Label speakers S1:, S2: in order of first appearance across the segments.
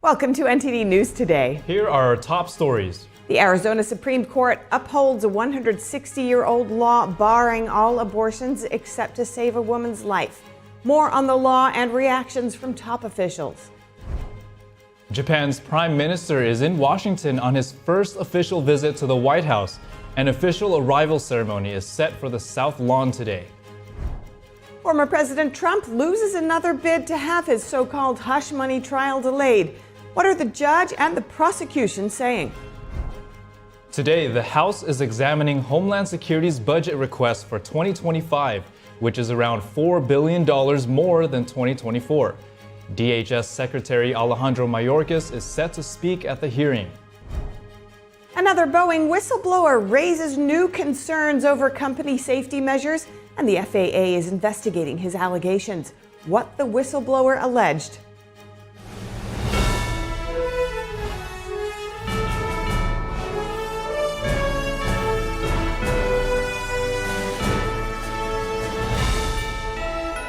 S1: Welcome to NTD News Today.
S2: Here are our top stories.
S1: The Arizona Supreme Court upholds a 160-year-old law barring all abortions except to save a woman's life. More on the law and reactions from top officials.
S2: Japan's Prime Minister is in Washington on his first official visit to the White House. An official arrival ceremony is set for the South Lawn today.
S1: Former President Trump loses another bid to have his so-called hush money trial delayed. What are the judge and the prosecution saying?
S2: Today, the House is examining Homeland Security's budget request for 2025, which is around $4 billion more than 2024. DHS Secretary Alejandro Mayorkas is set to speak at the hearing.
S1: Another Boeing whistleblower raises new concerns over company safety measures, and the FAA is investigating his allegations. What the whistleblower alleged.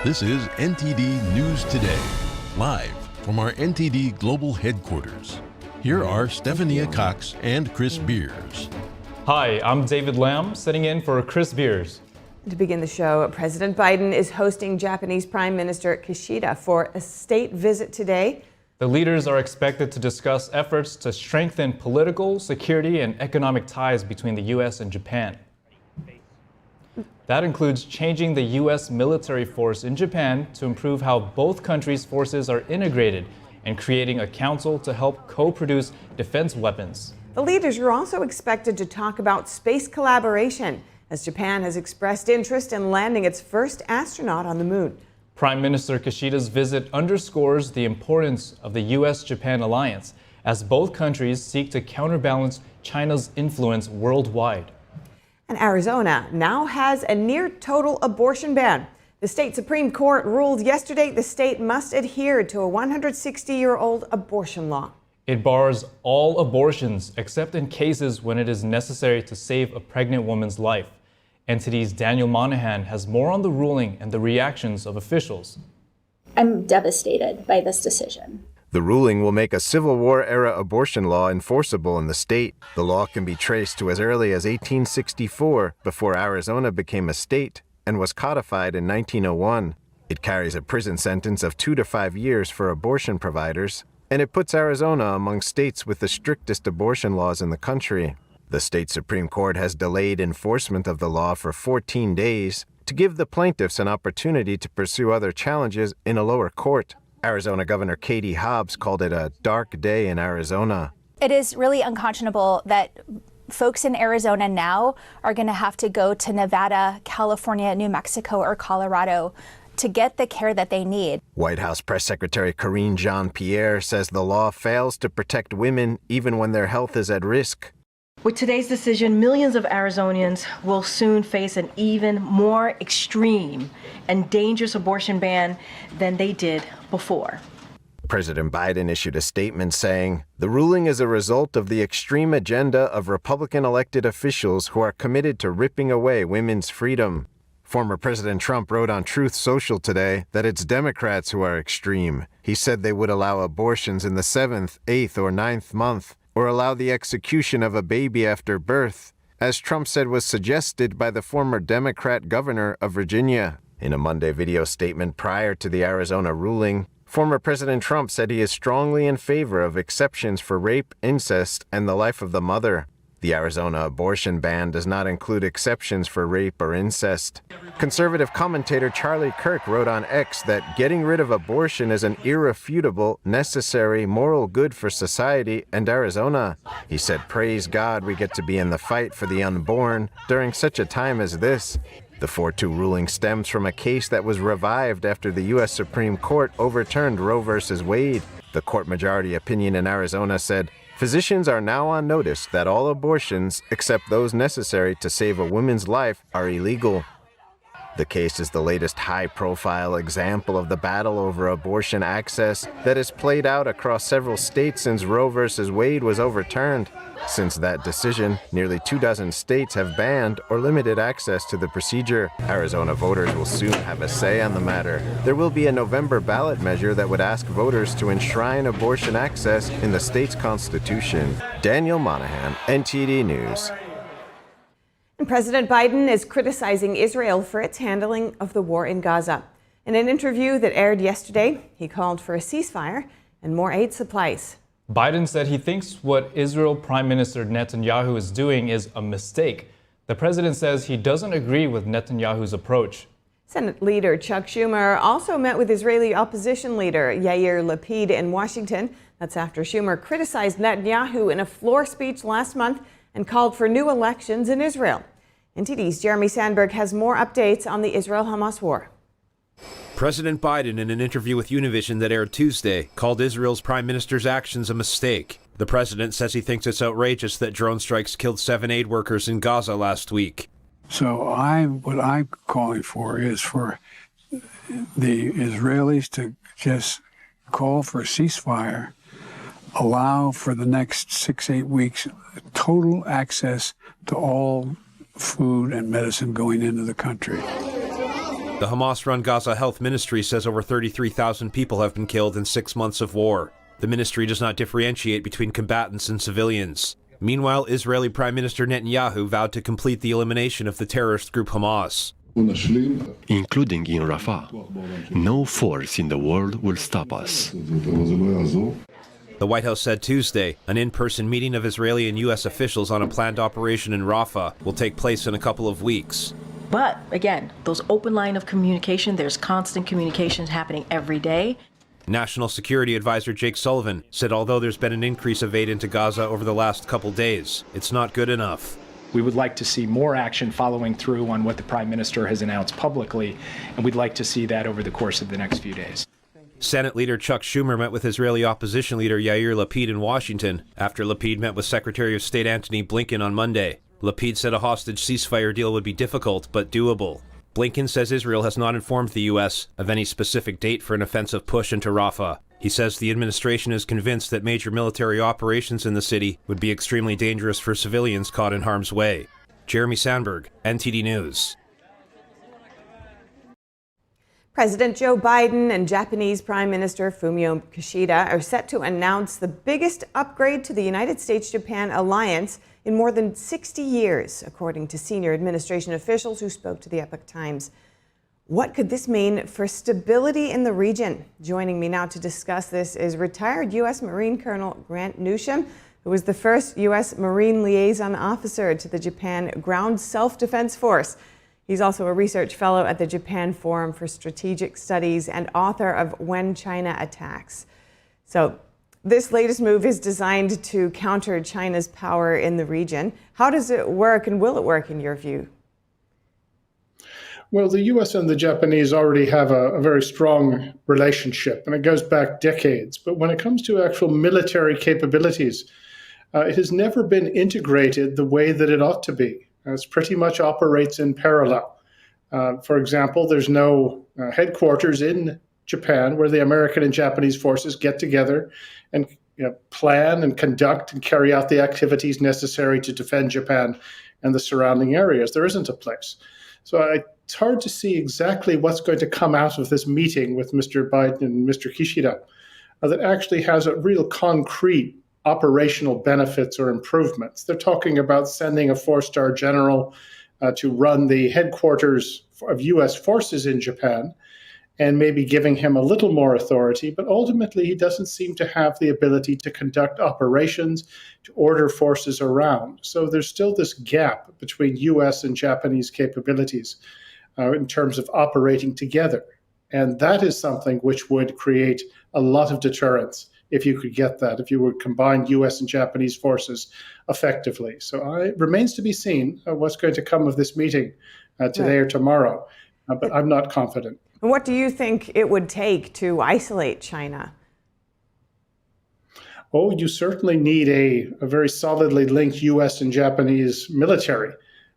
S3: This is NTD News Today, live from our NTD Global Headquarters. Here are Stephania Cox and Chris Beers.
S2: Hi, I'm David Lamb, sitting in for Chris Beers.
S1: To begin the show, President Biden is hosting Japanese Prime Minister Kishida for a state visit today.
S2: The leaders are expected to discuss efforts to strengthen political, security, and economic ties between the U.S. and Japan. That includes changing the U.S. military force in Japan to improve how both countries' forces are integrated and creating a council to help co-produce defense weapons.
S1: The leaders are also expected to talk about space collaboration, as Japan has expressed interest in landing its first astronaut on the moon.
S2: Prime Minister Kishida's visit underscores the importance of the U.S.-Japan alliance, as both countries seek to counterbalance China's influence worldwide.
S1: And Arizona now has a near-total abortion ban. The state Supreme Court ruled yesterday the state must adhere to a 160-year-old abortion law.
S2: It bars all abortions except in cases when it is necessary to save a pregnant woman's life. NTD's Daniel Monahan has more on the ruling and the reactions of officials.
S4: I'm devastated by this decision.
S5: The ruling will make a Civil War-era abortion law enforceable in the state. The law can be traced to as early as 1864, before Arizona became a state, and was codified in 1901. It carries a prison sentence of 2 to 5 years for abortion providers, and it puts Arizona among states with the strictest abortion laws in the country. The state Supreme Court has delayed enforcement of the law for 14 days to give the plaintiffs an opportunity to pursue other challenges in a lower court. Arizona Governor Katie Hobbs called it a dark day in Arizona.
S4: It is really unconscionable that folks in Arizona now are going to have to go to Nevada, California, New Mexico, or Colorado to get the care that they need.
S5: White House Press Secretary Karine Jean-Pierre says the law fails to protect women even when their health is at risk.
S6: With today's decision, millions of Arizonians will soon face an even more extreme and dangerous abortion ban than they did before.
S5: President Biden issued a statement saying, "The ruling is a result of the extreme agenda of Republican elected officials who are committed to ripping away women's freedom." Former President Trump wrote on Truth Social today that it's Democrats who are extreme. He said they would allow abortions in the 7th, 8th, or 9th month, or allow the execution of a baby after birth, as Trump said was suggested by the former Democrat governor of Virginia. In a Monday video statement prior to the Arizona ruling, former President Trump said he is strongly in favor of exceptions for rape, incest, and the life of the mother. The Arizona abortion ban does not include exceptions for rape or incest. Conservative commentator Charlie Kirk wrote on X that getting rid of abortion is an irrefutable, necessary, moral good for society and Arizona. He said, "Praise God we get to be in the fight for the unborn during such a time as this." The 4-2 ruling stems from a case that was revived after the U.S. Supreme Court overturned Roe v. Wade. The court majority opinion in Arizona said, "Physicians are now on notice that all abortions, except those necessary to save a woman's life, are illegal." The case is the latest high-profile example of the battle over abortion access that has played out across several states since Roe v. Wade was overturned. Since that decision, nearly 24 states have banned or limited access to the procedure. Arizona voters will soon have a say on the matter. There will be a November ballot measure that would ask voters to enshrine abortion access in the state's constitution. Daniel Monahan, NTD News.
S1: And President Biden is criticizing Israel for its handling of the war in Gaza. In an interview that aired yesterday, he called for a ceasefire and more aid supplies.
S2: Biden said he thinks what Israel Prime Minister Netanyahu is doing is a mistake. The president says he doesn't agree with Netanyahu's approach.
S1: Senate leader Chuck Schumer also met with Israeli opposition leader Yair Lapid in Washington. That's after Schumer criticized Netanyahu in a floor speech last month and called for new elections in Israel. NTD's Jeremy Sandberg has more updates on the Israel-Hamas war.
S7: President Biden, in an interview with Univision that aired Tuesday, called Israel's prime minister's actions a mistake. The president says he thinks it's outrageous that drone strikes killed 7 aid workers in Gaza last week.
S8: So what I'm calling for is for the Israelis to just call for a ceasefire, allow for the next 6-8 weeks total access to all food and medicine going into the country.
S7: The Hamas-run Gaza Health Ministry says over 33,000 people have been killed in 6 months of war. The ministry does not differentiate between combatants and civilians. Meanwhile, Israeli Prime Minister Netanyahu vowed to complete the elimination of the terrorist group Hamas.
S9: Including in Rafah. No force in the world will stop us.
S7: The White House said Tuesday an in-person meeting of Israeli and U.S. officials on a planned operation in Rafah will take place in a couple of weeks.
S6: But again, those open line of communication, there's constant communications happening every day.
S7: National Security Advisor Jake Sullivan said although there's been an increase of aid into Gaza over the last couple days, it's not good enough.
S10: We would like to see more action following through on what the Prime Minister has announced publicly, and we'd like to see that over the course of the next few days.
S7: Senate leader Chuck Schumer met with Israeli opposition leader Yair Lapid in Washington after Lapid met with Secretary of State Antony Blinken on Monday. Lapid said a hostage ceasefire deal would be difficult, but doable. Blinken says Israel has not informed the U.S. of any specific date for an offensive push into Rafah. He says the administration is convinced that major military operations in the city would be extremely dangerous for civilians caught in harm's way. Jeremy Sandberg, NTD News.
S1: President Joe Biden and Japanese Prime Minister Fumio Kishida are set to announce the biggest upgrade to the United States-Japan alliance in more than 60 years, according to senior administration officials who spoke to the Epoch Times. What could this mean for stability in the region? Joining me now to discuss this is retired U.S. Marine Colonel Grant Newsham, who was the first U.S. Marine liaison officer to the Japan Ground Self-Defense Force. He's also a research fellow at the Japan Forum for Strategic Studies and author of When China Attacks. So this latest move is designed to counter China's power in the region. How does it work, and will it work in your view?
S11: Well, the U.S. and the Japanese already have a very strong relationship, and it goes back decades. But when it comes to actual military capabilities, it has never been integrated the way that it ought to be. It pretty much operates in parallel. For example, there's no headquarters in Japan where the American and Japanese forces get together and plan and conduct and carry out the activities necessary to defend Japan and the surrounding areas. There isn't a place. So it's hard to see exactly what's going to come out of this meeting with Mr. Biden and Mr. Kishida that actually has a real concrete operational benefits or improvements. They're talking about sending a 4-star general to run the headquarters of U.S. forces in Japan and maybe giving him a little more authority, but ultimately he doesn't seem to have the ability to conduct operations, to order forces around. So there's still this gap between U.S. and Japanese capabilities in terms of operating together. And that is something which would create a lot of deterrence if you could get that, if you would combine U.S. and Japanese forces effectively. So it remains to be seen what's going to come of this meeting today or tomorrow, but I'm not confident.
S1: And what do you think it would take to isolate China?
S11: Oh, you certainly need a very solidly linked U.S. and Japanese military.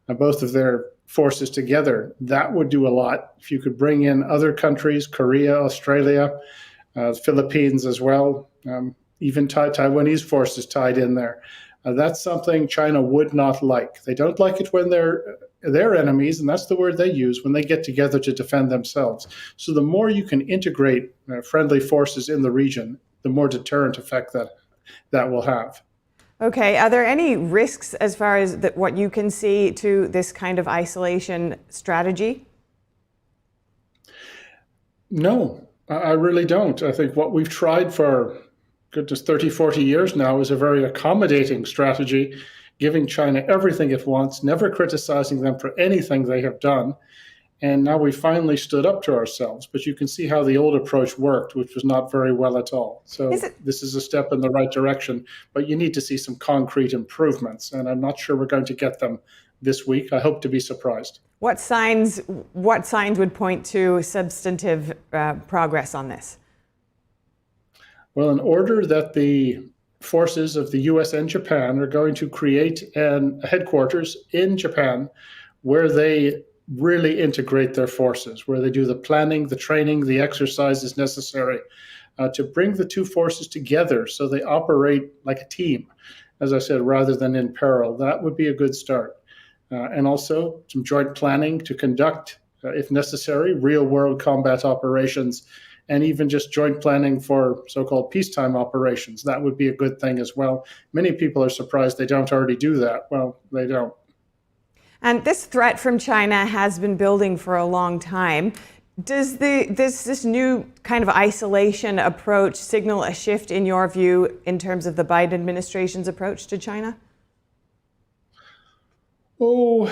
S11: Both of their forces together, that would do a lot. If you could bring in other countries, Korea, Australia, Philippines as well, even Taiwanese forces tied in there. That's something China would not like. They don't like it when they're enemies, and that's the word they use when they get together to defend themselves. So the more you can integrate friendly forces in the region, the more deterrent effect that will have.
S1: Okay, are there any risks as far as what you can see to this kind of isolation strategy?
S11: No, I really don't. I think what we've tried for goodness 30, 40 years now is a very accommodating strategy, giving China everything it wants, never criticizing them for anything they have done. And now we finally stood up to ourselves. But you can see how the old approach worked, which was not very well at all. So this is a step in the right direction, but you need to see some concrete improvements. And I'm not sure we're going to get them this week. I hope to be surprised.
S1: What signs would point to substantive progress on this?
S11: Well, in order that the forces of the US and Japan are going to create a headquarters in Japan where they really integrate their forces, where they do the planning, the training, the exercises necessary to bring the two forces together so they operate like a team, as I said, rather than in peril. That would be a good start. And also some joint planning to conduct, if necessary, real-world combat operations, and even just joint planning for so-called peacetime operations. That would be a good thing as well. Many people are surprised they don't already do that. Well, they don't.
S1: And this threat from China has been building for a long time. Does this new kind of isolation approach signal a shift in your view in terms of the Biden administration's approach to China?
S11: Oh,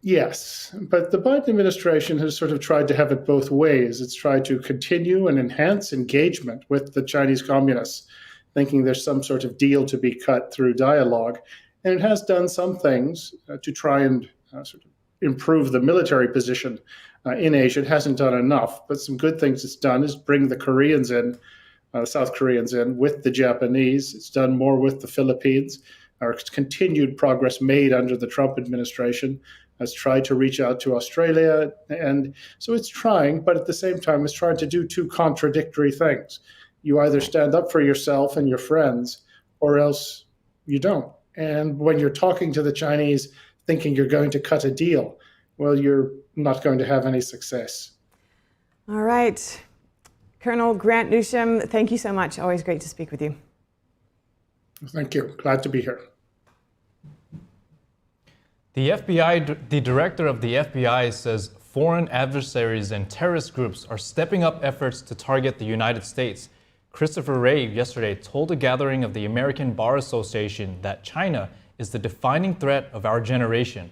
S11: yes. But the Biden administration has sort of tried to have it both ways. It's tried to continue and enhance engagement with the Chinese communists, thinking there's some sort of deal to be cut through dialogue. And it has done some things to try and sort of improve the military position in Asia. It hasn't done enough, but some good things it's done is bring the Koreans in, South Koreans in with the Japanese. It's done more with the Philippines. Our continued progress made under the Trump administration has tried to reach out to Australia. And so it's trying, but at the same time, it's trying to do two contradictory things. You either stand up for yourself and your friends, or else you don't. And when you're talking to the Chinese thinking you're going to cut a deal, well, you're not going to have any success.
S1: All right. Colonel Grant Newsham, thank you so much. Always great to speak with you.
S11: Thank you. Glad to be here.
S2: The director of the FBI says foreign adversaries and terrorist groups are stepping up efforts to target the United States. Christopher Wray yesterday told a gathering of the American Bar Association that China is the defining threat of our generation.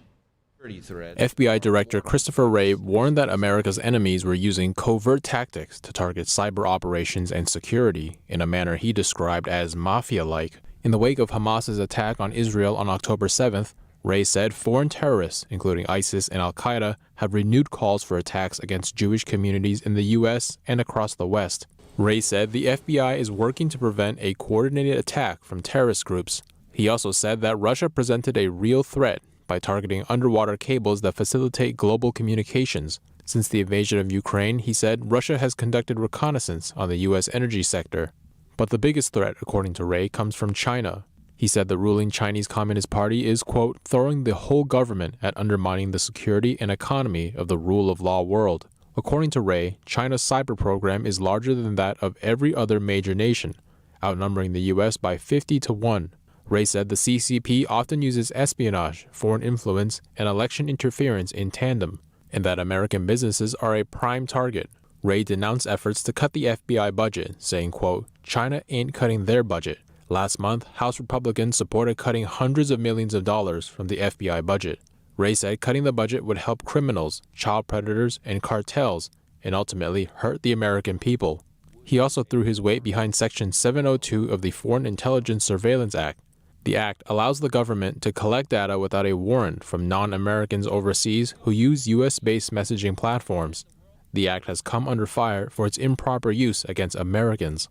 S12: FBI Director Christopher Wray warned that America's enemies were using covert tactics to target cyber operations and security in a manner he described as mafia-like. In the wake of Hamas's attack on Israel on October 7th, Wray said foreign terrorists, including ISIS and al-Qaeda, have renewed calls for attacks against Jewish communities in the U.S. and across the West. Wray said the FBI is working to prevent a coordinated attack from terrorist groups. He also said that Russia presented a real threat by targeting underwater cables that facilitate global communications. Since the invasion of Ukraine, he said Russia has conducted reconnaissance on the U.S. energy sector. But the biggest threat, according to Wray, comes from China. He said the ruling Chinese Communist Party is, quote, throwing the whole government at undermining the security and economy of the rule of law world. According to Wray, China's cyber program is larger than that of every other major nation, outnumbering the U.S. by 50-1. Wray said the CCP often uses espionage, foreign influence, and election interference in tandem, and that American businesses are a prime target. Wray denounced efforts to cut the FBI budget, saying, quote, China ain't cutting their budget. Last month, House Republicans supported cutting hundreds of millions of dollars from the FBI budget. Wray said cutting the budget would help criminals, child predators, and cartels, and ultimately hurt the American people. He also threw his weight behind Section 702 of the Foreign Intelligence Surveillance Act. The act allows the government to collect data without a warrant from non-Americans overseas who use U.S.-based messaging platforms. The act has come under fire for its improper use against Americans.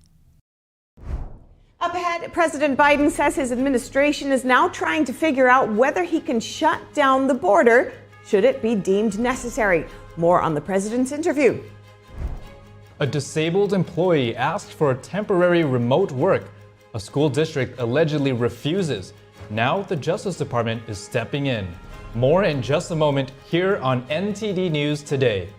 S1: Up ahead, President Biden says his administration is now trying to figure out whether he can shut down the border should it be deemed necessary? More on the president's interview.
S2: A disabled employee asked for temporary remote work. A school district allegedly refuses. Now the Justice Department is stepping in. More in just a moment here on NTD News Today.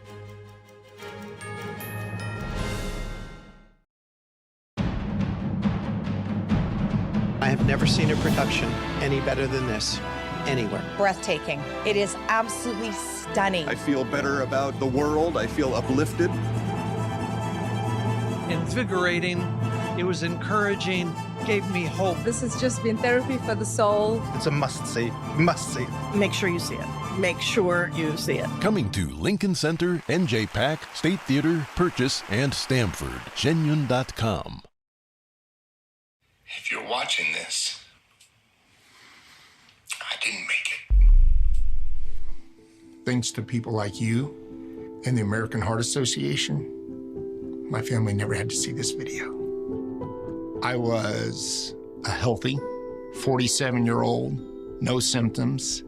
S13: I have never seen a production any better than this anywhere.
S14: Breathtaking. It is absolutely stunning.
S15: I feel better about the world. I feel uplifted.
S13: Invigorating. It was encouraging. Gave me hope.
S16: This has just been therapy for the soul.
S15: It's a must-see. Must-see.
S17: Make sure you see it. Make sure you see it.
S3: Coming to Lincoln Center, NJ Pack, State Theater, Purchase, and Stamford. Genuine.com.
S18: If you're watching this, I didn't make it. Thanks to people like you and the American Heart Association, my family never had to see this video. I was a healthy 47-year-old, no symptoms.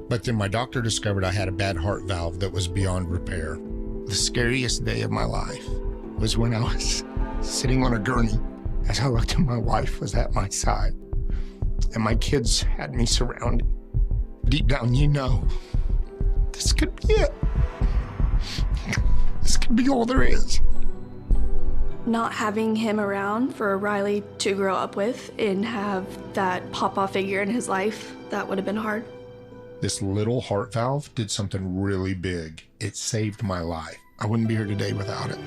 S18: But then my doctor discovered I had a bad heart valve that was beyond repair. The scariest day of my life was when I was sitting on a gurney as I looked and my wife was at my side and my kids had me surrounded. Deep down, you know, this could be it. This could be all there is.
S19: Not having him around for Riley to grow up with and have that papa figure in his life, that would have been hard.
S18: This little heart valve did something really big. It saved my life. I wouldn't be here today without it.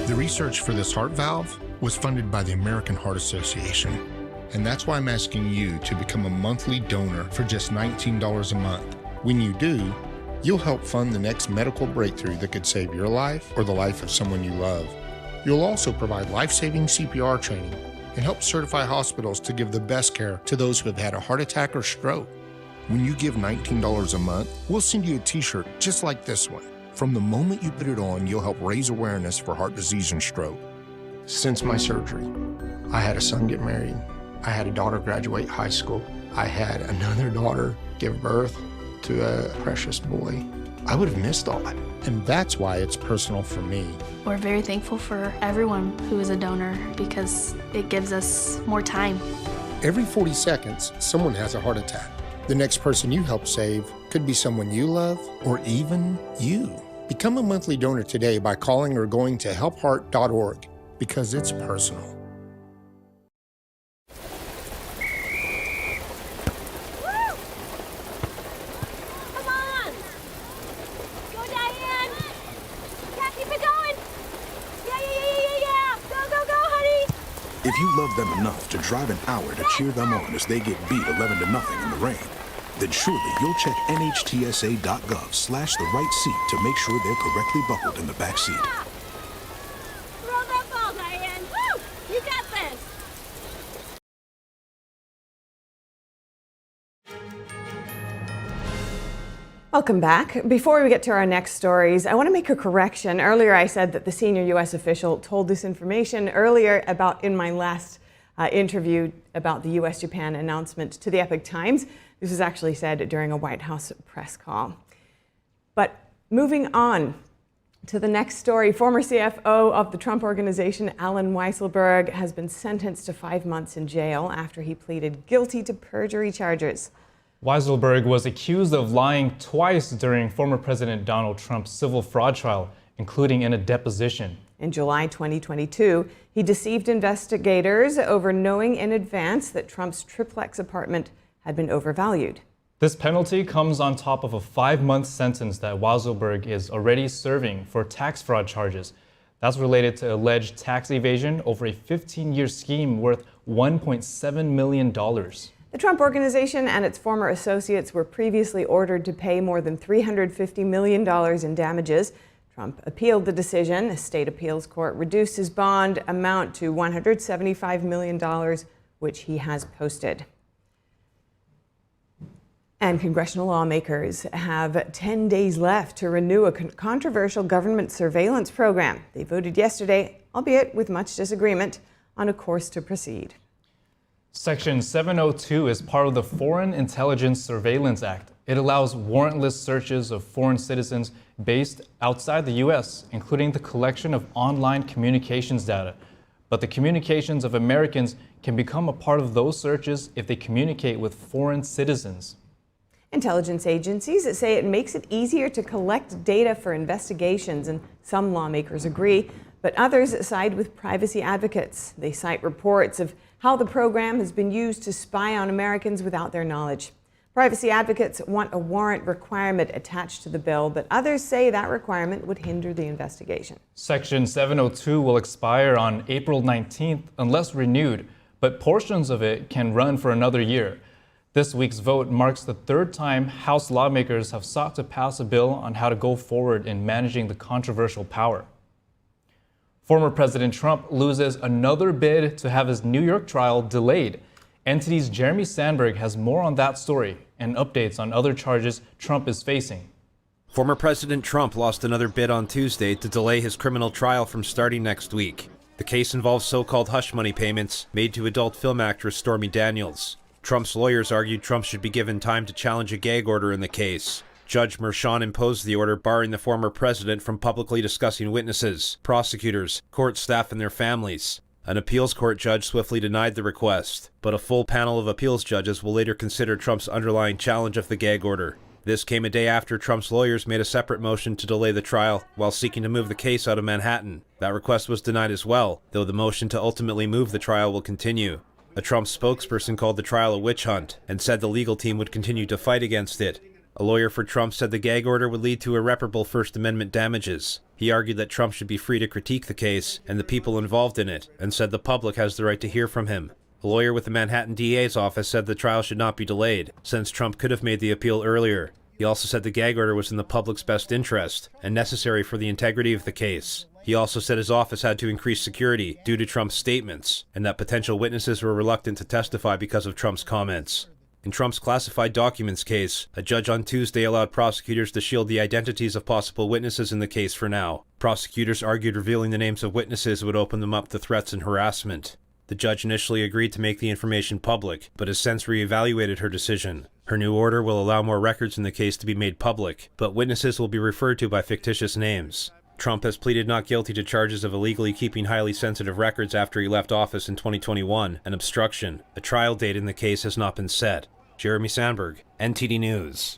S18: The research for this heart valve was funded by the American Heart Association. And that's why I'm asking you to become a monthly donor for just $19 a month. When you do, you'll help fund the next medical breakthrough that could save your life or the life of someone you love. You'll also provide life-saving CPR training and help certify hospitals to give the best care to those who have had a heart attack or stroke. When you give $19 a month, we'll send you a t-shirt just like this one. From the moment you put it on, you'll help raise awareness for heart disease and stroke. Since my surgery, I had a son get married. I had a daughter graduate high school. I had another daughter give birth to a precious boy. I would have missed all that. And that's why it's personal for me.
S19: We're very thankful for everyone who is a donor because it gives us more time.
S18: Every 40 seconds, someone has a heart attack. The next person you help save could be someone you love or even you. Become a monthly donor today by calling or going to helpheart.org because it's personal.
S20: If you love them enough to drive an hour to cheer them on as they get beat 11-0 in the rain, then surely you'll check nhtsa.gov/the-right-seat to make sure they're correctly buckled in the back seat.
S21: Throw that ball, Diane! Woo! You got this!
S1: Welcome back. Before we get to our next stories, I want to make a correction. Earlier I said that the senior U.S. official told this information earlier in my last interview about the U.S.-Japan announcement to the Epoch Times. This was actually said during a White House press call. But moving on to the next story, former CFO of the Trump Organization, Alan Weisselberg, has been sentenced to 5 months in jail after he pleaded guilty to perjury charges.
S2: Weisselberg was accused of lying twice during former President Donald Trump's civil fraud trial, including in a deposition.
S1: In July 2022, he deceived investigators over knowing in advance that Trump's triplex apartment had been overvalued.
S2: This penalty comes on top of a 5-month sentence that Weisselberg is already serving for tax fraud charges. That's related to alleged tax evasion over a 15-year scheme worth $1.7 million.
S1: The Trump Organization and its former associates were previously ordered to pay more than $350 million in damages. Trump appealed the decision. A state appeals court reduced his bond amount to $175 million, which he has posted. And congressional lawmakers have 10 days left to renew a controversial government surveillance program. They voted yesterday, albeit with much disagreement, on a course to proceed.
S2: Section 702 is part of the Foreign Intelligence Surveillance Act. It allows warrantless searches of foreign citizens based outside the U.S., including the collection of online communications data. But the communications of Americans can become a part of those searches if they communicate with foreign citizens.
S1: Intelligence agencies say it makes it easier to collect data for investigations, and some lawmakers agree, but others side with privacy advocates. They cite reports of how the program has been used to spy on Americans without their knowledge. Privacy advocates want a warrant requirement attached to the bill, but others say that requirement would hinder the investigation.
S2: Section 702 will expire on April 19th unless renewed, but portions of it can run for another year. This week's vote marks the third time House lawmakers have sought to pass a bill on how to go forward in managing the controversial power. Former President Trump loses another bid to have his New York trial delayed. NTD's Jeremy Sandberg has more on that story and updates on other charges Trump is facing.
S7: Former President Trump lost another bid on Tuesday to delay his criminal trial from starting next week. The case involves so-called hush money payments made to adult film actress Stormy Daniels. Trump's lawyers argued Trump should be given time to challenge a gag order in the case. Judge Merchan imposed the order barring the former president from publicly discussing witnesses, prosecutors, court staff, and their families. An appeals court judge swiftly denied the request, but a full panel of appeals judges will later consider Trump's underlying challenge of the gag order. This came a day after Trump's lawyers made a separate motion to delay the trial while seeking to move the case out of Manhattan. That request was denied as well, though the motion to ultimately move the trial will continue. A Trump spokesperson called the trial a witch hunt and said the legal team would continue to fight against it. A lawyer for Trump said the gag order would lead to irreparable First Amendment damages. He argued that Trump should be free to critique the case and the people involved in it, and said the public has the right to hear from him. A lawyer with the Manhattan DA's office said the trial should not be delayed, since Trump could have made the appeal earlier. He also said the gag order was in the public's best interest and necessary for the integrity of the case. He also said his office had to increase security due to Trump's statements, and that potential witnesses were reluctant to testify because of Trump's comments. In Trump's classified documents case, a judge on Tuesday allowed prosecutors to shield the identities of possible witnesses in the case for now. Prosecutors argued revealing the names of witnesses would open them up to threats and harassment. The judge initially agreed to make the information public, but has since re-evaluated her decision. Her new order will allow more records in the case to be made public, but witnesses will be referred to by fictitious names. Trump has pleaded not guilty to charges of illegally keeping highly sensitive records after he left office in 2021 and obstruction. A trial date in the case has not been set. Jeremy Sandberg, NTD News.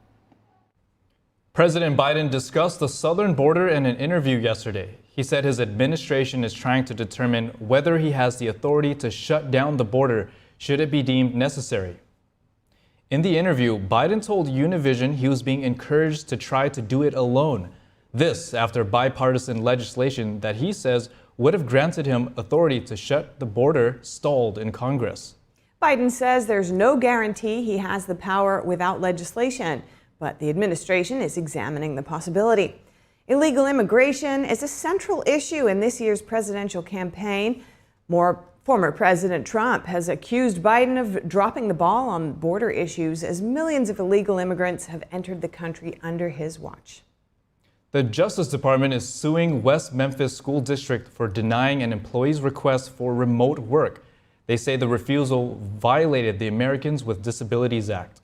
S2: President Biden discussed the southern border in an interview yesterday. He said his administration is trying to determine whether he has the authority to shut down the border should it be deemed necessary. In the interview, Biden told Univision he was being encouraged to try to do it alone. This after bipartisan legislation that he says would have granted him authority to shut the border stalled in Congress.
S1: Biden says there's no guarantee he has the power without legislation, but the administration is examining the possibility. Illegal immigration is a central issue in this year's presidential campaign. Former President Trump has accused Biden of dropping the ball on border issues as millions of illegal immigrants have entered the country under his watch.
S2: The Justice Department is suing West Memphis School District for denying an employee's request for remote work. They say the refusal violated the Americans with Disabilities Act.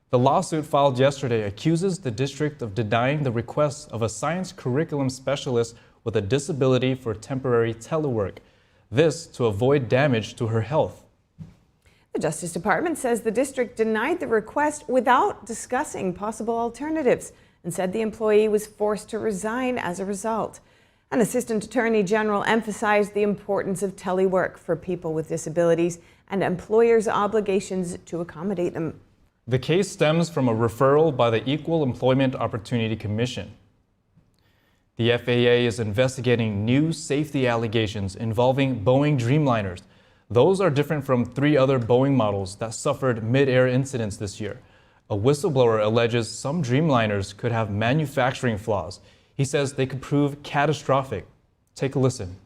S2: The lawsuit filed yesterday accuses the district of denying the request of a science curriculum specialist with a disability for temporary telework. This to avoid damage to her health.
S1: The Justice Department says the district denied the request without discussing possible alternatives and said the employee was forced to resign as a result. An Assistant Attorney General emphasized the importance of telework for people with disabilities and employers' obligations to accommodate them.
S2: The case stems from a referral by the Equal Employment Opportunity Commission. The FAA is investigating new safety allegations involving Boeing Dreamliners. Those are different from 3 other Boeing models that suffered mid-air incidents this year. A whistleblower alleges some Dreamliners could have manufacturing flaws. He says they could prove catastrophic. Take a listen.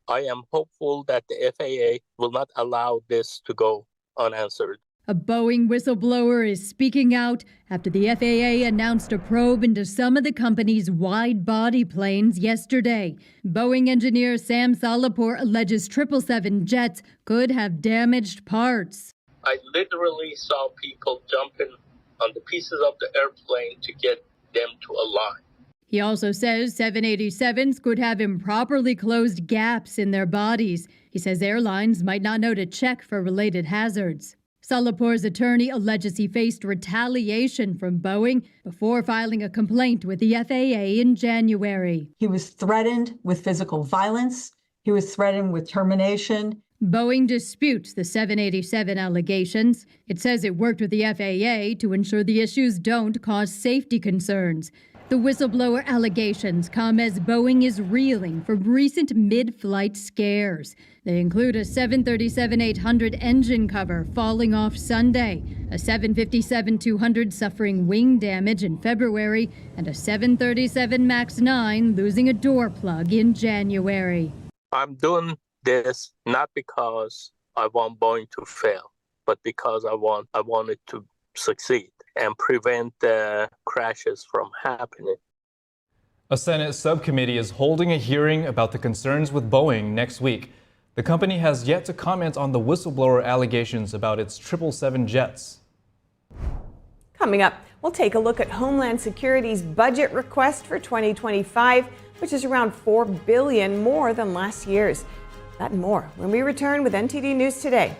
S4: I am hopeful that the FAA will not allow this to go unanswered.
S22: A Boeing whistleblower is speaking out after the FAA announced a probe into some of the company's wide-body planes yesterday. Boeing engineer Sam Salahpour alleges 777 jets could have damaged parts.
S4: I literally saw people jumping on the pieces of the airplane to get them to align.
S22: He also says 787s could have improperly closed gaps in their bodies. He says airlines might not know to check for related hazards. Salapor's attorney alleges he faced retaliation from Boeing before filing a complaint with the FAA in January.
S5: He was threatened with physical violence. He was threatened with termination.
S22: Boeing disputes the 787 allegations. It says it worked with the FAA to ensure the issues don't cause safety concerns. The whistleblower allegations come as Boeing is reeling from recent mid-flight scares. They include a 737-800 engine cover falling off Sunday, a 757-200 suffering wing damage in February, and a 737 MAX 9 losing a door plug in January.
S4: I'm doing this not because I want Boeing to fail, but because I want it to succeed and prevent crashes from happening.
S2: A Senate subcommittee is holding a hearing about the concerns with Boeing next week. The company has yet to comment on the whistleblower allegations about its 777 jets.
S1: Coming up, we'll take a look at Homeland Security's budget request for 2025, which is around $4 billion more than last year's. That and more when we return with NTD News Today.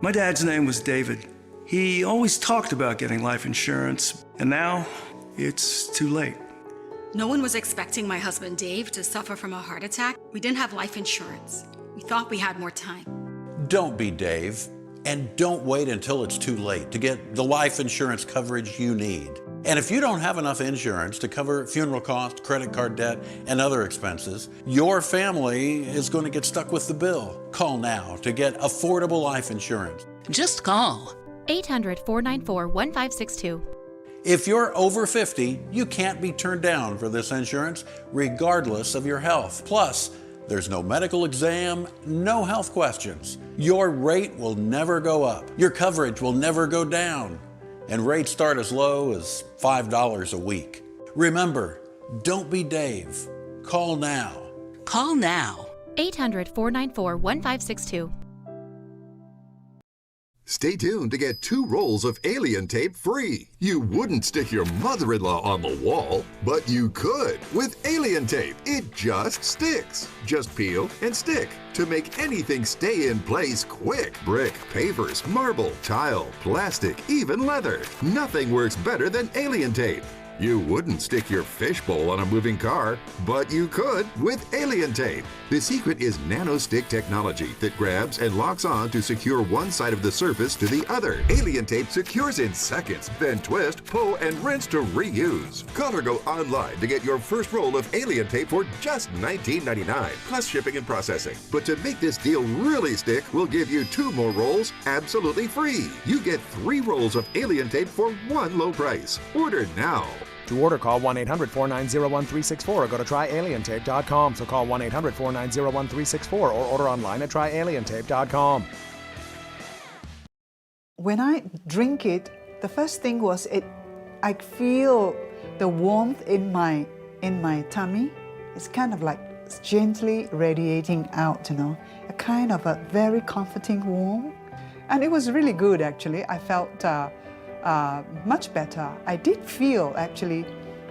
S8: My dad's name was David. He always talked about getting life insurance, and now it's too late.
S23: No one was expecting my husband Dave to suffer from a heart attack. We didn't have life insurance. We thought we had more time.
S24: Don't be Dave, and don't wait until it's too late to get the life insurance coverage you need. And if you don't have enough insurance to cover funeral costs, credit card debt, and other expenses, your family is going to get stuck with the bill. Call now to get affordable life insurance.
S23: Just call
S25: 800-494-1562.
S24: If you're over 50, you can't be turned down for this insurance, regardless of your health. Plus, there's no medical exam, no health questions. Your rate will never go up. Your coverage will never go down. And rates start as low as $5 a week. Remember, don't be Dave. Call now.
S23: Call now.
S25: 800-494-1562.
S26: Stay tuned to get 2 rolls of alien tape free. You wouldn't stick your mother-in-law on the wall, but you could with alien tape. It just sticks. Just peel and stick to make anything stay in place quick. Brick, pavers, marble, tile, plastic, even leather. Nothing works better than alien tape. You wouldn't stick your fishbowl on a moving car, but you could with alien tape. The secret is nano-stick technology that grabs and locks on to secure one side of the surface to the other. Alien tape secures in seconds, then twist, pull, and rinse to reuse. Call or go online to get your first roll of alien tape for just $19.99, plus shipping and processing. But to make this deal really stick, we'll give you 2 more rolls absolutely free. You get 3 rolls of alien tape for one low price. Order now.
S27: To order, call 1-800-490-1364 or go to tryalientape.com. So call 1-800-490-1364 or order online at tryalientape.com.
S28: When I drink it, the first thing was I feel the warmth in my tummy. It's kind of like gently radiating out, a kind of a very comforting warmth. And it was really good, actually. I felt much better. I did feel actually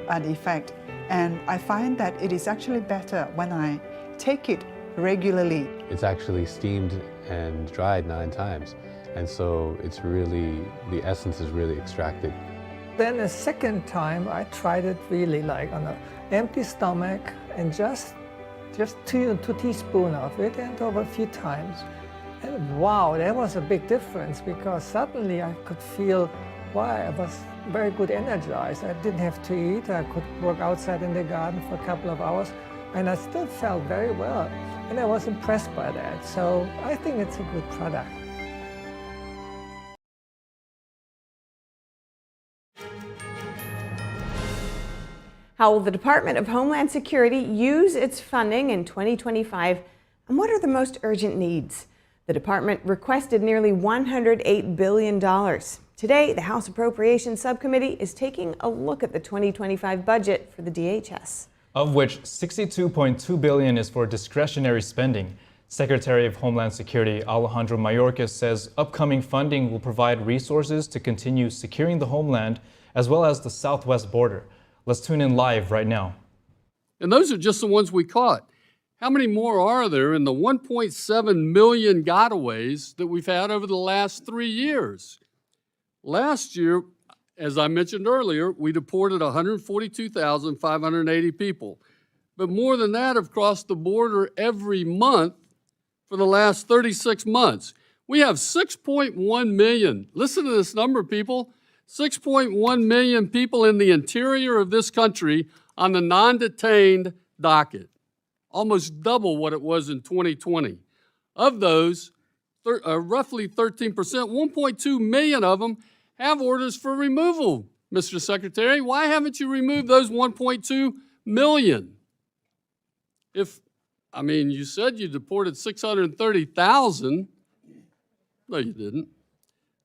S28: an effect, and I find that it is actually better when I take it regularly.
S29: It's actually steamed and dried 9 times, and so it's really, the essence is really extracted.
S30: Then the second time I tried it really like on an empty stomach and just 2 teaspoons of it, and over a few times. And wow, there was a big difference, because suddenly I could feel I was very good energized. I didn't have to eat. I could work outside in the garden for a couple of hours, and I still felt very well. And I was impressed by that. So I think it's a good product.
S1: How will the Department of Homeland Security use its funding in 2025, and what are the most urgent needs? The department requested nearly $108 billion. Today, the House Appropriations Subcommittee is taking a look at the 2025 budget for the DHS.
S2: Of which $62.2 billion is for discretionary spending. Secretary of Homeland Security Alejandro Mayorkas says upcoming funding will provide resources to continue securing the homeland as well as the southwest border. Let's tune in live right now.
S6: And those are just the ones we caught. How many more are there in the 1.7 million gotaways that we've had over the last 3 years? Last year, as I mentioned earlier, we deported 142,580 people. But more than that have crossed the border every month for the last 36 months. We have 6.1 million. Listen to this number, people. 6.1 million people in the interior of this country on the non-detained docket. Almost double what it was in 2020. Of those, roughly 13%, 1.2 million of them have orders for removal, Mr. Secretary. Why haven't you removed those 1.2 million? You said you deported 630,000. No, you didn't.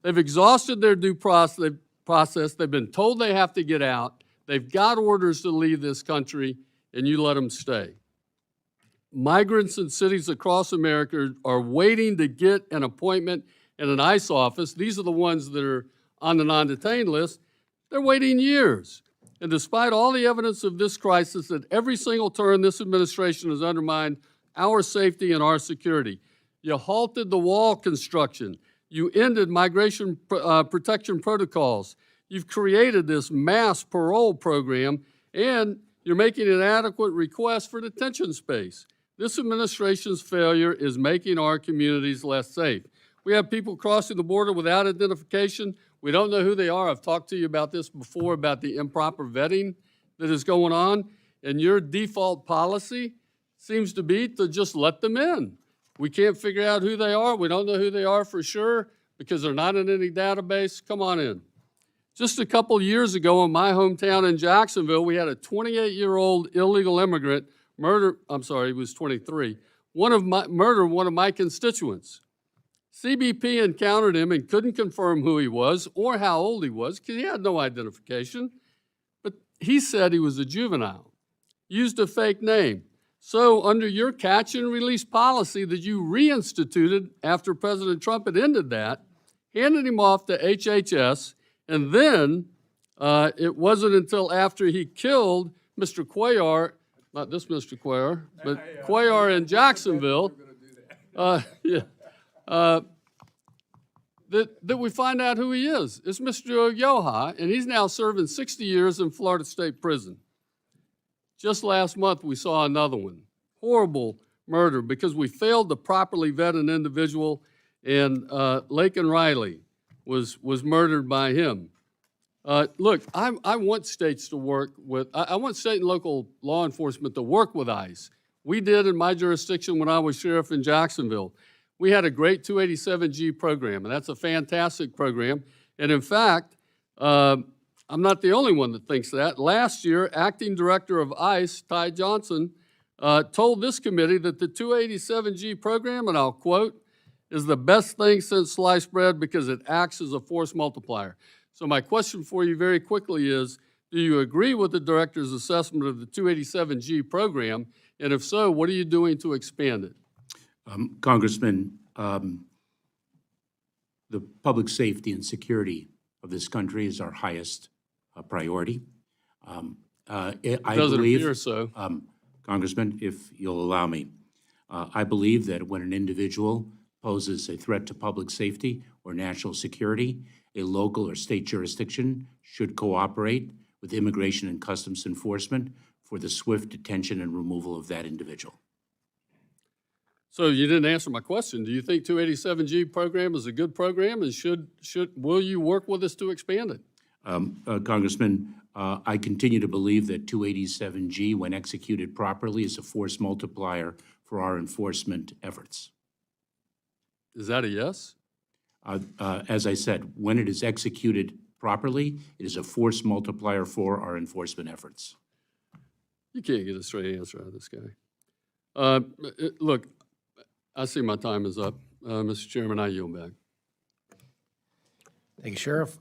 S6: They've exhausted their due process. They've been told they have to get out. They've got orders to leave this country, and you let them stay. Migrants in cities across America are waiting to get an appointment in an ICE office. These are the ones that are on the non-detained list. They're waiting years. And despite all the evidence of this crisis, at every single turn, this administration has undermined our safety and our security. You halted the wall construction. You ended migration protection protocols. You've created this mass parole program, and you're making inadequate requests for detention space. This administration's failure is making our communities less safe. We have people crossing the border without identification. We don't know who they are. I've talked to you about this before, about the improper vetting that is going on. And your default policy seems to be to just let them in. We can't figure out who they are. We don't know who they are for sure because they're not in any database. Come on in. Just a couple years ago in my hometown in Jacksonville, we had a 28-year-old illegal immigrant he was 23, murder one of my constituents. CBP encountered him and couldn't confirm who he was or how old he was because he had no identification. But he said he was a juvenile, used a fake name. So under your catch and release policy that you reinstituted after President Trump had ended that, handed him off to HHS, and then it wasn't until after he killed Mr. Cuellar, not this Mr. Cuellar, but Cuellar in Jacksonville, that we find out who he is. It's Mr. Yoha, and he's now serving 60 years in Florida State Prison. Just last month, we saw another one. Horrible murder because we failed to properly vet an individual, and Laken Riley was murdered by him. Look, I want states to work with, I want state and local law enforcement to work with ICE. We did in my jurisdiction when I was sheriff in Jacksonville. We had a great 287G program, and that's a fantastic program. And in fact, I'm not the only one that thinks that. Last year, acting director of ICE, Ty Johnson, told this committee that the 287G program, and I'll quote, is the best thing since sliced bread because it acts as a force multiplier. So my question for you very quickly is, do you agree with the director's assessment of the 287G program? And if so, what are you doing to expand it?
S9: Congressman, the public safety and security of this country is our highest priority.
S6: It doesn't appear so.
S9: Congressman, if you'll allow me, I believe that when an individual poses a threat to public safety or national security, a local or state jurisdiction should cooperate with Immigration and Customs Enforcement for the swift detention and removal of that individual.
S6: So you didn't answer my question. Do you think 287G program is a good program, and will you work with us to expand it?
S9: Congressman, I continue to believe that 287G, when executed properly, is a force multiplier for our enforcement efforts.
S6: Is that a yes?
S9: As I said, when it is executed properly, it is a force multiplier for our enforcement efforts.
S6: You can't get a straight answer out of this guy. Look, I see my time is up. Mr. Chairman, I yield back.
S10: Thank you, Sheriff.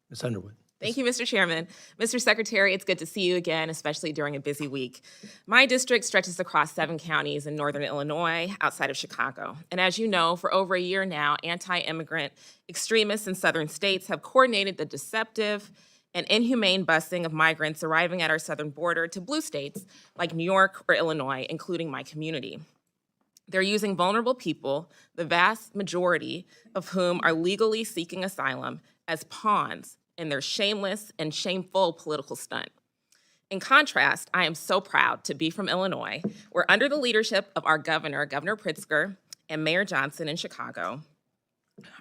S10: Ms. Underwood.
S3: Thank you, Mr. Chairman. Mr. Secretary, it's good to see you again, especially during a busy week. My district stretches across 7 counties in northern Illinois, outside of Chicago. And as you know, for over a year now, anti-immigrant extremists in southern states have coordinated the deceptive and inhumane busing of migrants arriving at our southern border to blue states like New York or Illinois, including my community. They're using vulnerable people, the vast majority of whom are legally seeking asylum, as pawns in their shameless and shameful political stunt. In contrast, I am so proud to be from Illinois, where under the leadership of our governor, Governor Pritzker, and Mayor Johnson in Chicago,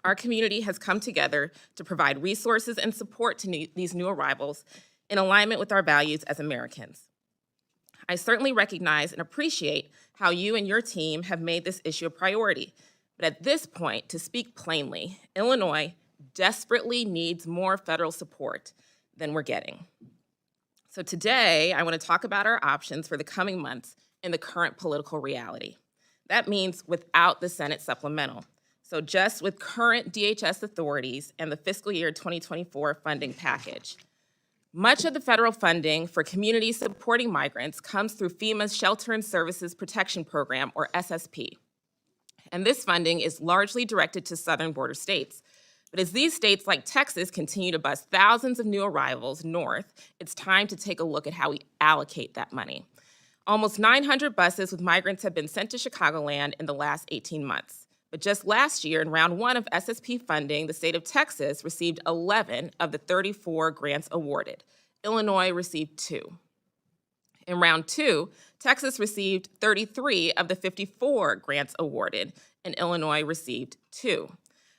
S3: our community has come together to provide resources and support to these new arrivals in alignment with our values as Americans. I certainly recognize and appreciate how you and your team have made this issue a priority. But at this point, to speak plainly, Illinois desperately needs more federal support than we're getting. So today, I want to talk about our options for the coming months in the current political reality. That means without the Senate supplemental. So just with current DHS authorities and the fiscal year 2024 funding package. Much of the federal funding for communities supporting migrants comes through FEMA's Shelter and Services Protection Program, or SSP. And this funding is largely directed to southern border states. But as these states like Texas continue to bus thousands of new arrivals north, it's time to take a look at how we allocate that money. Almost 900 buses with migrants have been sent to Chicagoland in the last 18 months. But just last year, in round 1 of SSP funding, the state of Texas received 11 of the 34 grants awarded. Illinois received 2. In round 2, Texas received 33 of the 54 grants awarded, and Illinois received 2.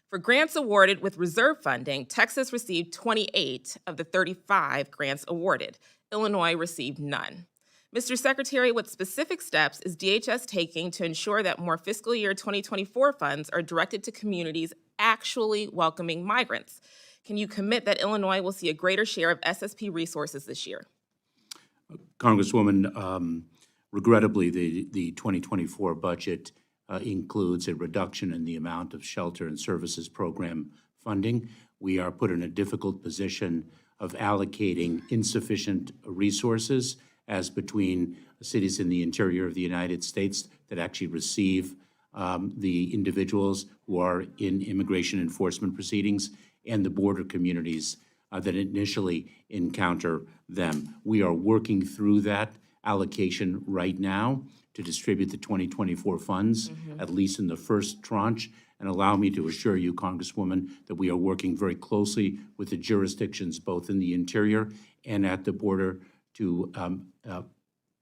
S3: For grants awarded with reserve funding, Texas received 28 of the 35 grants awarded. Illinois received none. Mr. Secretary, what specific steps is DHS taking to ensure that more fiscal year 2024 funds are directed to communities actually welcoming migrants? Can you commit that Illinois will see a greater share of SSP resources this year?
S9: Congresswoman, regrettably, the 2024 budget includes a reduction in the amount of Shelter and Services Program funding. We are put in a difficult position of allocating insufficient resources as between cities in the interior of the United States that actually receive the individuals who are in immigration enforcement proceedings and the border communities that initially encounter them. We are working through that allocation right now to distribute the 2024 funds, at least in the first tranche. And allow me to assure you, Congresswoman, that we are working very closely with the jurisdictions both in the interior and at the border to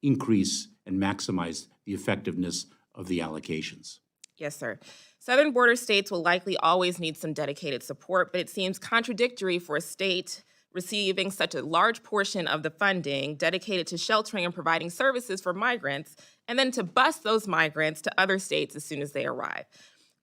S9: increase and maximize the effectiveness of the allocations.
S3: Yes, sir. Southern border states will likely always need some dedicated support, but it seems contradictory for a state receiving such a large portion of the funding dedicated to sheltering and providing services for migrants, and then to bus those migrants to other states as soon as they arrive.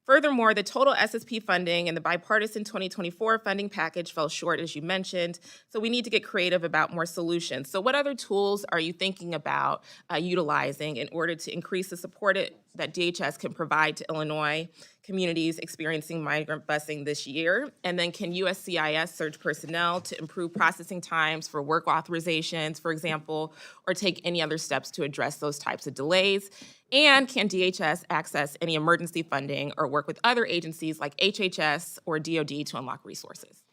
S3: Furthermore, the total SSP funding and the bipartisan 2024 funding package fell short, as you mentioned, so we need to get creative about more solutions. So what other tools are you thinking about utilizing in order to increase the support that DHS can provide to Illinois communities experiencing migrant busing this year? And then can USCIS surge personnel to improve processing times for work authorizations, for example, or take any other steps to address those types of delays? And can DHS access any emergency funding or work with other agencies like HHS or DOD to unlock resources?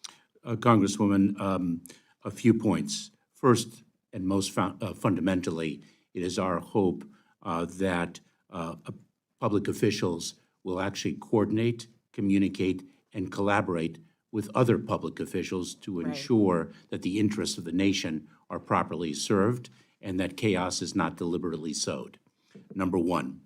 S9: Congresswoman, a few points. First and most fundamentally, it is our hope that public officials will actually coordinate, communicate, and collaborate with other public officials to ensure that the interests of the nation are properly served and that chaos is not deliberately sowed. Number one.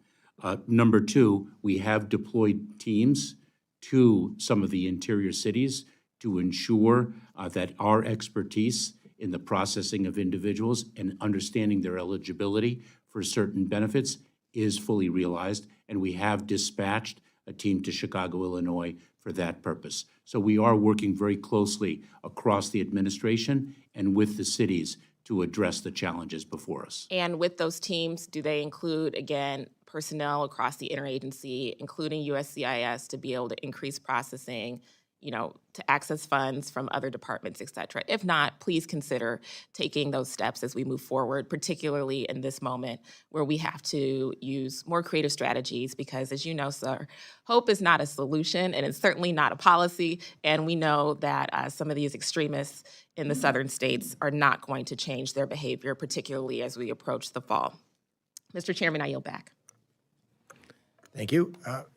S9: Number two, we have deployed teams to some of the interior cities to ensure that our expertise in the processing of individuals and understanding their eligibility for certain benefits is fully realized, and we have dispatched a team to Chicago, Illinois for that purpose. So we are working very closely across the administration and with the cities to address the challenges before us.
S3: And with those teams, do they include, again, personnel across the interagency, including USCIS, to be able to increase processing, to access funds from other departments, et cetera. If not, please consider taking those steps as we move forward, particularly in this moment where we have to use more creative strategies because, as you know, sir, hope is not a solution and it's certainly not a policy. And we know that some of these extremists in the southern states are not going to change their behavior, particularly as we approach the fall. Mr. Chairman, I yield back.
S10: Thank you.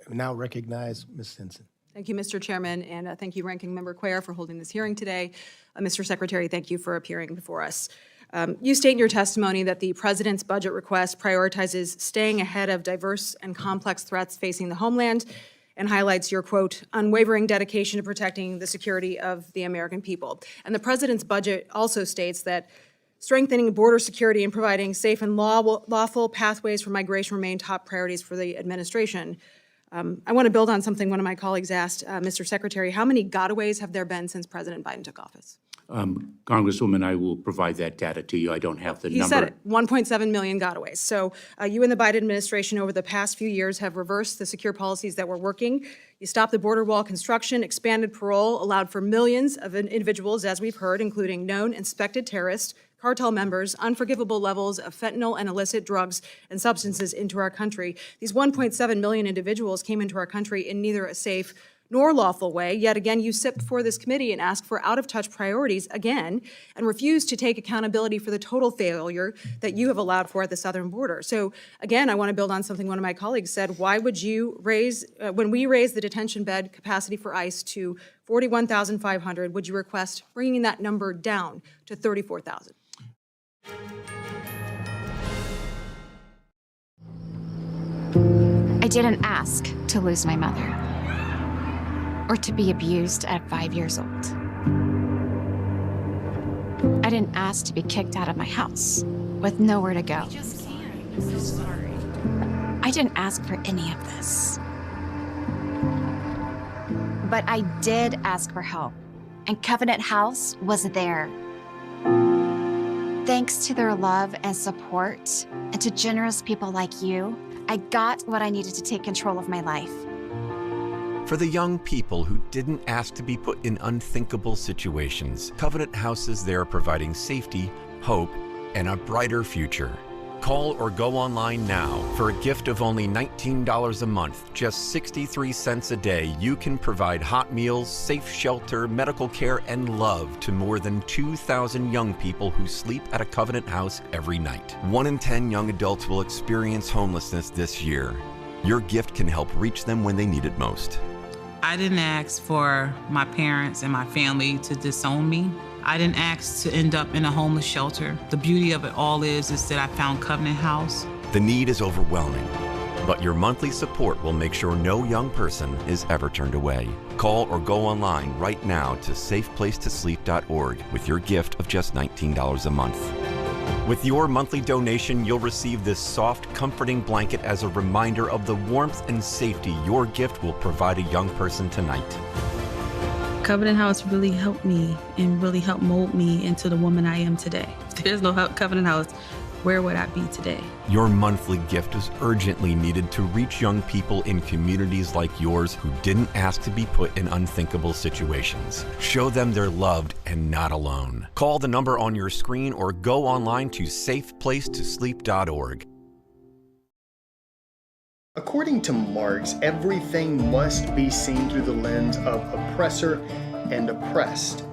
S10: Now recognize Ms. Stinson.
S11: Thank you, Mr. Chairman, and thank you, Ranking Member Cuellar, for holding this hearing today. Mr. Secretary, thank you for appearing before us. You state in your testimony that the President's budget request prioritizes staying ahead of diverse and complex threats facing the homeland and highlights your, quote, unwavering dedication to protecting the security of the American people. And the President's budget also states that strengthening border security and providing safe and lawful pathways for migration remain top priorities for the administration. I want to build on something one of my colleagues asked, Mr. Secretary. How many gotaways have there been since President Biden took office?
S9: Congresswoman, I will provide that data to you. I don't have the number.
S11: He said it, 1.7 million gotaways. So you and the Biden administration over the past few years have reversed the secure policies that were working. You stopped the border wall construction, expanded parole, allowed for millions of individuals, as we've heard, including known and suspected terrorists, cartel members, unforgivable levels of fentanyl and illicit drugs and substances into our country. These 1.7 million individuals came into our country in neither a safe nor lawful way. Yet again, you sit before this committee and ask for out-of-touch priorities again and refuse to take accountability for the total failure that you have allowed for at the southern border. So again, I want to build on something one of my colleagues said. Why would you raise, when we raise the detention bed capacity for ICE to 41,500, would you request bringing that number down to 34,000?
S12: I didn't ask to lose my mother or to be abused at 5 years old. I didn't ask to be kicked out of my house with nowhere to go. I didn't ask for any of this. But I did ask for help, and Covenant House was there. Thanks to their love and support, and to generous people like you, I got what I needed to take control of my life.
S13: For the young people who didn't ask to be put in unthinkable situations, Covenant House is there providing safety, hope, and a brighter future. Call or go online now. For a gift of only $19 a month, just 63 cents a day, you can provide hot meals, safe shelter, medical care, and love to more than 2,000 young people who sleep at a Covenant House every night. 1 in 10 young adults will experience homelessness this year. Your gift can help reach them when they need it most.
S14: I didn't ask for my parents and my family to disown me. I didn't ask to end up in a homeless shelter. The beauty of it all is that I found Covenant House.
S13: The need is overwhelming, but your monthly support will make sure no young person is ever turned away. Call or go online right now to safeplacetosleep.org with your gift of just $19 a month. With your monthly donation, you'll receive this soft, comforting blanket as a reminder of the warmth and safety your gift will provide a young person tonight.
S14: Covenant House really helped me and really helped mold me into the woman I am today. If there's no Covenant House, where would I be today?
S13: Your monthly gift is urgently needed to reach young people in communities like yours who didn't ask to be put in unthinkable situations. Show them they're loved and not alone. Call the number on your screen or go online to safeplacetosleep.org.
S15: According to Marx, everything must be seen through the lens of oppressor and oppressed.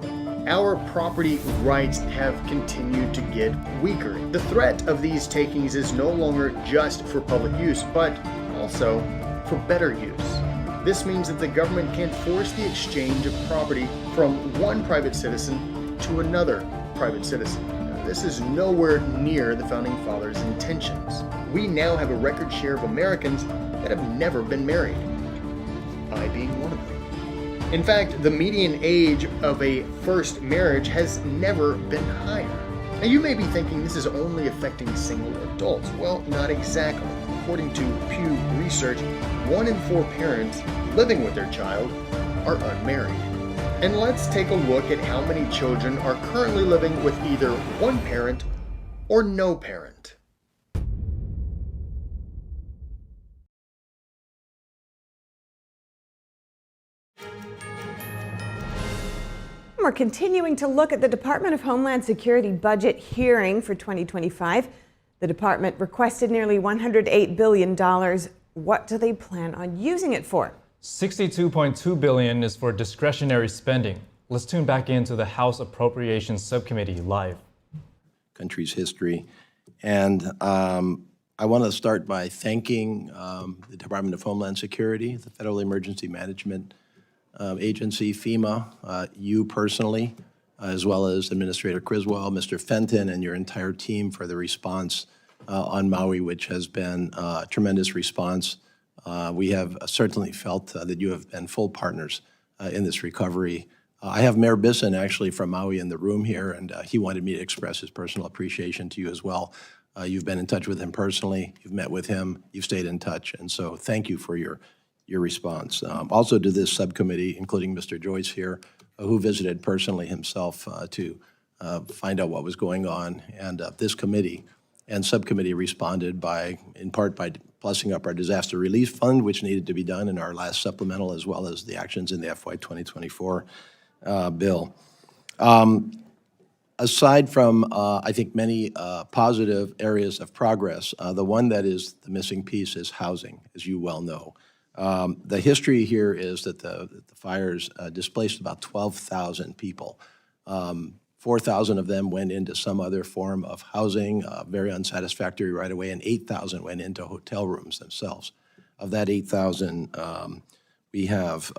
S15: Our property rights have continued to get weaker. The threat of these takings is no longer just for public use, but also for better use. This means that the government can force the exchange of property from one private citizen to another private citizen. This is nowhere near the Founding Fathers' intentions. We now have a record share of Americans that have never been married, I being one of them. In fact, the median age of a first marriage has never been higher. Now you may be thinking this is only affecting single adults. Well, not exactly. According to Pew Research, 1 in 4 parents living with their child are unmarried. And let's take a look at how many children are currently living with either one parent or no parent.
S1: And we're continuing to look at the Department of Homeland Security budget hearing for 2025. The department requested nearly $108 billion. What do they plan on using it for?
S2: $62.2 billion is for discretionary spending. Let's tune back into the House Appropriations Subcommittee live.
S5: Country's history. And I want to start by thanking the Department of Homeland Security, the Federal Emergency Management Agency, FEMA, you personally, as well as Administrator Criswell, Mr. Fenton, and your entire team for the response on Maui, which has been a tremendous response. We have certainly felt that you have been full partners in this recovery. I have Mayor Bisson actually from Maui in the room here, and he wanted me to express his personal appreciation to you as well. You've been in touch with him personally, you've met with him, you've stayed in touch, and so thank you for your response. Also to this subcommittee, including Mr. Joyce here, who visited personally himself to find out what was going on, and this committee and subcommittee responded in part by plussing up our disaster relief fund, which needed to be done in our last supplemental, as well as the actions in the FY 2024 bill. Aside from, I think, many positive areas of progress, the one that is the missing piece is housing, as you well know. The history here is that the fires displaced about 12,000 people. 4,000 of them went into some other form of housing, very unsatisfactory right away, and 8,000 went into hotel rooms themselves. Of that 8,000, we have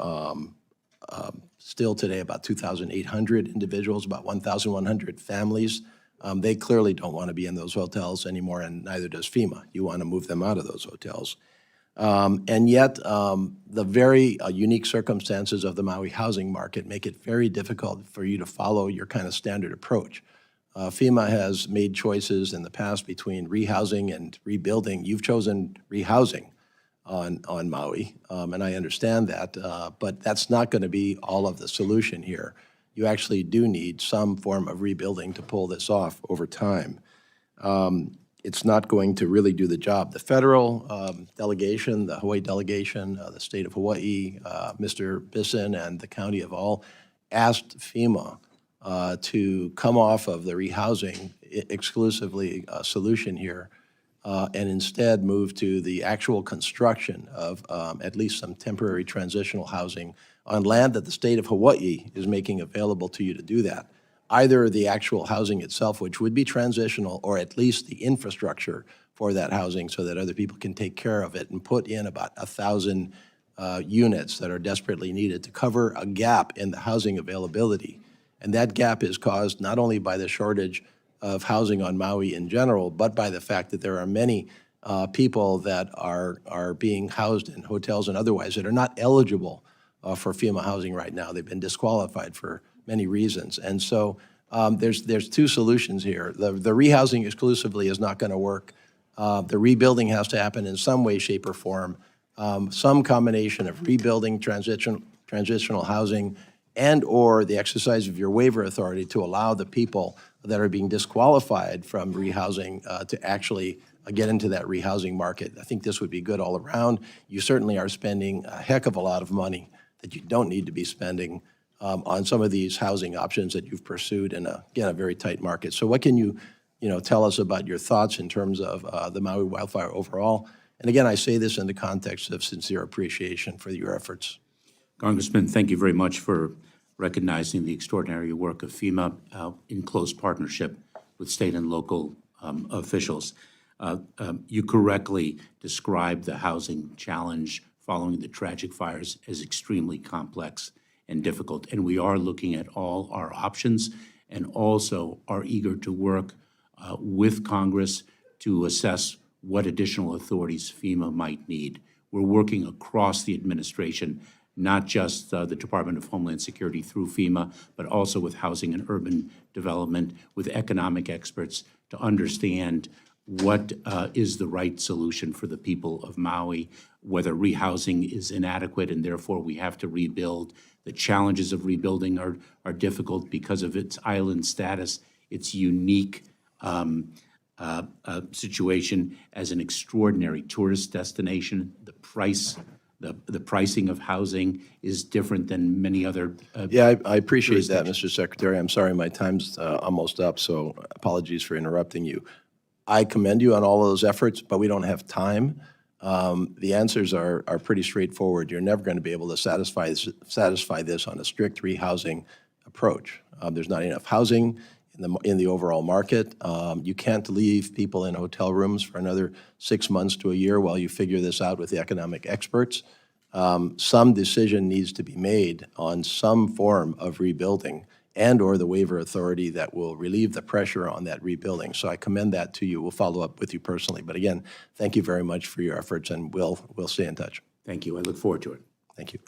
S5: still today about 2,800 individuals, about 1,100 families. They clearly don't want to be in those hotels anymore, and neither does FEMA. You want to move them out of those hotels. And yet, the very unique circumstances of the Maui housing market make it very difficult for you to follow your kind of standard approach. FEMA has made choices in the past between rehousing and rebuilding. You've chosen rehousing on Maui, and I understand that, but that's not going to be all of the solution here. You actually do need some form of rebuilding to pull this off over time. It's not going to really do the job. The federal delegation, the Hawaii delegation, the state of Hawaii, Mr. Bisson and the county have all asked FEMA to come off of the rehousing exclusively solution here and instead move to the actual construction of at least some temporary transitional housing on land that the state of Hawaii is making available to you to do that. Either the actual housing itself, which would be transitional, or at least the infrastructure for that housing so that other people can take care of it and put in about 1,000 units that are desperately needed to cover a gap in the housing availability. And that gap is caused not only by the shortage of housing on Maui in general, but by the fact that there are many people that are being housed in hotels and otherwise that are not eligible for FEMA housing right now. They've been disqualified for many reasons. And so there's two solutions here. The rehousing exclusively is not going to work. The rebuilding has to happen in some way, shape, or form. Some combination of rebuilding, transitional housing, and or the exercise of your waiver authority to allow the people that are being disqualified from rehousing to actually get into that rehousing market. I think this would be good all around. You certainly are spending a heck of a lot of money that you don't need to be spending on some of these housing options that you've pursued in a very tight market. So what can you tell us about your thoughts in terms of the Maui wildfire overall? And again, I say this in the context of sincere appreciation for your efforts.
S9: Congressman, thank you very much for recognizing the extraordinary work of FEMA in close partnership with state and local officials. You correctly described the housing challenge following the tragic fires as extremely complex and difficult, and we are looking at all our options and also are eager to work with Congress to assess what additional authorities FEMA might need. We're working across the administration, not just the Department of Homeland Security through FEMA, but also with housing and urban development, with economic experts to understand what is the right solution for the people of Maui, whether rehousing is inadequate and therefore we have to rebuild. The challenges of rebuilding are difficult because of its island status, its unique situation as an extraordinary tourist destination, the price The pricing of housing is different than many other.
S5: Yeah, I appreciate that, Mr. Secretary. I'm sorry my time's almost up, so apologies for interrupting you. I commend you on all of those efforts, but we don't have time. The answers are pretty straightforward. You're never going to be able to satisfy this on a strict rehousing approach. There's not enough housing in the overall market. You can't leave people in hotel rooms for another 6 months to a year while you figure this out with the economic experts. Some decision needs to be made on some form of rebuilding and or the waiver authority that will relieve the pressure on that rebuilding. So I commend that to you. We'll follow up with you personally. But again, thank you very much for your efforts, and we'll stay in touch.
S9: Thank you. I look forward to it.
S5: Thank you.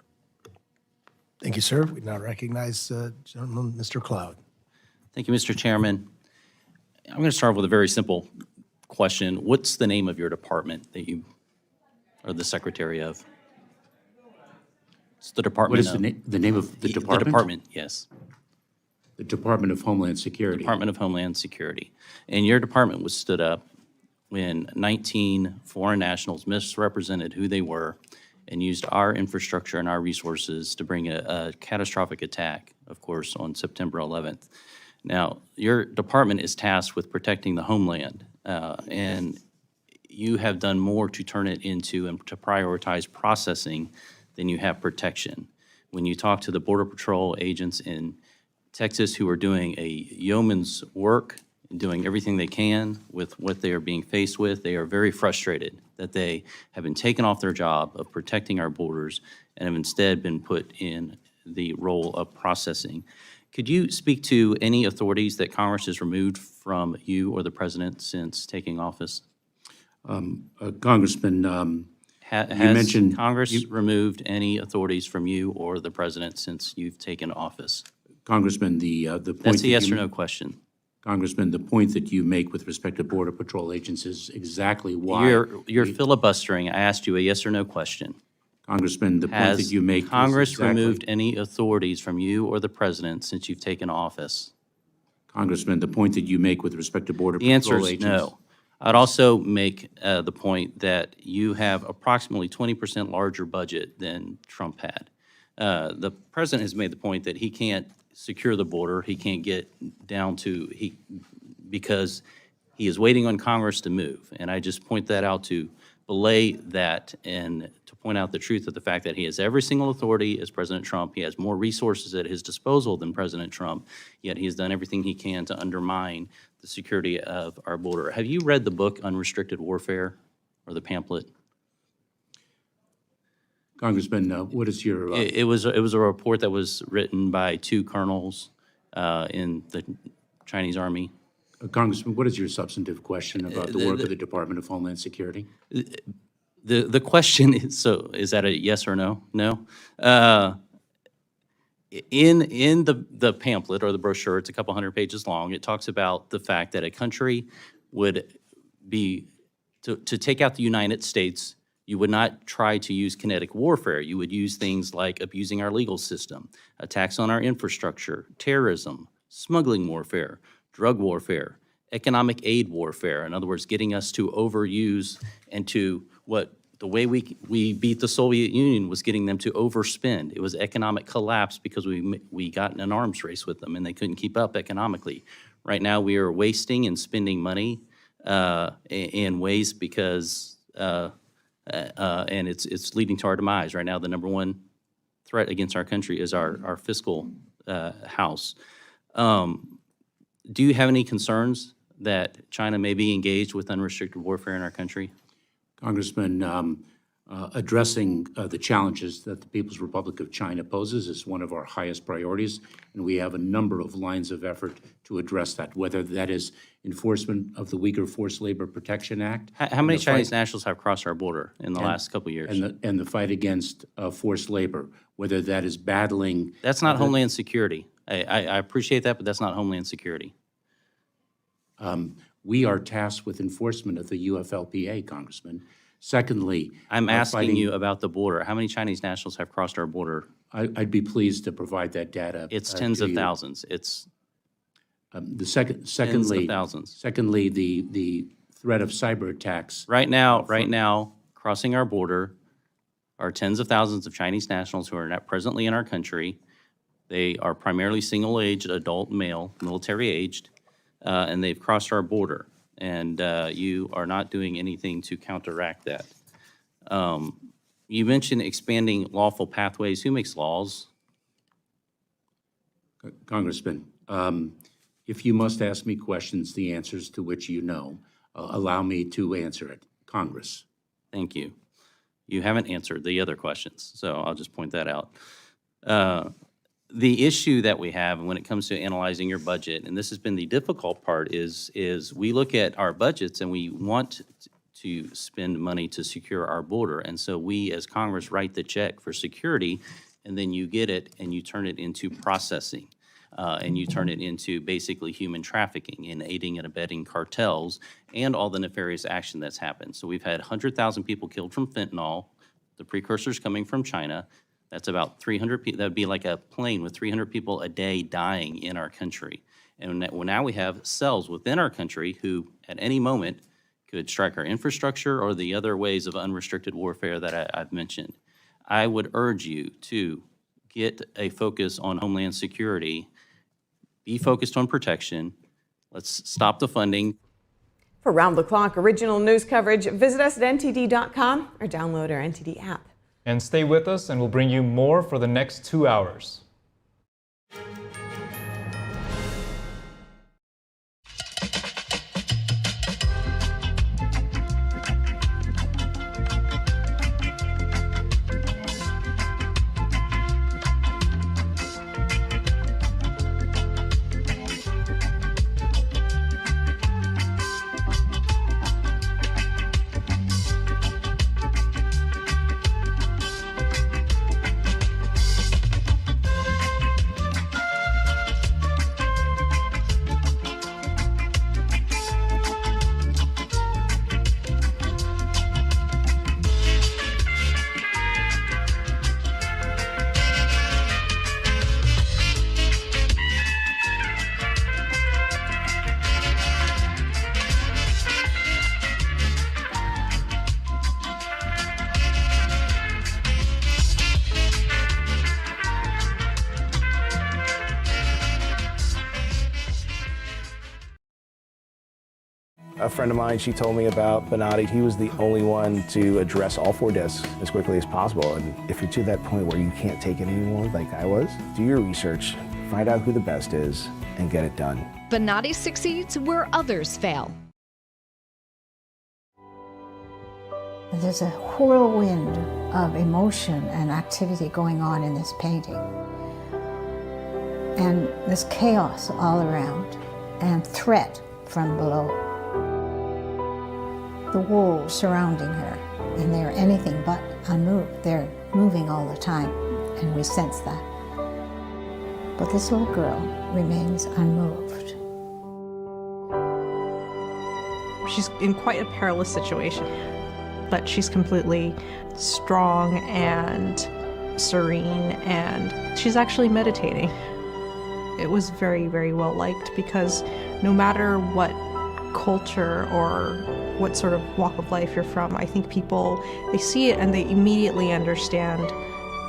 S10: Thank you, sir. We now recognize gentleman, Mr. Cloud.
S4: Thank you, Mr. Chairman. I'm going to start with a very simple question. What's the name of your department that you are the secretary of? It's the Department
S9: What is the name of the department?
S4: The department, yes.
S9: The Department of Homeland Security.
S4: Department of Homeland Security. And your department was stood up when 19 foreign nationals misrepresented who they were and used our infrastructure and our resources to bring a catastrophic attack, of course, on September 11th. Now, your department is tasked with protecting the homeland, and you have done more to turn it into and to prioritize processing than you have protection. When you talk to the Border Patrol agents in Texas who are doing a yeoman's work and doing everything they can with what they are being faced with, they are very frustrated that they have been taken off their job of protecting our borders and have instead been put in the role of processing. Could you speak to any authorities that Congress has removed from you or the president since taking office?
S9: Congressman, you mentioned
S4: Congress removed any authorities from you or the president since you've taken office?
S9: Congressman, the point
S4: That's a yes or no question.
S9: Congressman, the point that you make with respect to Border Patrol agents is exactly why
S4: You're filibustering. I asked you a yes or no question.
S9: Congressman, the point that you make.
S4: Has Congress
S9: exactly,
S4: removed any authorities from you or the president since you've taken office?
S9: Congressman, the point that you make with respect to Border
S4: The answer
S9: Patrol
S4: is
S9: agents.
S4: no. I'd also make the point that you have approximately 20% larger budget than Trump had. The president has made the point that he can't secure the border. He can't get down to, because he is waiting on Congress to move. And I just point that out to belay that and to point out the truth of the fact that he has every single authority as President Trump. He has more resources at his disposal than President Trump, yet he has done everything he can to undermine the security of our border. Have you read the book Unrestricted Warfare, or the pamphlet?
S9: Congressman, what is your...
S4: It was a report that was written by 2 colonels in the Chinese Army.
S9: Congressman, what is your substantive question about the work of the Department of Homeland Security?
S4: The question is, so is that a yes or no? No. In the pamphlet or the brochure, it's a couple hundred pages long, it talks about the fact that a country would be, to take out the United States, you would not try to use kinetic warfare. You would use things like abusing our legal system, attacks on our infrastructure, terrorism, smuggling warfare, drug warfare, economic aid warfare. In other words, getting us to overuse and to the way we beat the Soviet Union was getting them to overspend. It was economic collapse because we got in an arms race with them and they couldn't keep up economically. Right now we are wasting and spending money in ways because, and it's leading to our demise. Right now the number one threat against our country is our fiscal house. Do you have any concerns that China may be engaged with unrestricted warfare in our country?
S9: Congressman, addressing the challenges that the People's Republic of China poses is one of our highest priorities, and we have a number of lines of effort to address that, whether that is enforcement of the Uyghur Forced Labor Protection Act.
S4: How many Chinese nationals have crossed our border in the last couple of years?
S9: And the fight against forced labor, whether that is battling...
S4: That's not Homeland Security. I appreciate that, but that's not Homeland Security.
S9: We are tasked with enforcement of the UFLPA, Congressman. Secondly,
S4: I'm asking you about the border. How many Chinese nationals have crossed our border?
S9: I'd be pleased to provide that data.
S4: It's tens of thousands. It's
S9: secondly,
S4: tens of thousands.
S9: Secondly, the threat of cyber attacks.
S4: Right now, crossing our border are tens of thousands of Chinese nationals who are not presently in our country. They are primarily single-aged, adult male, military-aged, and they've crossed our border. And you are not doing anything to counteract that. You mentioned expanding lawful pathways. Who makes laws?
S9: Congressman, if you must ask me questions, the answers to which you know, allow me to answer it. Congress.
S4: Thank you. You haven't answered the other questions, so I'll just point that out. The issue that we have when it comes to analyzing your budget, and this has been the difficult part, is we look at our budgets and we want to spend money to secure our border. And so we, as Congress, write the check for security, and then you get it and you turn it into processing. And you turn it into basically human trafficking and aiding and abetting cartels and all the nefarious action that's happened. So we've had 100,000 people killed from fentanyl, the precursors coming from China. That's about 300 people. That would be like a plane with 300 people a day dying in our country. And now we have cells within our country who at any moment could strike our infrastructure or the other ways of unrestricted warfare that I've mentioned. I would urge you to get a focus on Homeland Security. Be focused on protection. Let's stop the funding.
S1: For round-the-clock original news coverage, visit us at ntd.com or download our NTD app.
S2: And stay with us, and we'll bring you more for the next 2 hours.
S27: A friend of mine, she told me about Bonatti. He was the only one to address all 4 discs as quickly as possible. And if you're to that point where you can't take it anymore, like I was, do your research, find out who the best is, and get it done.
S7: Bonatti succeeds where others fail.
S8: There's a whirlwind of emotion and activity going on in this painting. And there's chaos all around and threat from below. The walls surrounding her, and they're anything but unmoved. They're moving all the time, and we sense that. But this little girl remains unmoved.
S16: She's in quite a perilous situation, but she's completely strong and serene, and she's actually meditating. It was very, very well liked because no matter what culture or what sort of walk of life you're from, I think people, they see it and they immediately understand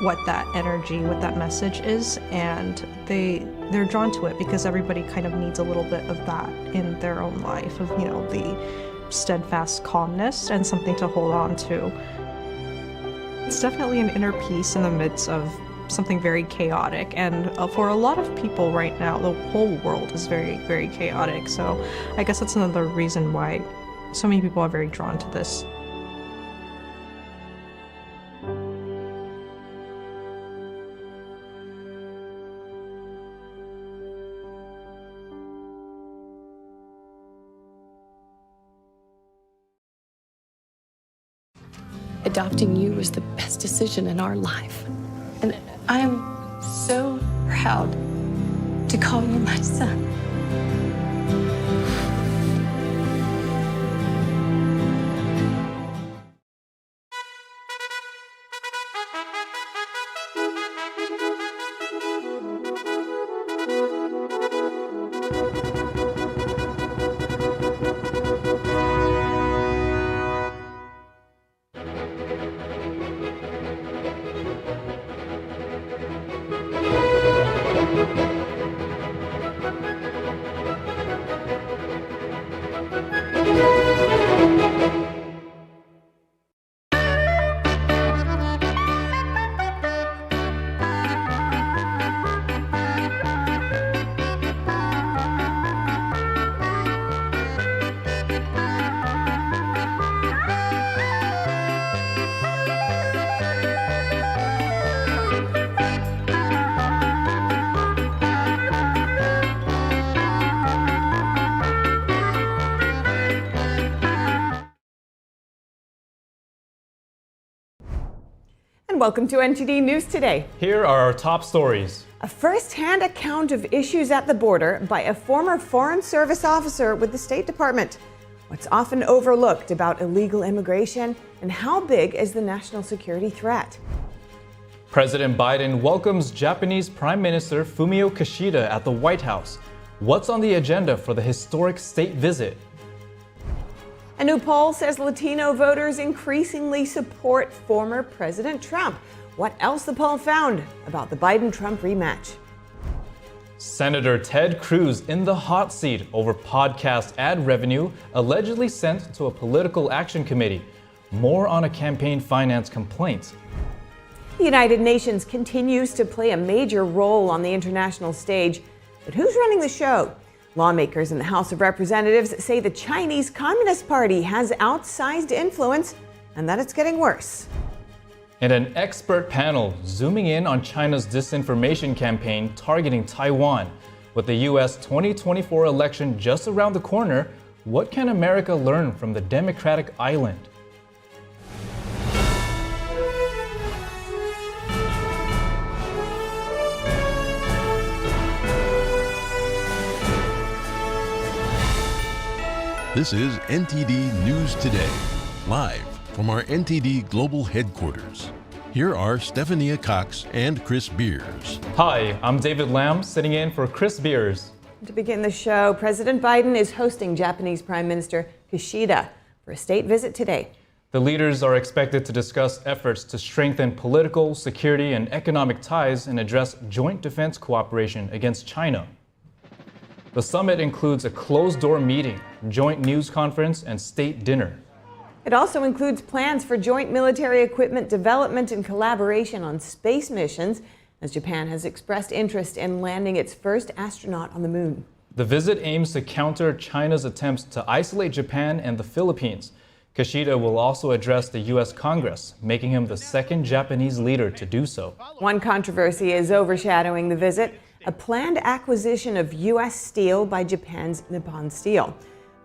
S16: what that energy, what that message is, and they're drawn to it because everybody kind of needs a little bit of that in their own life, of, you know, the steadfast calmness and something to hold on to. It's definitely an inner peace in the midst of something very chaotic, and for a lot of people right now, the whole world is very, very chaotic, so I guess that's another reason why so many people are very drawn to this.
S17: Adopting you was the best decision in our life. And I'm so proud to call you my son.
S1: welcome to NTD News Today.
S2: Here are our top stories.
S1: A first-hand account of issues at the border by a former Foreign Service officer with the State Department. What's often overlooked about illegal immigration, and how big is the national security threat?
S2: President Biden welcomes Japanese Prime Minister Fumio Kishida at the White House. What's on the agenda for the historic state visit?
S1: A new poll says Latino voters increasingly support former President Trump. What else the poll found about the Biden-Trump rematch?
S2: Senator Ted Cruz in the hot seat over podcast ad revenue allegedly sent to a political action committee. More on a campaign finance complaint.
S1: The United Nations continues to play a major role on the international stage, but who's running the show? Lawmakers in the House of Representatives say the Chinese Communist Party has outsized influence and that it's getting worse.
S2: And an expert panel zooming in on China's disinformation campaign targeting Taiwan. With the U.S. 2024 election just around the corner, what can America learn from the democratic island?
S18: This is NTD News Today, live from our NTD Global Headquarters. Here are Stephania Cox and Chris Beers.
S2: Hi, I'm David Lam, sitting in for Chris Beers.
S1: To begin the show, President Biden is hosting Japanese Prime Minister Kishida for a state visit today.
S2: The leaders are expected to discuss efforts to strengthen political, security, and economic ties and address joint defense cooperation against China. The summit includes a closed-door meeting, joint news conference, and state dinner.
S1: It also includes plans for joint military equipment development and collaboration on space missions, as Japan has expressed interest in landing its first astronaut on the moon.
S2: The visit aims to counter China's attempts to isolate Japan and the Philippines. Kishida will also address the U.S. Congress, making him the second Japanese leader to do so.
S1: One controversy is overshadowing the visit: a planned acquisition of U.S. steel by Japan's Nippon Steel.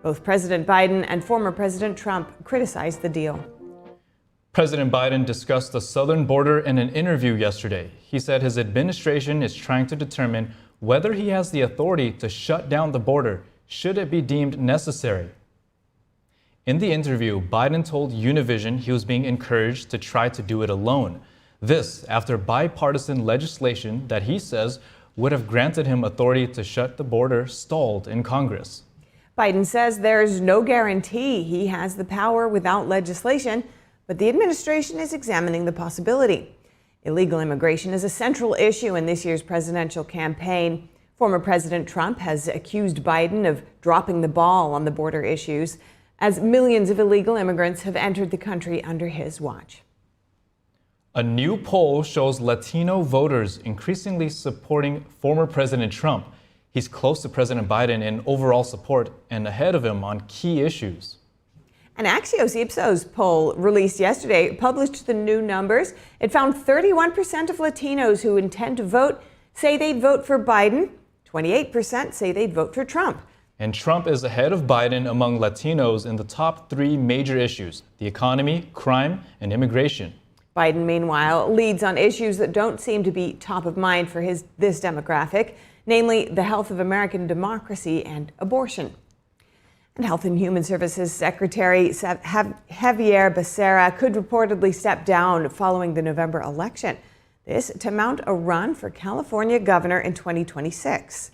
S1: Both President Biden and former President Trump criticized the deal.
S2: President Biden discussed the southern border in an interview yesterday. He said his administration is trying to determine whether he has the authority to shut down the border should it be deemed necessary. In the interview, Biden told Univision he was being encouraged to try to do it alone. This after bipartisan legislation that he says would have granted him authority to shut the border stalled in Congress.
S1: Biden says there's no guarantee he has the power without legislation, but the administration is examining the possibility. Illegal immigration is a central issue in this year's presidential campaign. Former President Trump has accused Biden of dropping the ball on the border issues, as millions of illegal immigrants have entered the country under his watch.
S2: A new poll shows Latino voters increasingly supporting former President Trump. He's close to President Biden in overall support and ahead of him on key issues.
S1: An Axios Ipsos poll released yesterday published the new numbers. It found 31% of Latinos who intend to vote say they'd vote for Biden. 28% say they'd vote for Trump.
S2: And Trump is ahead of Biden among Latinos in the top three major issues: the economy, crime, and immigration.
S1: Biden, meanwhile, leads on issues that don't seem to be top of mind for this demographic, namely the health of American democracy and abortion. And Health and Human Services Secretary Javier Becerra could reportedly step down following the November election. This to mount a run for California governor in 2026.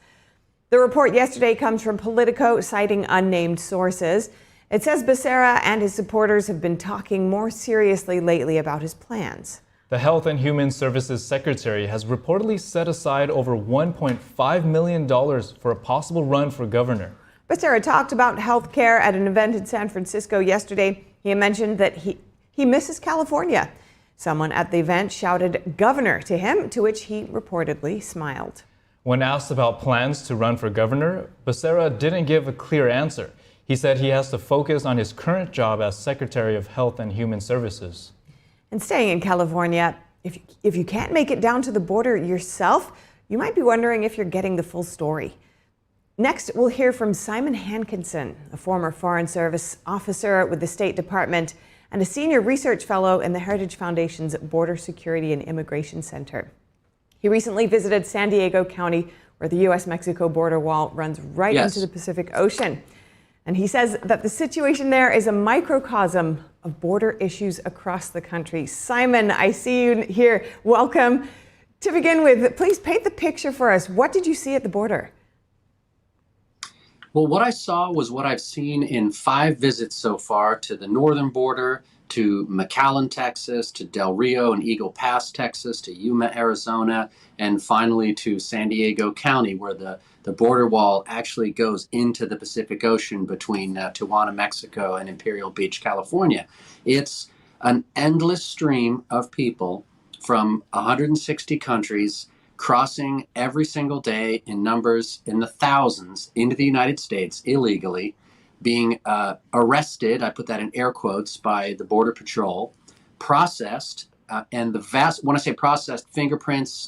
S1: The report yesterday comes from Politico, citing unnamed sources. It says Becerra and his supporters have been talking more seriously lately about his plans.
S2: The Health and Human Services Secretary has reportedly set aside over $1.5 million for a possible run for governor.
S1: Becerra talked about health care at an event in San Francisco yesterday. He mentioned that he misses California. Someone at the event shouted "governor" to him, to which he reportedly smiled.
S2: When asked about plans to run for governor, Becerra didn't give a clear answer. He said he has to focus on his current job as Secretary of Health and Human Services.
S1: And staying in California, if you can't make it down to the border yourself, you might be wondering if you're getting the full story. Next, we'll hear from Simon Hankinson, a former Foreign Service officer with the State Department and a senior research fellow in the Heritage Foundation's Border Security and Immigration Center. He recently visited San Diego County, where the U.S.-Mexico border wall runs right into the Pacific Ocean. And he says that the situation there is a microcosm of border issues across the country. Simon, I see you here. Welcome. To begin with, please paint the picture for us. What did you see at the border?
S19: Well, what I saw was what I've seen in 5 visits so far to the northern border, to McAllen, Texas, to Del Rio and Eagle Pass, Texas, to Yuma, Arizona, and finally to San Diego County, where the border wall actually goes into the Pacific Ocean between Tijuana, Mexico, and Imperial Beach, California. It's an endless stream of people from 160 countries crossing every single day in numbers in the thousands into the United States illegally, being arrested, I put that in air quotes, by the Border Patrol, processed, and the vast, when I say processed, fingerprints,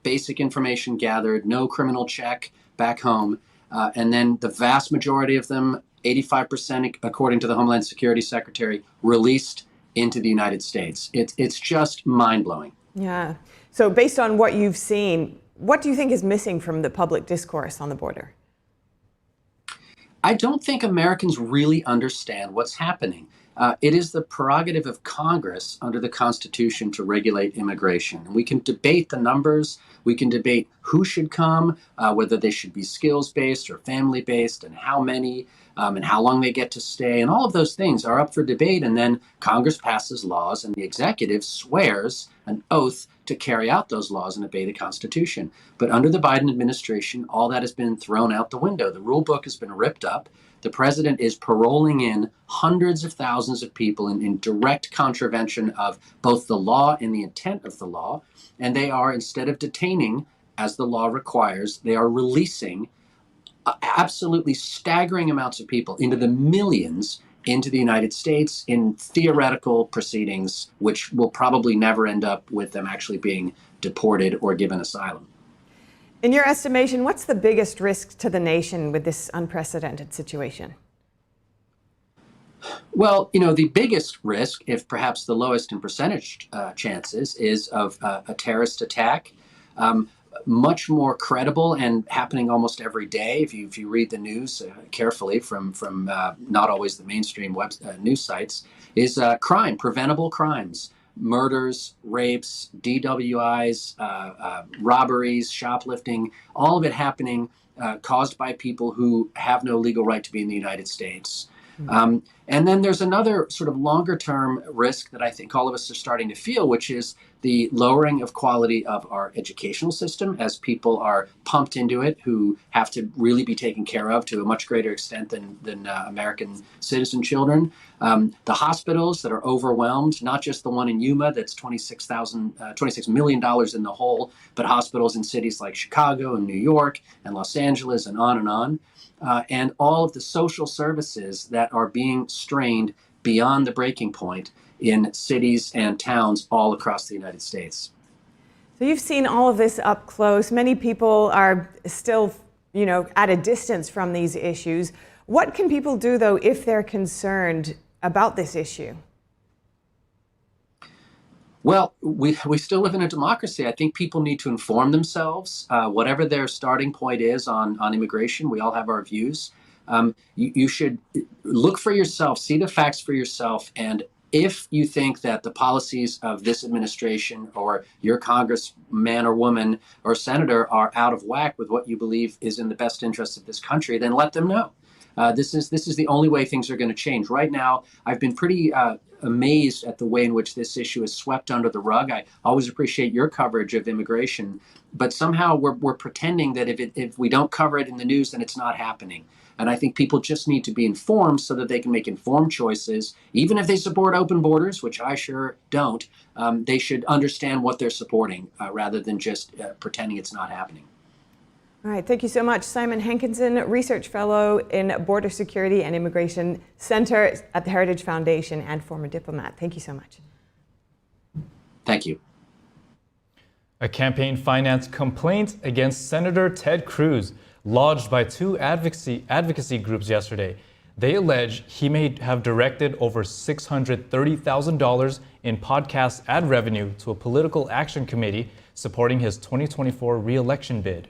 S19: basic information gathered, no criminal check back home, and then the vast majority of them, 85%, according to the Homeland Security Secretary, released into the United States. It's just mind-blowing.
S1: Yeah. So based on what you've seen, what do you think is missing from the public discourse on the border?
S19: I don't think Americans really understand what's happening. It is the prerogative of Congress under the Constitution to regulate immigration. And we can debate the numbers. We can debate who should come, whether they should be skills-based or family-based, and how many, and how long they get to stay. And all of those things are up for debate. And then Congress passes laws, and the executive swears an oath to carry out those laws and obey the Constitution. But under the Biden administration, all that has been thrown out the window. The rule book has been ripped up. The president is paroling in hundreds of thousands of people in direct contravention of both the law and the intent of the law. And they are, instead of detaining, as the law requires, they are releasing absolutely staggering amounts of people, into the millions, into the United States in theoretical proceedings, which will probably never end up with them actually being deported or given asylum.
S1: In your estimation, what's the biggest risk to the nation with this unprecedented situation?
S19: Well, you know, the biggest risk, if perhaps the lowest in percentage chances, is of a terrorist attack. Much more credible and happening almost every day. If you read the news carefully from not always the mainstream news sites, is crime, preventable crimes, murders, rapes, DWIs, robberies, shoplifting, all of it happening caused by people who have no legal right to be in the United States. And then there's another sort of longer term risk that I think all of us are starting to feel, which is the lowering of quality of our educational system as people are pumped into it who have to really be taken care of to a much greater extent than American citizen children. The hospitals that are overwhelmed, not just the one in Yuma that's $26 million in the hole, but hospitals in cities like Chicago and New York and Los Angeles and on. And all of the social services that are being strained beyond the breaking point in cities and towns all across the United States.
S1: So you've seen all of this up close. Many people are still, at a distance from these issues. What can people do, though, if they're concerned about this issue?
S19: Well, we still live in a democracy. I think people need to inform themselves, whatever their starting point is on immigration. We all have our views. You should look for yourself, see the facts for yourself, and if you think that the policies of this administration or your congressman or woman or senator are out of whack with what you believe is in the best interest of this country, then let them know. This is the only way things are going to change. Right now, I've been pretty amazed at the way in which this issue is swept under the rug. I always appreciate your coverage of immigration, but somehow we're pretending that if we don't cover it in the news, then it's not happening. And I think people just need to be informed so that they can make informed choices. Even if they support open borders, which I sure don't, they should understand what they're supporting rather than just pretending it's not happening.
S1: All right, thank you so much. Simon Hankinson, Research Fellow in Border Security and Immigration Center at the Heritage Foundation and former diplomat. Thank you so much.
S19: Thank you.
S2: A campaign finance complaint against Senator Ted Cruz lodged by two advocacy groups yesterday. They allege he may have directed over $630,000 in podcast ad revenue to a political action committee supporting his 2024 re-election bid.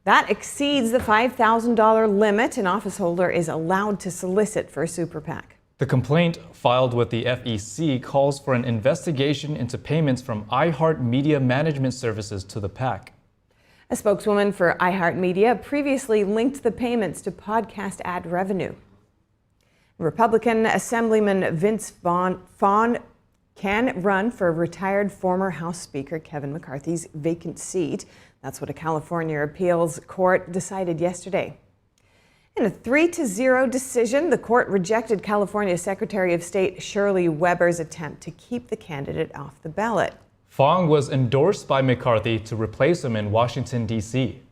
S1: That exceeds the $5,000 limit an office holder is allowed to solicit for a super PAC.
S2: The complaint filed with the FEC calls for an investigation into payments from iHeartMedia Management Services to the PAC.
S1: A spokeswoman for iHeartMedia previously linked the payments to podcast ad revenue. Republican Assemblyman Vince Fong can run for retired former House Speaker Kevin McCarthy's vacant seat. That's what a California appeals court decided yesterday. In a 3-0 decision, the court rejected California Secretary of State Shirley Weber's attempt to keep the candidate off the ballot.
S2: Fong was endorsed by McCarthy to replace him in Washington, D.C.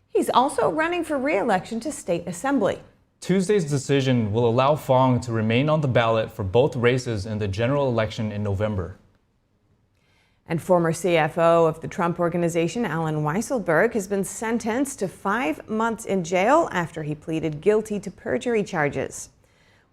S1: He's also running for re-election to State Assembly.
S2: Tuesday's decision will allow Fong to remain on the ballot for both races in the general election in November.
S1: And former CFO of the Trump Organization, Alan Weisselberg, has been sentenced to 5 months in jail after he pleaded guilty to perjury charges.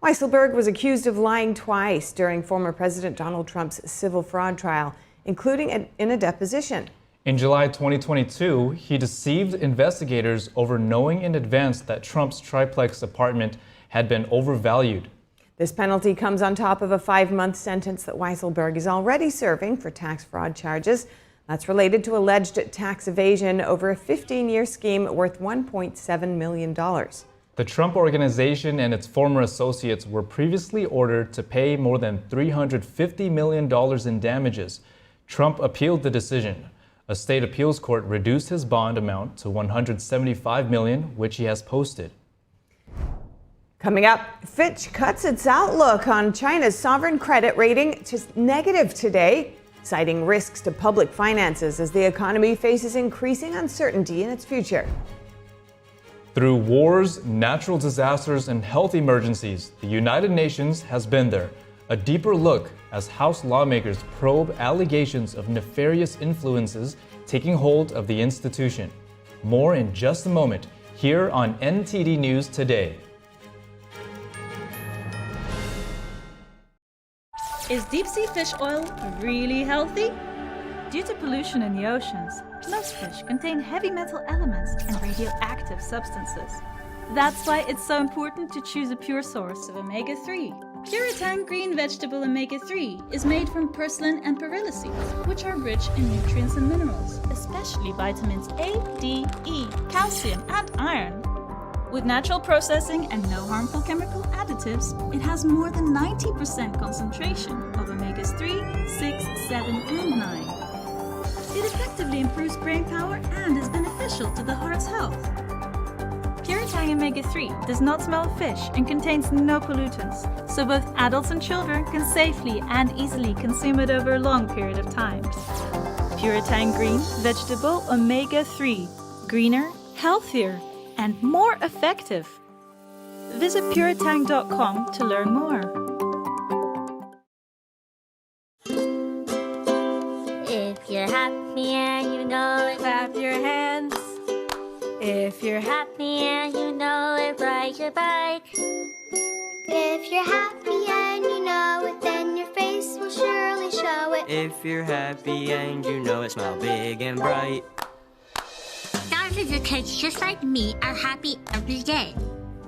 S1: Weisselberg was accused of lying twice during former President Donald Trump's civil fraud trial, including in a deposition.
S2: In July 2022, he deceived investigators over knowing in advance that Trump's triplex apartment had been overvalued.
S1: This penalty comes on top of a 5-month sentence that Weisselberg is already serving for tax fraud charges. That's related to alleged tax evasion over a 15-year scheme worth $1.7 million.
S2: The Trump Organization and its former associates were previously ordered to pay more than $350 million in damages. Trump appealed the decision. A state appeals court reduced his bond amount to $175 million, which he has posted.
S1: Coming up, Fitch cuts its outlook on China's sovereign credit rating to negative today, citing risks to public finances as the economy faces increasing uncertainty in its future.
S2: Through wars, natural disasters, and health emergencies, the United Nations has been there. A deeper look as House lawmakers probe allegations of nefarious influences taking hold of the institution. More in just a moment, here on NTD News Today.
S20: Is deep-sea fish oil really healthy? Due to pollution in the oceans, most fish contain heavy metal elements and radioactive substances. That's why it's so important to choose a pure source of omega-3. Puritan green vegetable omega-3 is made from purslane and perilla seeds, which are rich in nutrients and minerals, especially vitamins A, D, E, calcium, and iron. With natural processing and no harmful chemical additives, it has more than 90% concentration of omegas 3, 6, 7, and 9. It effectively improves brain power and is beneficial to the heart's health. Puritan omega-3 does not smell of fish and contains no pollutants, so both adults and children can safely and easily consume it over a long period of time. Puritan green vegetable omega-3, greener, healthier, and more effective. Visit puritang.com to learn more.
S21: If you're happy and you know it, clap your hands. If you're happy and you know it, ride your bike.
S22: If you're happy and you know it, then your face will surely show it.
S23: If you're happy and you know it, smile big and bright.
S22: Thousands of kids just like me are happy every day.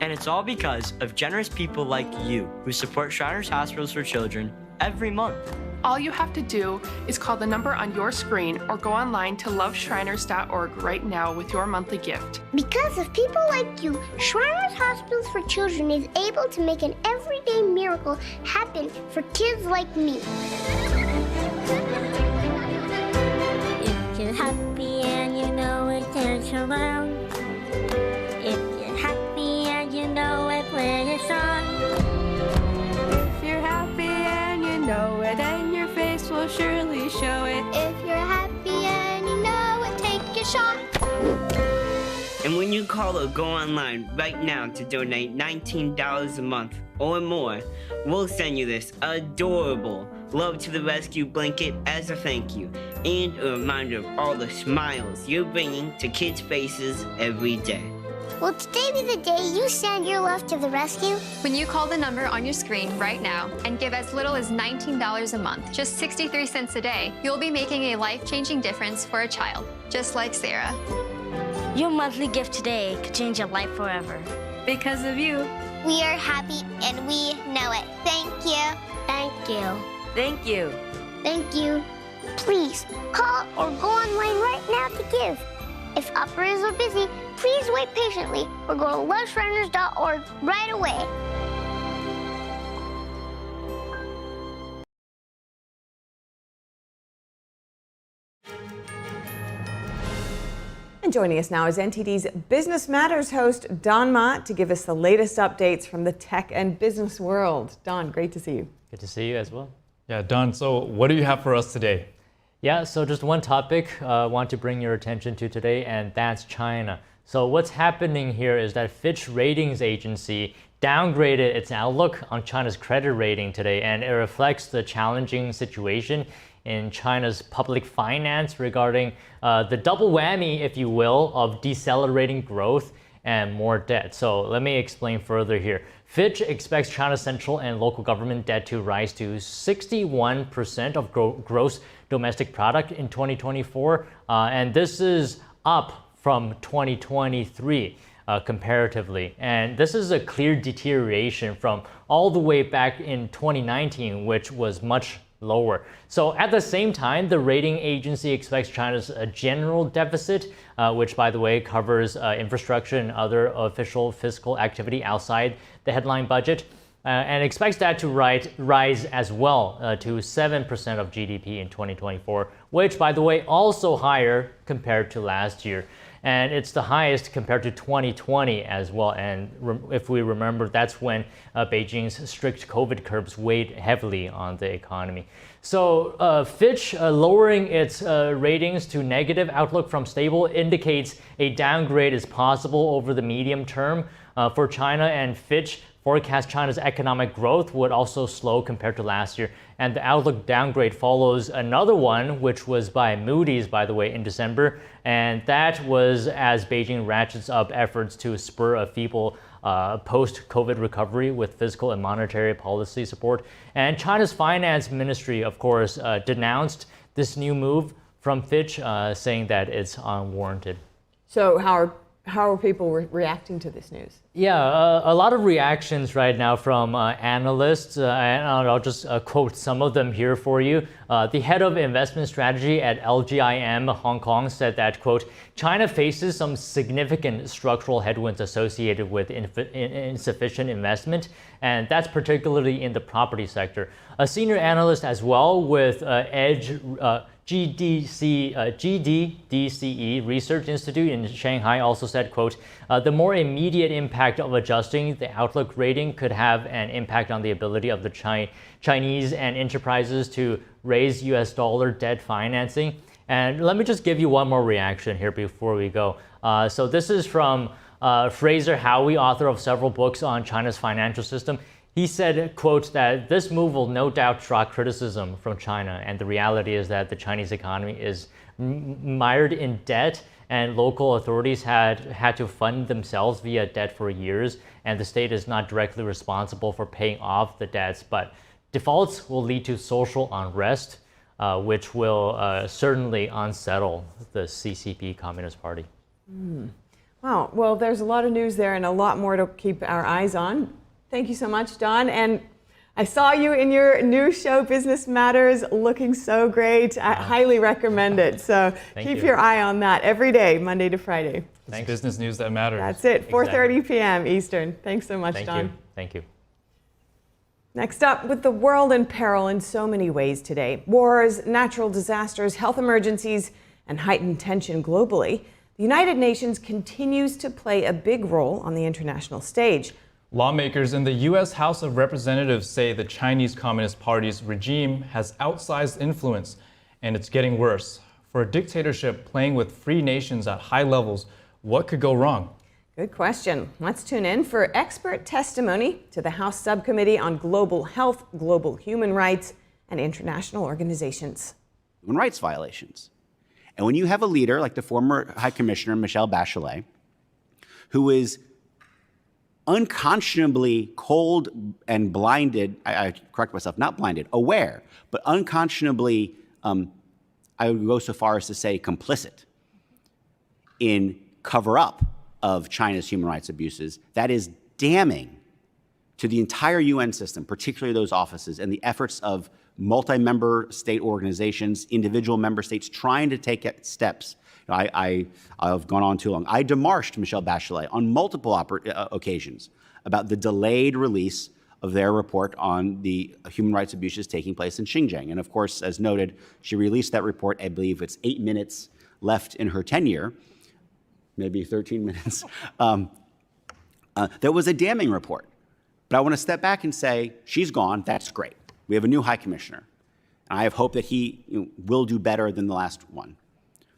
S23: And it's all because of generous people like you who support Shriners Hospitals for Children every month.
S24: All you have to do is call the number on your screen or go online to loveshriners.org right now with your monthly gift.
S22: Because of people like you, Shriners Hospitals for Children is able to make an everyday miracle happen for kids like me.
S21: If you're happy and you know it, dance around. If you're happy and you know it, play a song.
S22: If you're happy and you know it, then your face will surely show it. If you're happy and you know it, take a shot.
S23: And when you call or go online right now to donate $19 a month or more, we'll send you this adorable Love to the Rescue blanket as a thank you and a reminder of all the smiles you're bringing to kids' faces every day.
S21: Will today be the day you send your love to the rescue?
S3: When you call the number on your screen right now and give as little as $19 a month, just 63 cents a day, you'll be making a life-changing difference for a child, just like Sarah.
S21: Your monthly gift today could change your life forever.
S20: Because of you.
S21: We are happy and we know it. Thank you. Thank you.
S23: Thank you.
S21: Thank you. Please call or go online right now to give. If operators are busy, please wait patiently or go to loveshriners.org right away.
S1: And joining us now is NTD's Business Matters host, Don Mott, to give us the latest updates from the tech and business world. Don, great to see you.
S6: Good to see you as well.
S2: Yeah, Don, so what do you have for us today?
S6: Yeah, so just one topic I want to bring your attention to today, and that's China. So what's happening here is that Fitch ratings agency downgraded its outlook on China's credit rating today, and it reflects the challenging situation in China's public finance regarding the double whammy, if you will, of decelerating growth and more debt. So let me explain further here. Fitch expects China's central and local government debt to rise to 61% of gross domestic product in 2024, and this is up from 2023 comparatively. And this is a clear deterioration from all the way back in 2019, which was much lower. So at the same time, the rating agency expects China's general deficit, which by the way covers infrastructure and other official fiscal activity outside the headline budget, and expects that to rise as well to 7% of GDP in 2024, which by the way also higher compared to last year. And it's the highest compared to 2020 as well. And if we remember, that's when Beijing's strict COVID curbs weighed heavily on the economy. So Fitch lowering its ratings to negative outlook from stable indicates a downgrade is possible over the medium term for China, and Fitch forecast China's economic growth would also slow compared to last year. And the outlook downgrade follows another one, which was by Moody's, by the way, in December. And that was as Beijing ratchets up efforts to spur a feeble post-COVID recovery with fiscal and monetary policy support. And China's finance ministry, of course, denounced this new move from Fitch, saying that it's unwarranted.
S1: So how are people reacting to this news?
S6: Yeah, a lot of reactions right now from analysts, and I'll just quote some of them here for you. The head of investment strategy at LGIM Hong Kong said that, quote, China faces some significant structural headwinds associated with insufficient investment, and that's particularly in the property sector. A senior analyst as well with GDDCE Research Institute in Shanghai also said, quote, the more immediate impact of adjusting the outlook rating could have an impact on the ability of the Chinese and enterprises to raise US dollar debt financing. And let me just give you one more reaction here before we go. So this is from Fraser Howey, author of several books on China's financial system. He said, quote, that this move will no doubt draw criticism from China. And the reality is that the Chinese economy is mired in debt, and local authorities had to fund themselves via debt for years. And the state is not directly responsible for paying off the debts. But defaults will lead to social unrest, which will certainly unsettle the CCP Communist Party.
S1: Wow. Well, there's a lot of news there and a lot more to keep our eyes on. Thank you so much, Don. And I saw you in your new show, Business Matters, looking so great. I highly recommend it. So keep your eye on that every day, Monday to Friday.
S2: It's business news that matters.
S1: That's it, 4:30 p.m. Eastern. Thanks so much, Don.
S6: Thank you.
S1: Next up, with the world in peril in so many ways today, wars, natural disasters, health emergencies, and heightened tension globally, the United Nations continues to play a big role on the international stage.
S2: Lawmakers in the U.S. House of Representatives say the Chinese Communist Party's regime has outsized influence, and it's getting worse. For a dictatorship playing with free nations at high levels, what could go wrong?
S1: Good question. Let's tune in for expert testimony to the House Subcommittee on Global Health, Global Human Rights, and International Organizations.
S11: Human rights violations. And when you have a leader like the former High Commissioner, Michelle Bachelet, who is unconscionably cold and blinded, I correct myself, not blinded, aware, but unconscionably, I would go so far as to say complicit in cover-up of China's human rights abuses, that is damning to the entire UN system, particularly those offices, and the efforts of multi-member state organizations, individual member states trying to take steps. I've gone on too long. I demarched Michelle Bachelet on multiple occasions about the delayed release of their report on the human rights abuses taking place in Xinjiang. And of course, as noted, she released that report, I believe it's 8 minutes left in her tenure, maybe 13 minutes. There was a damning report. But I want to step back and say, she's gone, that's great. We have a new high commissioner. And I have hope that he will do better than the last one.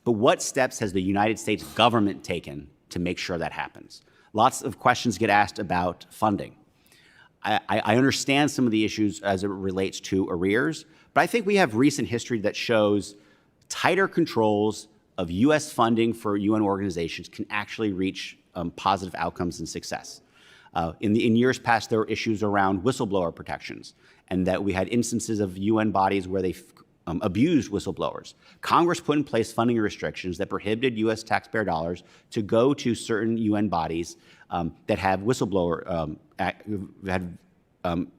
S11: But what steps has the United States government taken to make sure that happens? Lots of questions get asked about funding. I understand some of the issues as it relates to arrears, but I think we have recent history that shows tighter controls of U.S. funding for UN organizations can actually reach positive outcomes and success. In years past, there were issues around whistleblower protections, and that we had instances of UN bodies where they abused whistleblowers. Congress put in place funding restrictions that prohibited U.S. taxpayer dollars to go to certain UN bodies that have whistleblower, had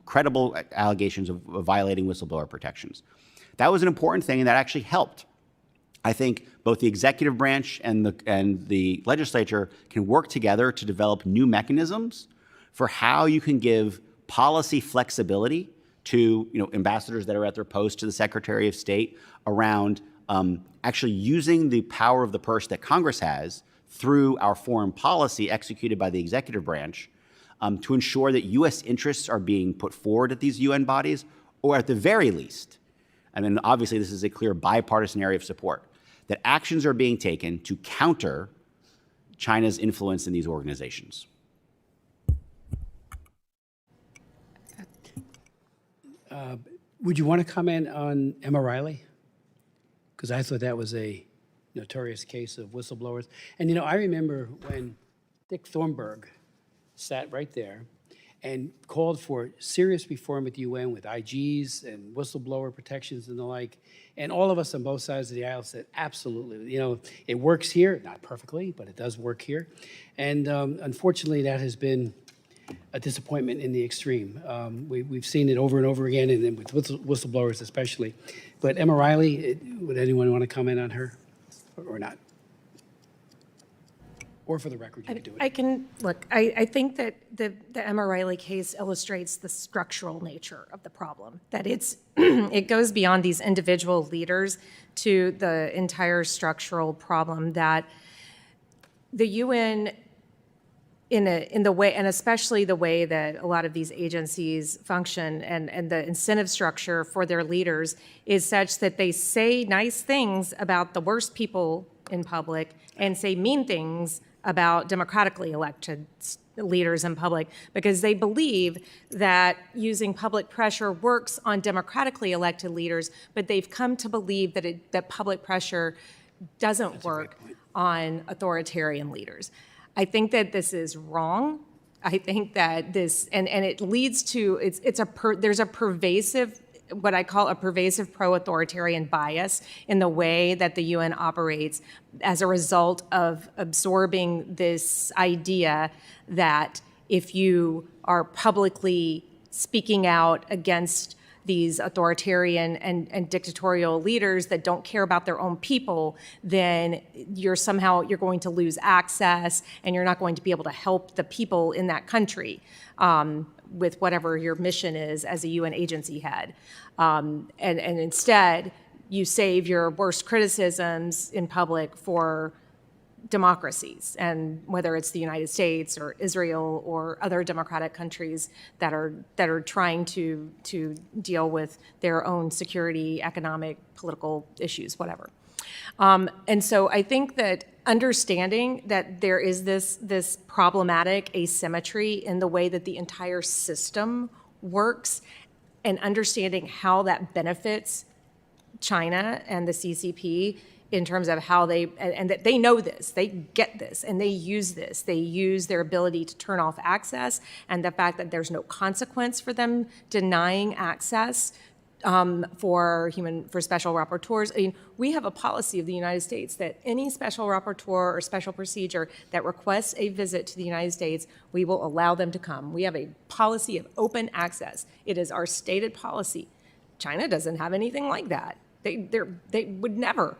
S11: credible allegations of violating whistleblower protections. That was an important thing, and that actually helped. I think both the executive branch and the legislature can work together to develop new mechanisms for how you can give policy flexibility to ambassadors that are at their post, to the Secretary of State, around actually using the power of the purse that Congress has through our foreign policy executed by the executive branch to ensure that U.S. interests are being put forward at these UN bodies, or at the very least, and then obviously this is a clear bipartisan area of support, that actions are being taken to counter China's influence in these organizations.
S12: Would you want to comment on Emma Riley? Because I thought that was a notorious case of whistleblowers. And I remember when Dick Thornburg sat right there and called for serious reform at the UN with IGs and whistleblower protections and the like. And all of us on both sides of the aisle said, absolutely, it works here, not perfectly, but it does work here. And unfortunately, that has been a disappointment in the extreme. We've seen it over and over again, and then with whistleblowers especially. But Emma Riley, would anyone want to comment on her or not? Or for the record, you can do it.
S13: I can, look, I think that the Emma Riley case illustrates the structural nature of the problem, that it goes beyond these individual leaders to the entire structural problem that the UN, in the way, and especially the way that a lot of these agencies function and the incentive structure for their leaders is such that they say nice things about the worst people in public and say mean things about democratically elected leaders in public, because they believe that using public pressure works on democratically elected leaders, but they've come to believe that public pressure doesn't work on authoritarian leaders. I think that this is wrong. I think that this, and it leads to, there's a pervasive, what I call a pervasive pro-authoritarian bias in the way that the UN operates as a result of absorbing this idea that if you are publicly speaking out against these authoritarian and dictatorial leaders that don't care about their own people, then you're going to lose access and you're not going to be able to help the people in that country with whatever your mission is as a UN agency head. And instead, you save your worst criticisms in public for democracies, and whether it's the United States or Israel or other democratic countries that are trying to deal with their own security, economic, political issues, whatever. And so I think that understanding that there is this problematic asymmetry in the way that the entire system works, and understanding how that benefits China and the CCP in terms of how and that they know this, they get this, and they use this. They use their ability to turn off access and the fact that there's no consequence for them denying access for special rapporteurs. I mean, we have a policy of the United States that any special rapporteur or special procedure that requests a visit to the United States, we will allow them to come. We have a policy of open access. It is our stated policy. China doesn't have anything like that. They would never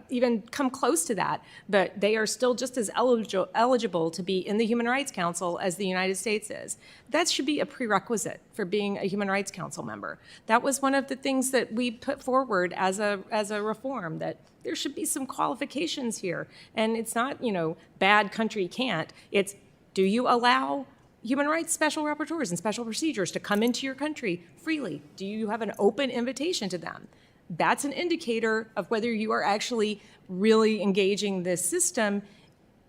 S13: even come close to that, but they are still just as eligible to be in the Human Rights Council as the United States is. That should be a prerequisite for being a Human Rights Council member. That was one of the things that we put forward as a reform, that there should be some qualifications here. And it's not, bad country can't. It's, do you allow human rights special rapporteurs and special procedures to come into your country freely? Do you have an open invitation to them? That's an indicator of whether you are actually really engaging this system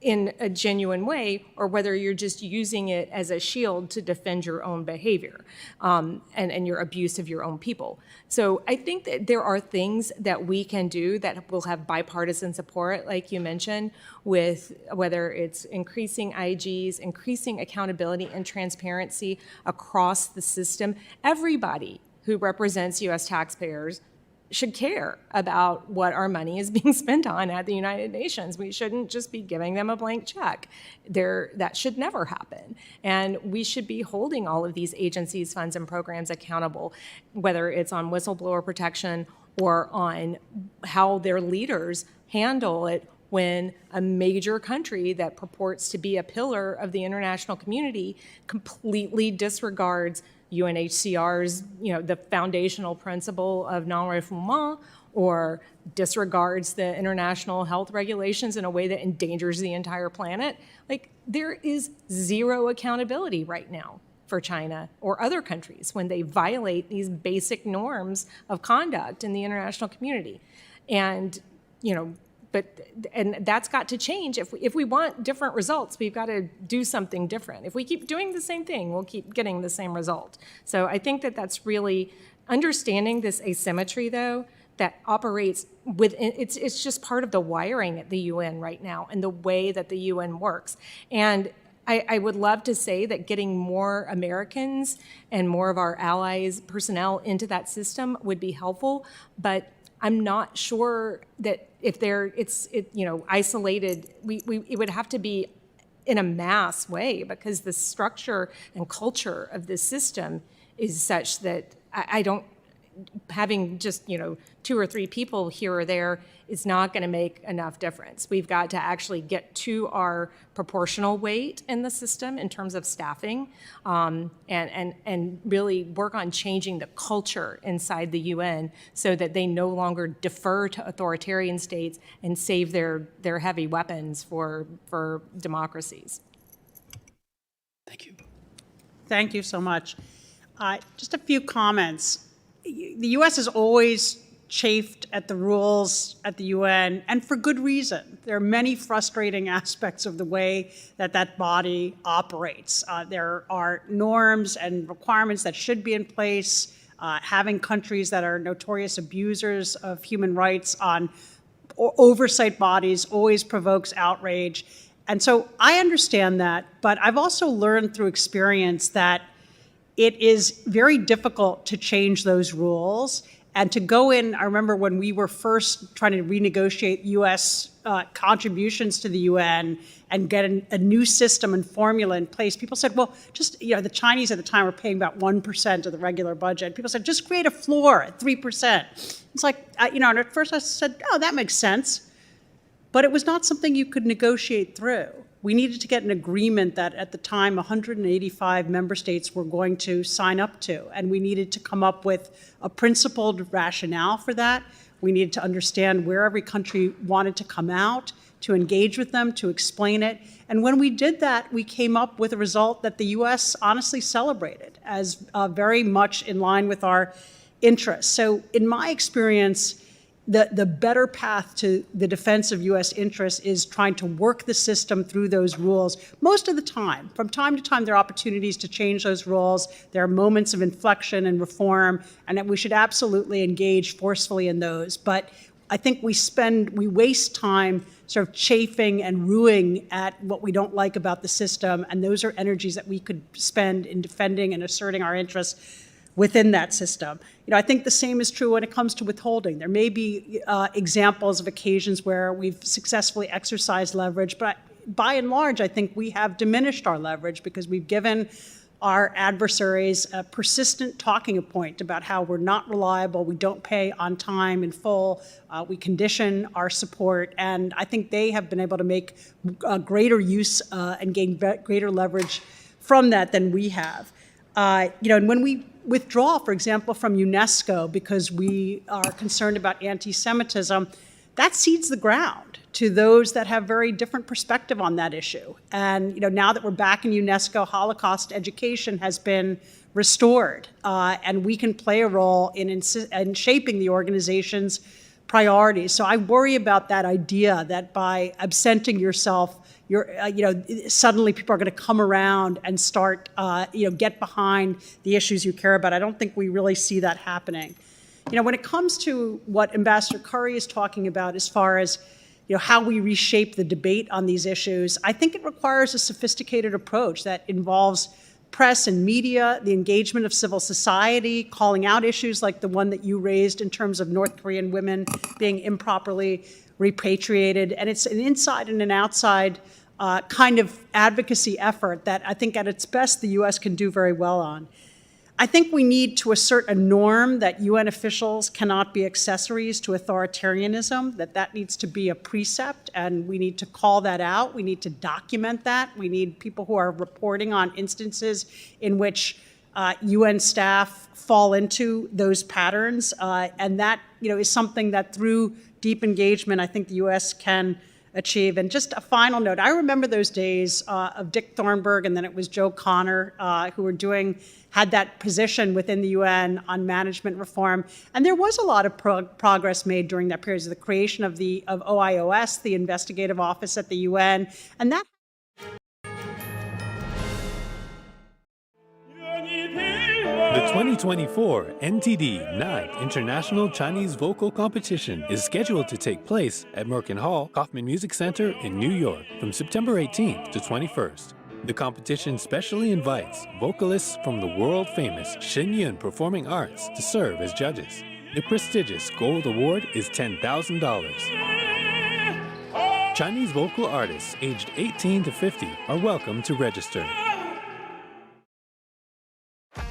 S13: in a genuine way, or whether you're just using it as a shield to defend your own behavior and your abuse of your own people. So I think that there are things that we can do that will have bipartisan support, like you mentioned, with whether it's increasing IGs, increasing accountability and transparency across the system. Everybody who represents U.S. taxpayers should care about what our money is being spent on at the United Nations. We shouldn't just be giving them a blank check. That should never happen. And we should be holding all of these agencies, funds, and programs accountable, whether it's on whistleblower protection or on how their leaders handle it when a major country that purports to be a pillar of the international community completely disregards UNHCR's, the foundational principle of non-refoulement, or disregards the international health regulations in a way that endangers the entire planet. Like, there is zero accountability right now for China or other countries when they violate these basic norms of conduct in the international community. And, and that's got to change. If we want different results, we've got to do something different. If we keep doing the same thing, we'll keep getting the same result. So I think that that's really understanding this asymmetry, though, that operates within, it's just part of the wiring at the UN right now and the way that the UN works. And I would love to say that getting more Americans and more of our allies' personnel into that system would be helpful, but I'm not sure that if it's isolated, it would have to be in a mass way, because the structure and culture of this system is such that I don't, having just 2 or 3 people here or there is not going to make enough difference. We've got to actually get to our proportional weight in the system in terms of staffing, and really work on changing the culture inside the UN so that they no longer defer to authoritarian states and save their heavy weapons for democracies.
S12: Thank you.
S5: Thank you so much. Just a few comments. The U.S. has always chafed at the rules at the UN, and for good reason. There are many frustrating aspects of the way that body operates. There are norms and requirements that should be in place. Having countries that are notorious abusers of human rights on oversight bodies always provokes outrage. And so I understand that, but I've also learned through experience that it is very difficult to change those rules and to go in. I remember when we were first trying to renegotiate U.S. Contributions to the UN and get a new system and formula in place. People said, well, just, the Chinese at the time were paying about 1% of the regular budget. People said, just create a floor at 3%. It's like, and at first I said, oh, that makes sense. But it was not something you could negotiate through. We needed to get an agreement that at the time 185 member states were going to sign up to, and we needed to come up with a principled rationale for that. We needed to understand where every country wanted to come out, to engage with them, to explain it. And when we did that, we came up with a result that the US honestly celebrated as very much in line with our interests. So in my experience, the better path to the defense of U.S. interests is trying to work the system through those rules most of the time. From time to time, there are opportunities to change those rules. There are moments of inflection and reform, and that we should absolutely engage forcefully in those. But I think we waste time sort of chafing and ruing at what we don't like about the system, and those are energies that we could spend in defending and asserting our interests within that system. I think the same is true when it comes to withholding. There may be examples of occasions where we've successfully exercised leverage, but by and large, I think we have diminished our leverage because we've given our adversaries a persistent talking point about how we're not reliable, we don't pay on time in full, we condition our support, and I think they have been able to make greater use and gain greater leverage from that than we have. And when we withdraw, for example, from UNESCO because we are concerned about anti-Semitism, that cedes the ground to those that have very different perspective on that issue. And now that we're back in UNESCO, Holocaust education has been restored, and we can play a role in shaping the organization's priorities. So I worry about that idea that by absenting yourself, suddenly people are going to come around and start, get behind the issues you care about. I don't think we really see that happening. When it comes to what Ambassador Curry is talking about as far as, how we reshape the debate on these issues, I think it requires a sophisticated approach that involves press and media, the engagement of civil society, calling out issues like the one that you raised in terms of North Korean women being improperly repatriated. And it's an inside and an outside kind of advocacy effort that I think at its best the U.S. can do very well on. I think we need to assert a norm that UN officials cannot be accessories to authoritarianism, that needs to be a precept, and we need to call that out. We need to document that. We need people who are reporting on instances in which UN staff fall into those patterns, and that is something that through deep engagement, I think the U.S. can achieve. And just a final note, I remember those days of Dick Thornburgh, and then it was Joe Connor, who had that position within the UN on management reform. And there was a lot of progress made during that period, the creation of OIOS, the investigative office at the UN, and that
S4: The 2024 NTD 9th International Chinese Vocal Competition is scheduled to take place at Merkin Hall, Kaufman Music Center in New York from September 18th to 21st. The competition specially invites vocalists from the world-famous Shenyang Performing Arts to serve as judges. The prestigious Gold Award is $10,000. Chinese vocal artists aged 18 to 50 are welcome to register.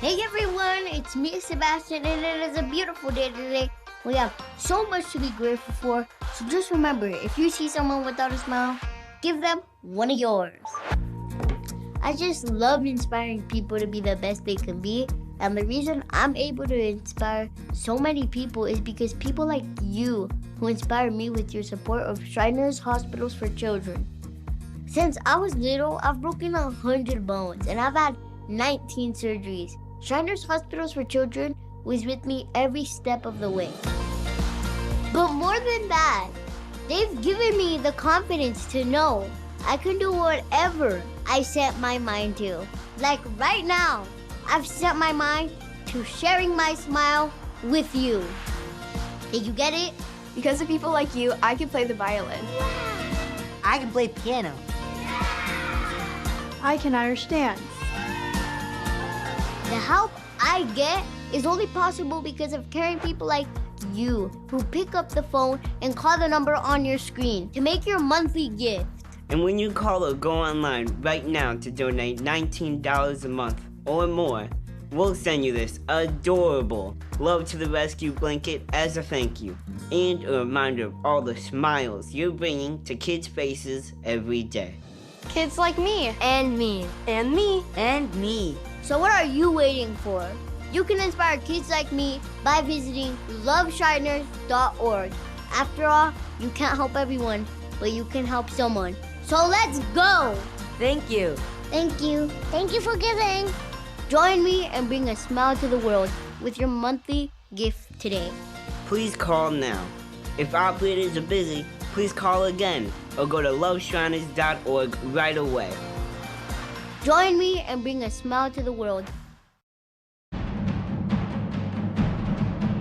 S21: Hey everyone, it's me, Sebastian, and it is a beautiful day today. We have so much to be grateful for, so just remember, if you see someone without a smile, give them one of yours. I just love inspiring people to be the best they can be, and the reason I'm able to inspire so many people is because people like you who inspire me with your support of Shriners Hospitals for Children. Since I was little, I've broken 100 bones, and I've had 19 surgeries. Shriners Hospitals for Children was with me every step of the way. But more than that, they've given me the confidence to know I can do whatever I set my mind to. Like right now, I've set my mind to sharing my smile with you. Did you get it?
S24: Because of people like you, I can play the violin.
S21: I can play piano.
S9: I can understand.
S21: The help I get is only possible because of caring people like you who pick up the phone and call the number on your screen to make your monthly gift.
S23: And when you call or go online right now to donate $19 a month or more, we'll send you this adorable Love to the Rescue blanket as a thank you and a reminder of all the smiles you're bringing to kids' faces every day.
S21: Kids like me. And me. And me. And me. So what are you waiting for? You can inspire kids like me by visiting loveshriners.org. After all, you can't help everyone, but you can help someone. So let's go!
S10: Thank you.
S21: Thank you. Thank you for giving. Join me and bring a smile to the world with your monthly gift today.
S23: Please call now. If operators are busy, please call again or go to loveshriners.org right away.
S21: Join me and bring a smile to the world.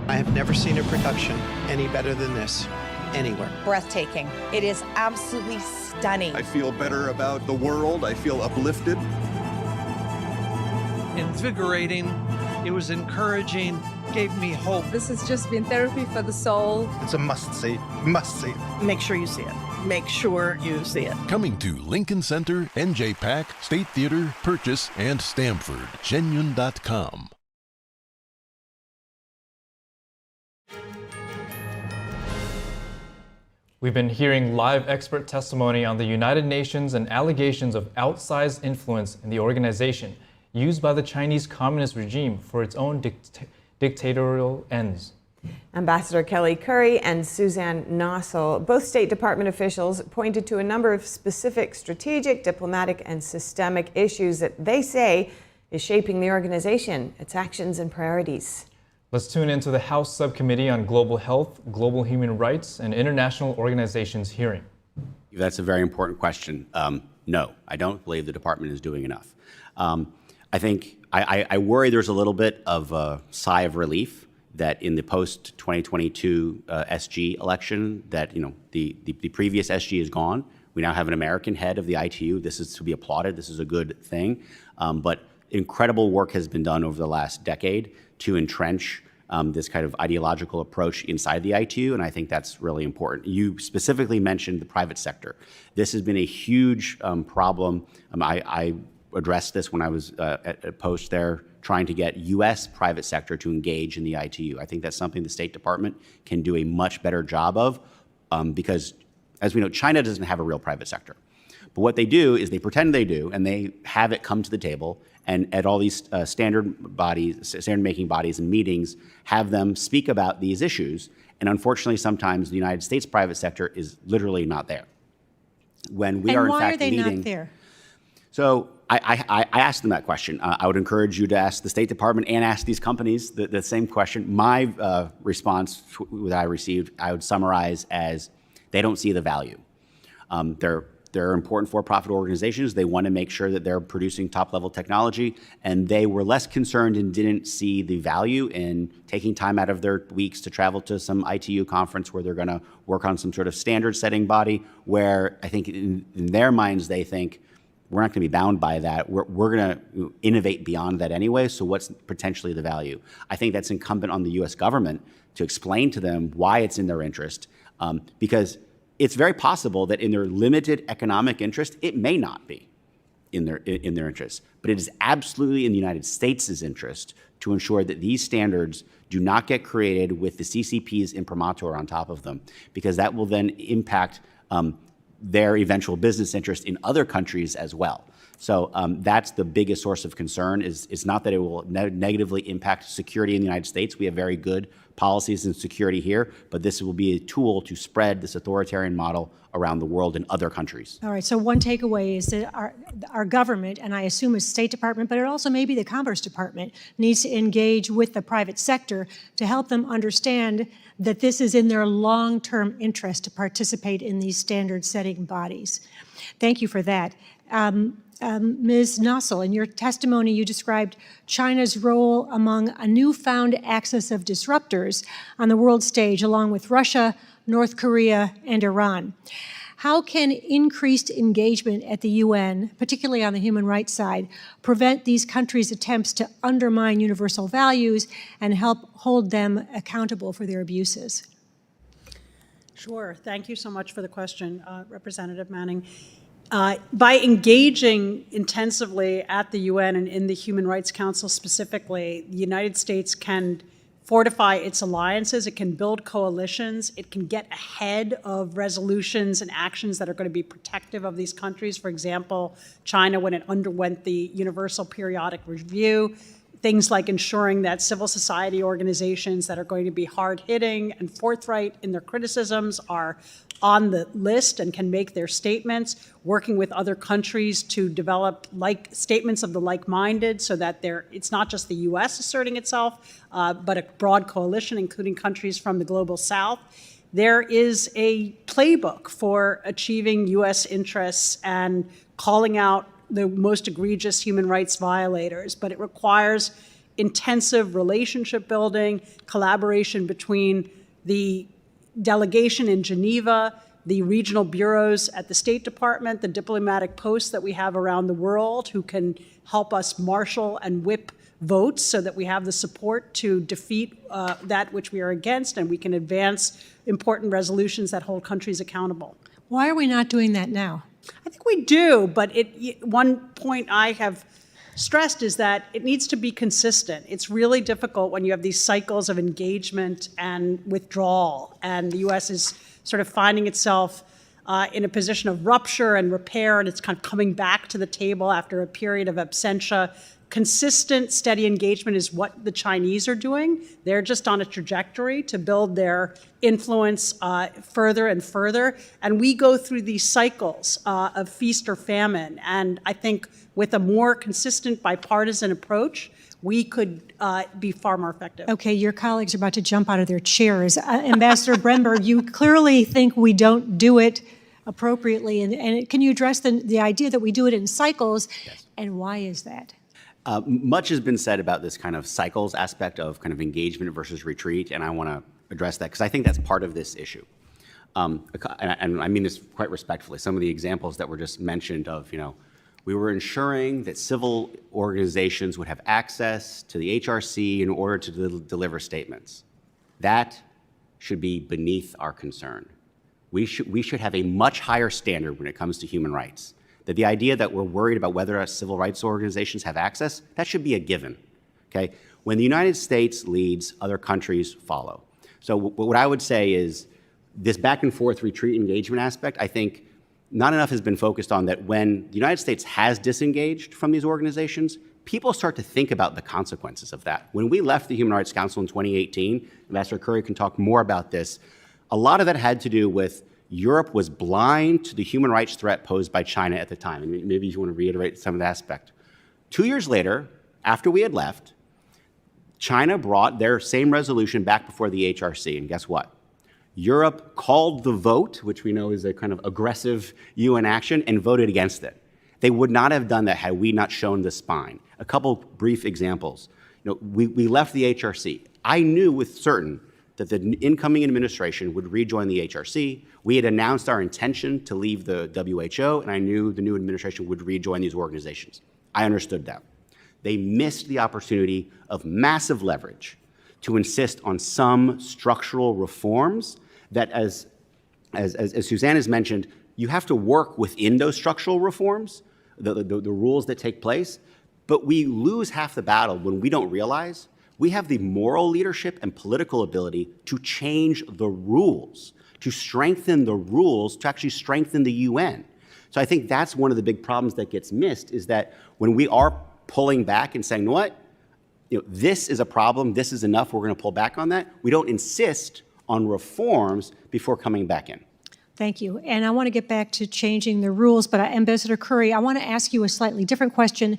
S9: I have never seen a production any better than this anywhere.
S10: Breathtaking. It is absolutely stunning.
S14: I feel better about the world. I feel uplifted.
S15: Invigorating. It was encouraging. Gave me hope.
S10: This has just been therapy for the soul.
S14: It's a must-see. Must-see.
S10: Make sure you see it. Make sure you see it.
S18: Coming to Lincoln Center, NJ-PAC, State Theater, Purchase, and Stamford. Genuine.com.
S2: We've been hearing live expert testimony on the United Nations and allegations of outsized influence in the organization used by the Chinese Communist regime for its own dictatorial ends.
S1: Ambassador Kelly Currie and Suzanne Nossel, both State Department officials, pointed to a number of specific strategic, diplomatic, and systemic issues that they say is shaping the organization, its actions and priorities.
S2: Let's tune into the House Subcommittee on Global Health, Global Human Rights, and International Organizations hearing.
S11: That's a very important question. No, I don't believe the department is doing enough. I think I worry there's a little bit of a sigh of relief that in the post-2022 SG election that, the previous SG is gone. We now have an American head of the ITU. This is to be applauded. This is a good thing. But incredible work has been done over the last decade to entrench this kind of ideological approach inside the ITU, and I think that's really important. You specifically mentioned the private sector. This has been a huge problem. I addressed this when I was at a post there, trying to get U.S. private sector to engage in the ITU. I think that's something the State Department can do a much better job of because, as we know, China doesn't have a real private sector. But what they do is they pretend they do, and they have it come to the table, and at all these standard-making bodies and meetings, have them speak about these issues. And unfortunately, sometimes the United States private sector is literally not there. When we are in fact leading.
S25: And why are they not there?
S11: So I asked them that question. I would encourage you to ask the State Department and ask these companies the same question. My response that I received, I would summarize as they don't see the value. They're important for-profit organizations. They want to make sure that they're producing top-level technology, and they were less concerned and didn't see the value in taking time out of their weeks to travel to some ITU conference where they're going to work on some sort of standard-setting body where I think in their minds they think, we're not going to be bound by that. We're going to innovate beyond that anyway, so what's potentially the value? I think that's incumbent on the U.S. government to explain to them why it's in their interest, because it's very possible that in their limited economic interest, it may not be in their interest, but it is absolutely in the United States' interest to ensure that these standards do not get created with the CCP's imprimatur on top of them, because that will then impact their eventual business interest in other countries as well. So that's the biggest source of concern. It's not that it will negatively impact security in the United States. We have very good policies and security here, but this will be a tool to spread this authoritarian model around the world in other countries.
S25: All right, so one takeaway is that our government, and I assume it's State Department, but it also may be the Commerce Department, needs to engage with the private sector to help them understand that this is in their long-term interest to participate in these standard-setting bodies. Thank you for that. Ms. Nossel, in your testimony, you described China's role among a newfound axis of disruptors on the world stage, along with Russia, North Korea, and Iran. How can increased engagement at the UN, particularly on the human rights side, prevent these countries' attempts to undermine universal values and help hold them accountable for their abuses?
S5: Sure. Thank you so much for the question, Representative Manning. By engaging intensively at the UN and in the Human Rights Council specifically, the United States can fortify its alliances, it can build coalitions, it can get ahead of resolutions and actions that are going to be protective of these countries. For example, China, when it underwent the Universal Periodic Review, things like ensuring that civil society organizations that are going to be hard-hitting and forthright in their criticisms are on the list and can make their statements, working with other countries to develop statements of the like-minded so that it's not just the U.S. asserting itself, but a broad coalition, including countries from the global south. there is a playbook for achieving U.S. interests and calling out the most egregious human rights violators, but it requires intensive relationship building, collaboration between the delegation in Geneva, the regional bureaus at the State Department, the diplomatic posts that we have around the world who can help us marshal and whip votes so that we have the support to defeat that which we are against, and we can advance important resolutions that hold countries accountable.
S25: Why are we not doing that now?
S5: I think we do, but one point I have stressed is that it needs to be consistent. It's really difficult when you have these cycles of engagement and withdrawal, and the U.S. is sort of finding itself in a position of rupture and repair, and it's kind of coming back to the table after a period of absentia. Consistent, steady engagement is what the Chinese are doing. They're just on a trajectory to build their influence further and further. And we go through these cycles of feast or famine. And I think with a more consistent bipartisan approach, we could be far more effective.
S25: Okay, your colleagues are about to jump out of their chairs. Ambassador Bremberg, you clearly think we don't do it appropriately. And can you address the idea that we do it in cycles? Yes. And why is that?
S11: Much has been said about this kind of cycles aspect of kind of engagement versus retreat, and I want to address that because I think that's part of this issue. And I mean this quite respectfully. Some of the examples that were just mentioned of, we were ensuring that civil organizations would have access to the HRC in order to deliver statements. That should be beneath our concern. We should have a much higher standard when it comes to human rights. That the idea that we're worried about whether our civil rights organizations have access, that should be a given, okay? When the United States leads, other countries follow. So what I would say is this back and forth retreat engagement aspect, I think not enough has been focused on that when the United States has disengaged from these organizations, people start to think about the consequences of that. When we left the Human Rights Council in 2018, Ambassador Curry can talk more about this, a lot of that had to do with Europe was blind to the human rights threat posed by China at the time. And maybe you want to reiterate some of the aspect. 2 years later, after we had left, China brought their same resolution back before the HRC. And guess what? Europe called the vote, which we know is a kind of aggressive UN action, and voted against it. They would not have done that had we not shown the spine. A couple brief examples. We left the HRC. I knew with certain that the incoming administration would rejoin the HRC. We had announced our intention to leave the WHO, and I knew the new administration would rejoin these organizations. I understood that. They missed the opportunity of massive leverage to insist on some structural reforms that, as Suzanne has mentioned, you have to work within those structural reforms, the rules that take place, but we lose half the battle when we don't realize we have the moral leadership and political ability to change the rules, to strengthen the rules, to actually strengthen the UN. So I think that's one of the big problems that gets missed is that when we are pulling back and saying, this is a problem, this is enough, we're going to pull back on that, we don't insist on reforms before coming back in.
S25: Thank you. And I want to get back to changing the rules, but Ambassador Curry, I want to ask you a slightly different question.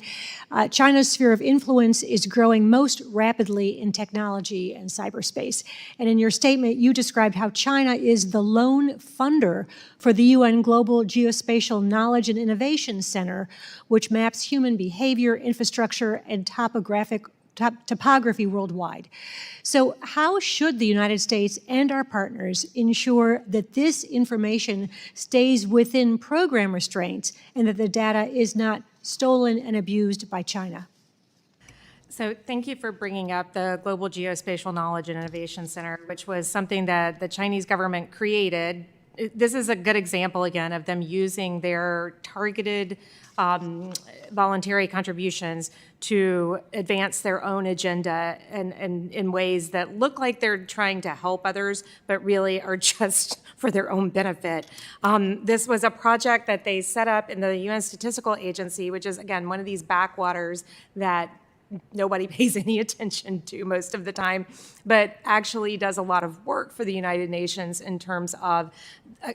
S25: China's sphere of influence is growing most rapidly in technology and cyberspace. And in your statement, you described how China is the lone funder for the UN Global Geospatial Knowledge and Innovation Center, which maps human behavior, infrastructure, and topography worldwide. So how should the United States and our partners ensure that this information stays within program restraints and that the data is not stolen and abused by China?
S13: So thank you for bringing up the Global Geospatial Knowledge and Innovation Center, which was something that the Chinese government created. This is a good example, again, of them using their targeted voluntary contributions to advance their own agenda and in ways that look like they're trying to help others, but really are just for their own benefit. This was a project that they set up in the UN Statistical Agency, which is, again, one of these backwaters that nobody pays any attention to most of the time, but actually does a lot of work for the United Nations in terms of,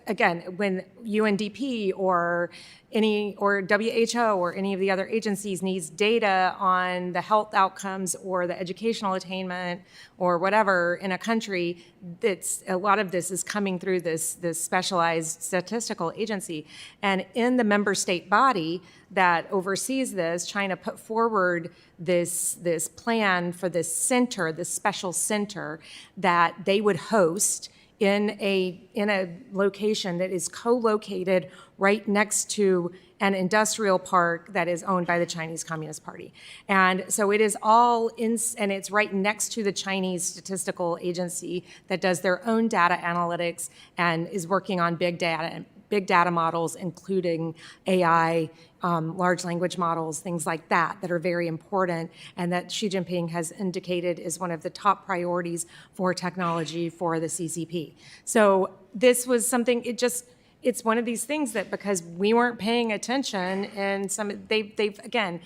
S13: again, when UNDP or WHO or any of the other agencies needs data on the health outcomes or the educational attainment or whatever in a country, a lot of this is coming through this specialized statistical agency. And in the member state body that oversees this, China put forward this plan for this center, this special center that they would host in a location that is co-located right next to an industrial park that is owned by the Chinese Communist Party. And so it is all and it's right next to the Chinese statistical agency that does their own data analytics and is working on big data models, including AI, large language models, things like that are very important, and that Xi Jinping has indicated is one of the top priorities for technology for the CCP. So this was something, it's one of these things that because we weren't paying attention, and they've again,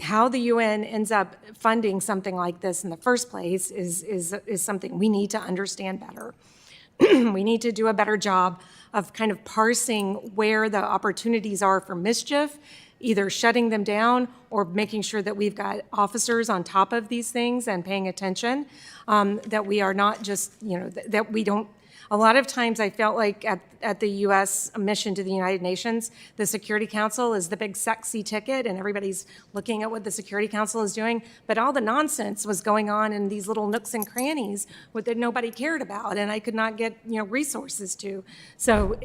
S13: how the UN ends up funding something like this in the first place is something we need to understand better. We need to do a better job of kind of parsing where the opportunities are for mischief, either shutting them down or making sure that we've got officers on top of these things and paying attention, that we are not just, that we don't. A lot of times I felt like at the U.S. mission to the United Nations, the Security Council is the big sexy ticket and everybody's looking at what the Security Council is doing, but all the nonsense was going on in these little nooks and crannies that nobody cared about and I could not get resources to. So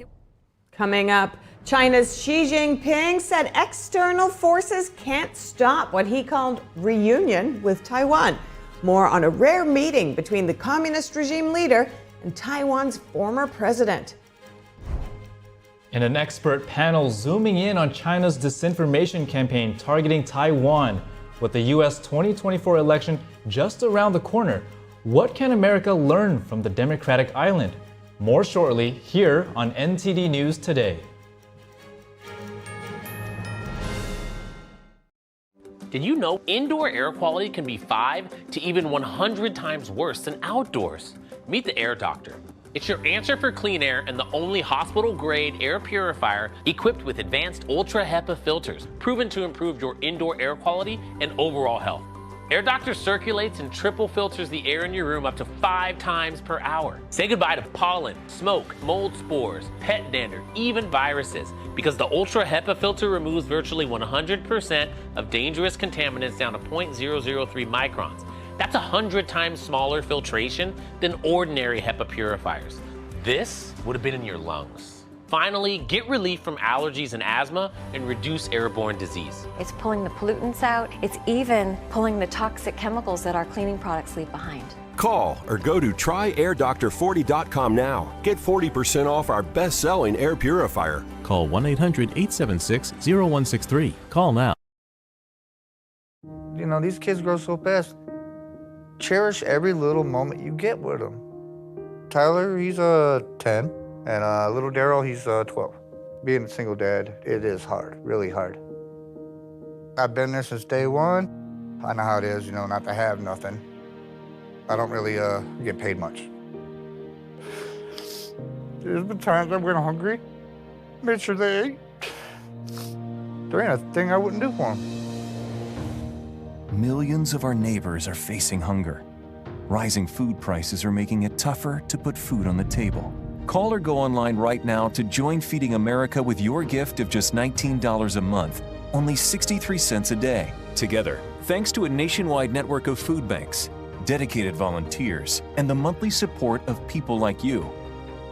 S1: Coming up, China's Xi Jinping said external forces can't stop what he called reunion with Taiwan. More on a rare meeting between the communist regime leader and Taiwan's former president.
S2: In an expert panel zooming in on China's disinformation campaign targeting Taiwan, with the U.S. 2024 election just around the corner, what can America learn from the Democratic island? More shortly here on NTD News Today.
S7: Did you know indoor air quality can be 5 to even 100 times worse than outdoors? Meet the Air Doctor. It's your answer for clean air and the only hospital-grade air purifier equipped with advanced Ultra HEPA filters, proven to improve your indoor air quality and overall health. Air Doctor circulates and triple filters the air in your room up to 5 times per hour. Say goodbye to pollen, smoke, mold spores, pet dander, even viruses, because the Ultra HEPA filter removes virtually 100% of dangerous contaminants down to 0.003 microns. That's 100 times smaller filtration than ordinary HEPA purifiers. This would have been in your lungs. Finally, get relief from allergies and asthma and reduce airborne disease.
S8: It's pulling the pollutants out. It's even pulling the toxic chemicals that our cleaning products leave behind.
S16: Call or go to tryair-40.com now. Get 40% off our best-selling air purifier.
S17: Call 1-800-876-0163. Call now.
S19: You know, these kids grow so fast. Cherish every little moment you get with them. Tyler, he's 10, and little Daryl, he's 12. Being a single dad, it is hard, really hard. I've been there since day one. I know how it is, not to have nothing. I don't really get paid much. There's been times I went hungry, made sure they ate. There ain't a thing I wouldn't do for them.
S26: Millions of our neighbors are facing hunger. Rising food prices are making it tougher to put food on the table. Call or go online right now to join Feeding America with your gift of just $19 a month, only 63 cents a day. Together, thanks to a nationwide network of food banks, dedicated volunteers, and the monthly support of people like you,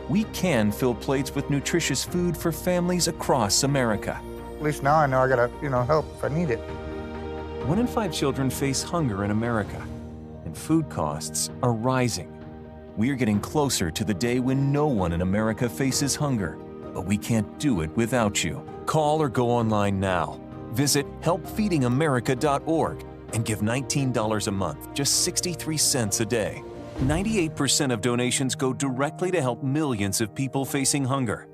S26: we can fill plates with nutritious food for families across America.
S19: At least now I know I gotta, help if I need it.
S26: 1 in 5 children face hunger in America, and food costs are rising. We are getting closer to the day when no one in America faces hunger, but we can't do it without you. Call or go online now. Visit helpfeedingamerica.org and give $19 a month, just 63 cents a day. 98% of donations go directly to help millions of people facing hunger,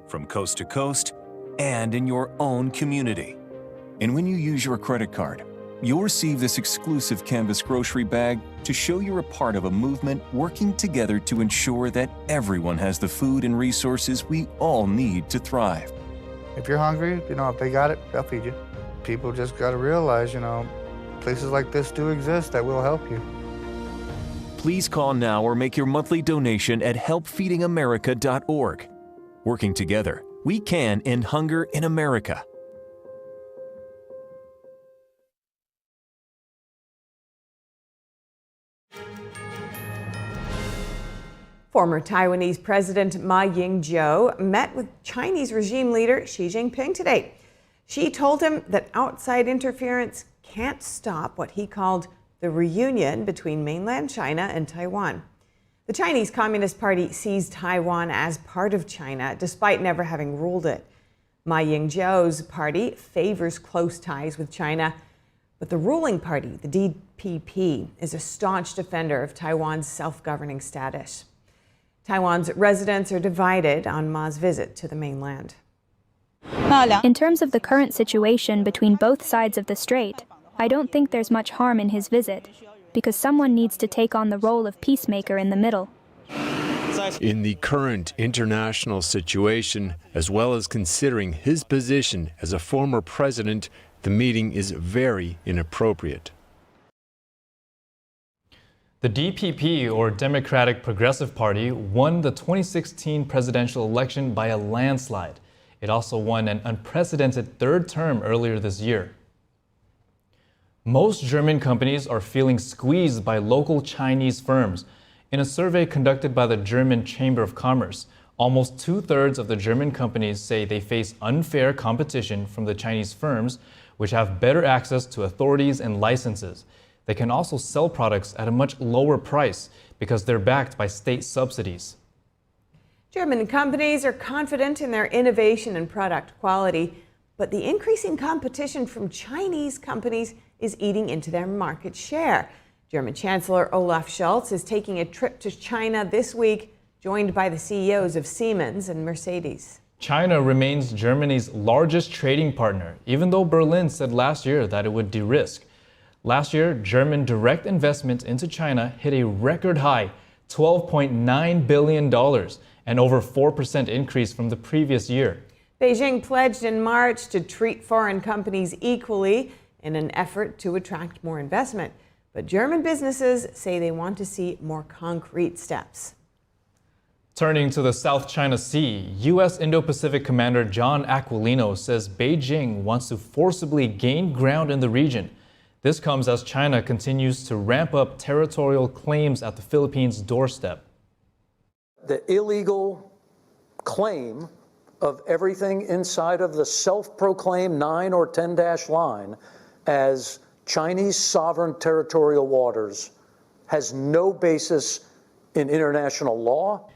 S26: from coast to coast and in your own community. And when you use your credit card, You'll receive this exclusive canvas grocery bag to show you're a part of a movement working together to ensure that everyone has the food and resources we all need to thrive.
S19: If you're hungry, if they got it, they'll feed you. People just got to realize, places like this do exist that will help you.
S26: Please call now or make your monthly donation at helpfeedingamerica.org. Working together, we can end hunger in America.
S1: Former Taiwanese President Ma Ying-jeou met with Chinese regime leader Xi Jinping today. Xi told him that outside interference can't stop what he called the reunion between mainland China and Taiwan. The Chinese Communist Party sees Taiwan as part of China, despite never having ruled it. Ma Ying-jeou's party favors close ties with China, but the ruling party, the DPP, is a staunch defender of Taiwan's self-governing status. Taiwan's residents are divided on Ma's visit to the mainland.
S3: In terms of the current situation between both sides of the strait, I don't think there's much harm in his visit, because someone needs to take on the role of peacemaker in the middle.
S6: In the current international situation, as well as considering his position as a former president, the meeting is very inappropriate.
S2: The DPP, or Democratic Progressive Party, won the 2016 presidential election by a landslide. It also won an unprecedented third term earlier this year. Most German companies are feeling squeezed by local Chinese firms. In a survey conducted by the German Chamber of Commerce, almost two-thirds of the German companies say they face unfair competition from the Chinese firms, which have better access to authorities and licenses. They can also sell products at a much lower price because they're backed by state subsidies.
S1: German companies are confident in their innovation and product quality, but the increasing competition from Chinese companies is eating into their market share. German Chancellor Olaf Scholz is taking a trip to China this week, joined by the CEOs of Siemens and Mercedes.
S2: China remains Germany's largest trading partner, even though Berlin said last year that it would de-risk. Last year, German direct investment into China hit a record high, $12.9 billion, an over 4% increase from the previous year.
S1: Beijing pledged in March to treat foreign companies equally in an effort to attract more investment. But German businesses say they want to see more concrete steps.
S2: Turning to the South China Sea, U.S. Indo-Pacific Commander John Aquilino says Beijing wants to forcibly gain ground in the region. This comes as China continues to ramp up territorial claims at the Philippines' doorstep.
S12: The illegal claim of everything inside of the self-proclaimed 9 or 10-dash line as Chinese sovereign territorial waters has no basis in international law.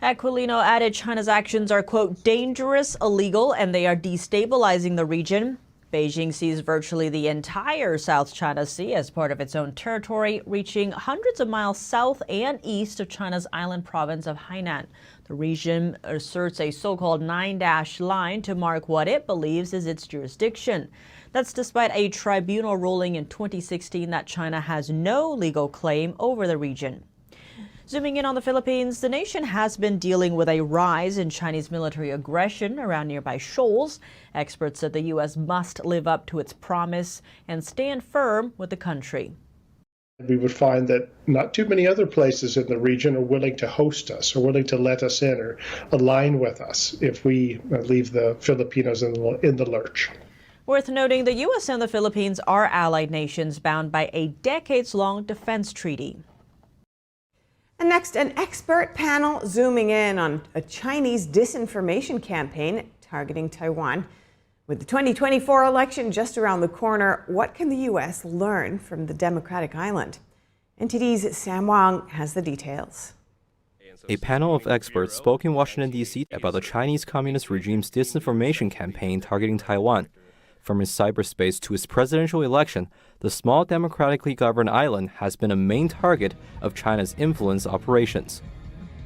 S17: Aquilino added China's actions are, quote, dangerous, illegal, and they are destabilizing the region. Beijing sees virtually the entire South China Sea as part of its own territory, reaching hundreds of miles south and east of China's island province of Hainan. The region asserts a so-called 9-dash line to mark what it believes is its jurisdiction. That's despite a tribunal ruling in 2016 that China has no legal claim over the region. Zooming in on the Philippines, the nation has been dealing with a rise in Chinese military aggression around nearby shoals. Experts said the U.S. must live up to its promise and stand firm with the country.
S20: We would find that not too many other places in the region are willing to host us or willing to let us in or align with us if we leave the Filipinos in the lurch.
S17: Worth noting, the U.S. and the Philippines are allied nations bound by a decades-long defense treaty.
S1: And next, an expert panel zooming in on a Chinese disinformation campaign targeting Taiwan. With the 2024 election just around the corner, what can the U.S. learn from the democratic island? NTD's Sam Wang has the details.
S22: A panel of experts spoke in Washington, D.C. about the Chinese Communist regime's disinformation campaign targeting Taiwan. From its cyberspace to its presidential election, the small democratically governed island has been a main target of China's influence operations.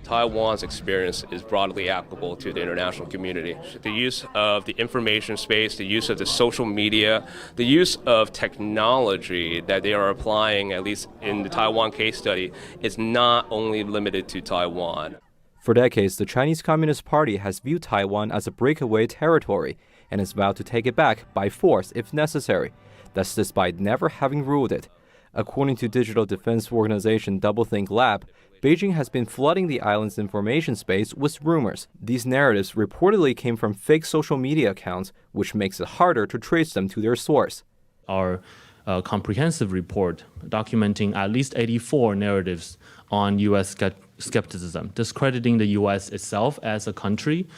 S4: Taiwan's experience is broadly applicable to the international community. The use of the information space, the use of the social media, the use of technology that they are applying, at least in the Taiwan case study, is not only limited to Taiwan.
S22: For decades, the Chinese Communist Party has viewed Taiwan as a breakaway territory and has vowed to take it back by force if necessary. That's despite never having ruled it. According to digital defense organization Doublethink Lab, Beijing has been flooding the island's information space with rumors. These narratives reportedly came from fake social media accounts, which makes it harder to trace them to their source.
S9: Our comprehensive report documenting at least 84 narratives on U.S. skepticism, discrediting the U.S. itself as a country,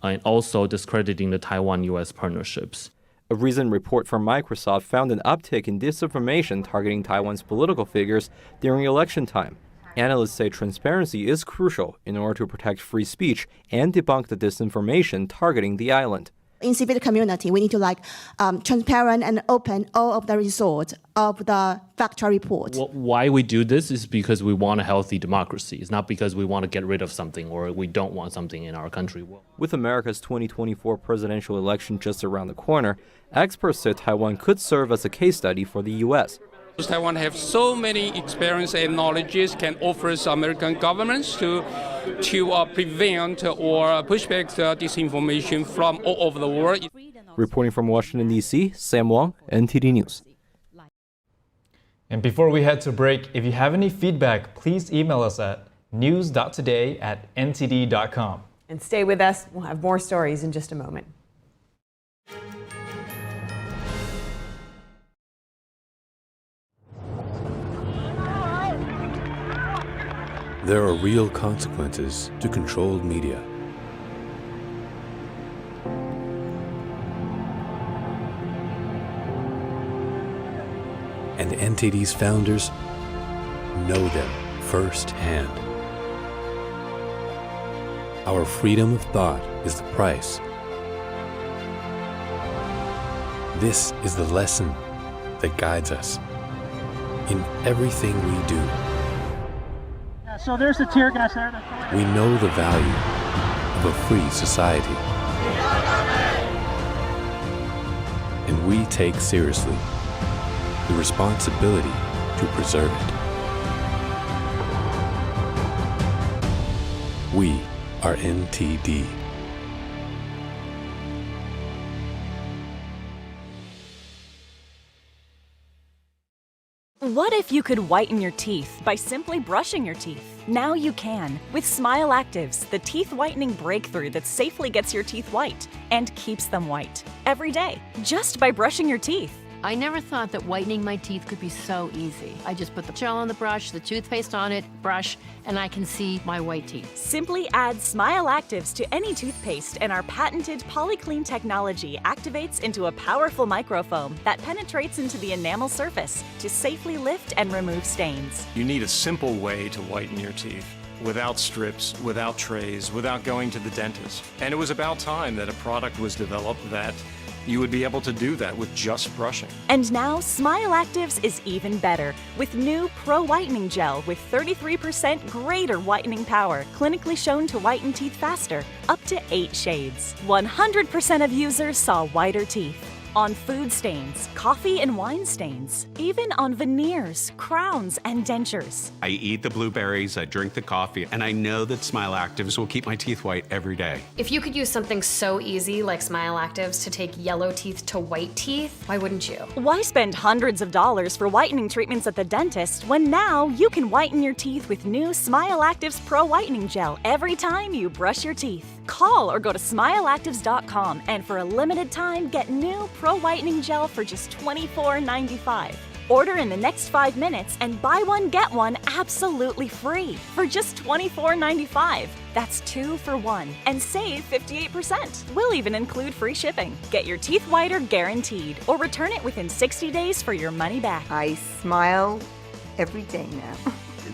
S9: and also discrediting the Taiwan-U.S. partnerships.
S22: A recent report from Microsoft found an uptick in disinformation targeting Taiwan's political figures during election time. Analysts say transparency is crucial in order to protect free speech and debunk the disinformation targeting the island.
S15: In civil community, we need to transparent and open all of the results of the factual report.
S9: Why we do this is because we want a healthy democracy. It's not because we want to get rid of something or we don't want something in our country.
S22: With America's 2024 presidential election just around the corner, experts said Taiwan could serve as a case study for the U.S.
S21: Taiwan have so many experience and knowledges can offer American governments to prevent or push back the disinformation from all over the world.
S22: Reporting from Washington, D.C., Sam Wong, NTD News.
S2: And before we head to break, if you have any feedback, please email us at news.today@ntd.com.
S1: And stay with us. We'll have more stories in just a moment.
S6: There are real consequences to controlled media. And NTD's founders know them firsthand. Our freedom of thought is the price. This is the lesson that guides us in everything we do.
S23: So there's the tear gas there.
S6: We know the value of a free society. And we take seriously the responsibility to preserve it. We are NTD.
S24: What if you could whiten your teeth by simply brushing your teeth? Now you can with Smile Actives, the teeth whitening breakthrough that safely gets your teeth white and keeps them white every day, just by brushing your teeth.
S27: I never thought that whitening my teeth could be so easy. I just put the gel on the brush, the toothpaste on it, brush, and I can see my white teeth.
S24: Simply add Smile Actives to any toothpaste and our patented PolyClean technology activates into a powerful microfoam that penetrates into the enamel surface to safely lift and remove stains.
S28: You need a simple way to whiten your teeth. Without strips, without trays, without going to the dentist. And it was about time that a product was developed that you would be able to do that with just brushing.
S24: And now, Smile Actives is even better with new Pro Whitening Gel with 33% greater whitening power, clinically shown to whiten teeth faster, up to 8 shades. 100% of users saw whiter teeth. On food stains, coffee and wine stains, even on veneers, crowns, and dentures.
S29: I eat the blueberries, I drink the coffee, and I know that Smile Actives will keep my teeth white every day.
S30: If you could use something so easy like Smile Actives to take yellow teeth to white teeth, why wouldn't you?
S24: Why spend hundreds of dollars for whitening treatments at the dentist when now you can whiten your teeth with new Smile Actives Pro Whitening Gel every time you brush your teeth? Call or go to smileactives.com and for a limited time get new Pro Whitening Gel for just $24.95. Order in the next 5 minutes and buy one get one absolutely free for just $24.95. That's 2 for 1 and save 58%. We'll even include free shipping. Get your teeth whiter guaranteed or return it within 60 days for your money back.
S31: I smile every day now.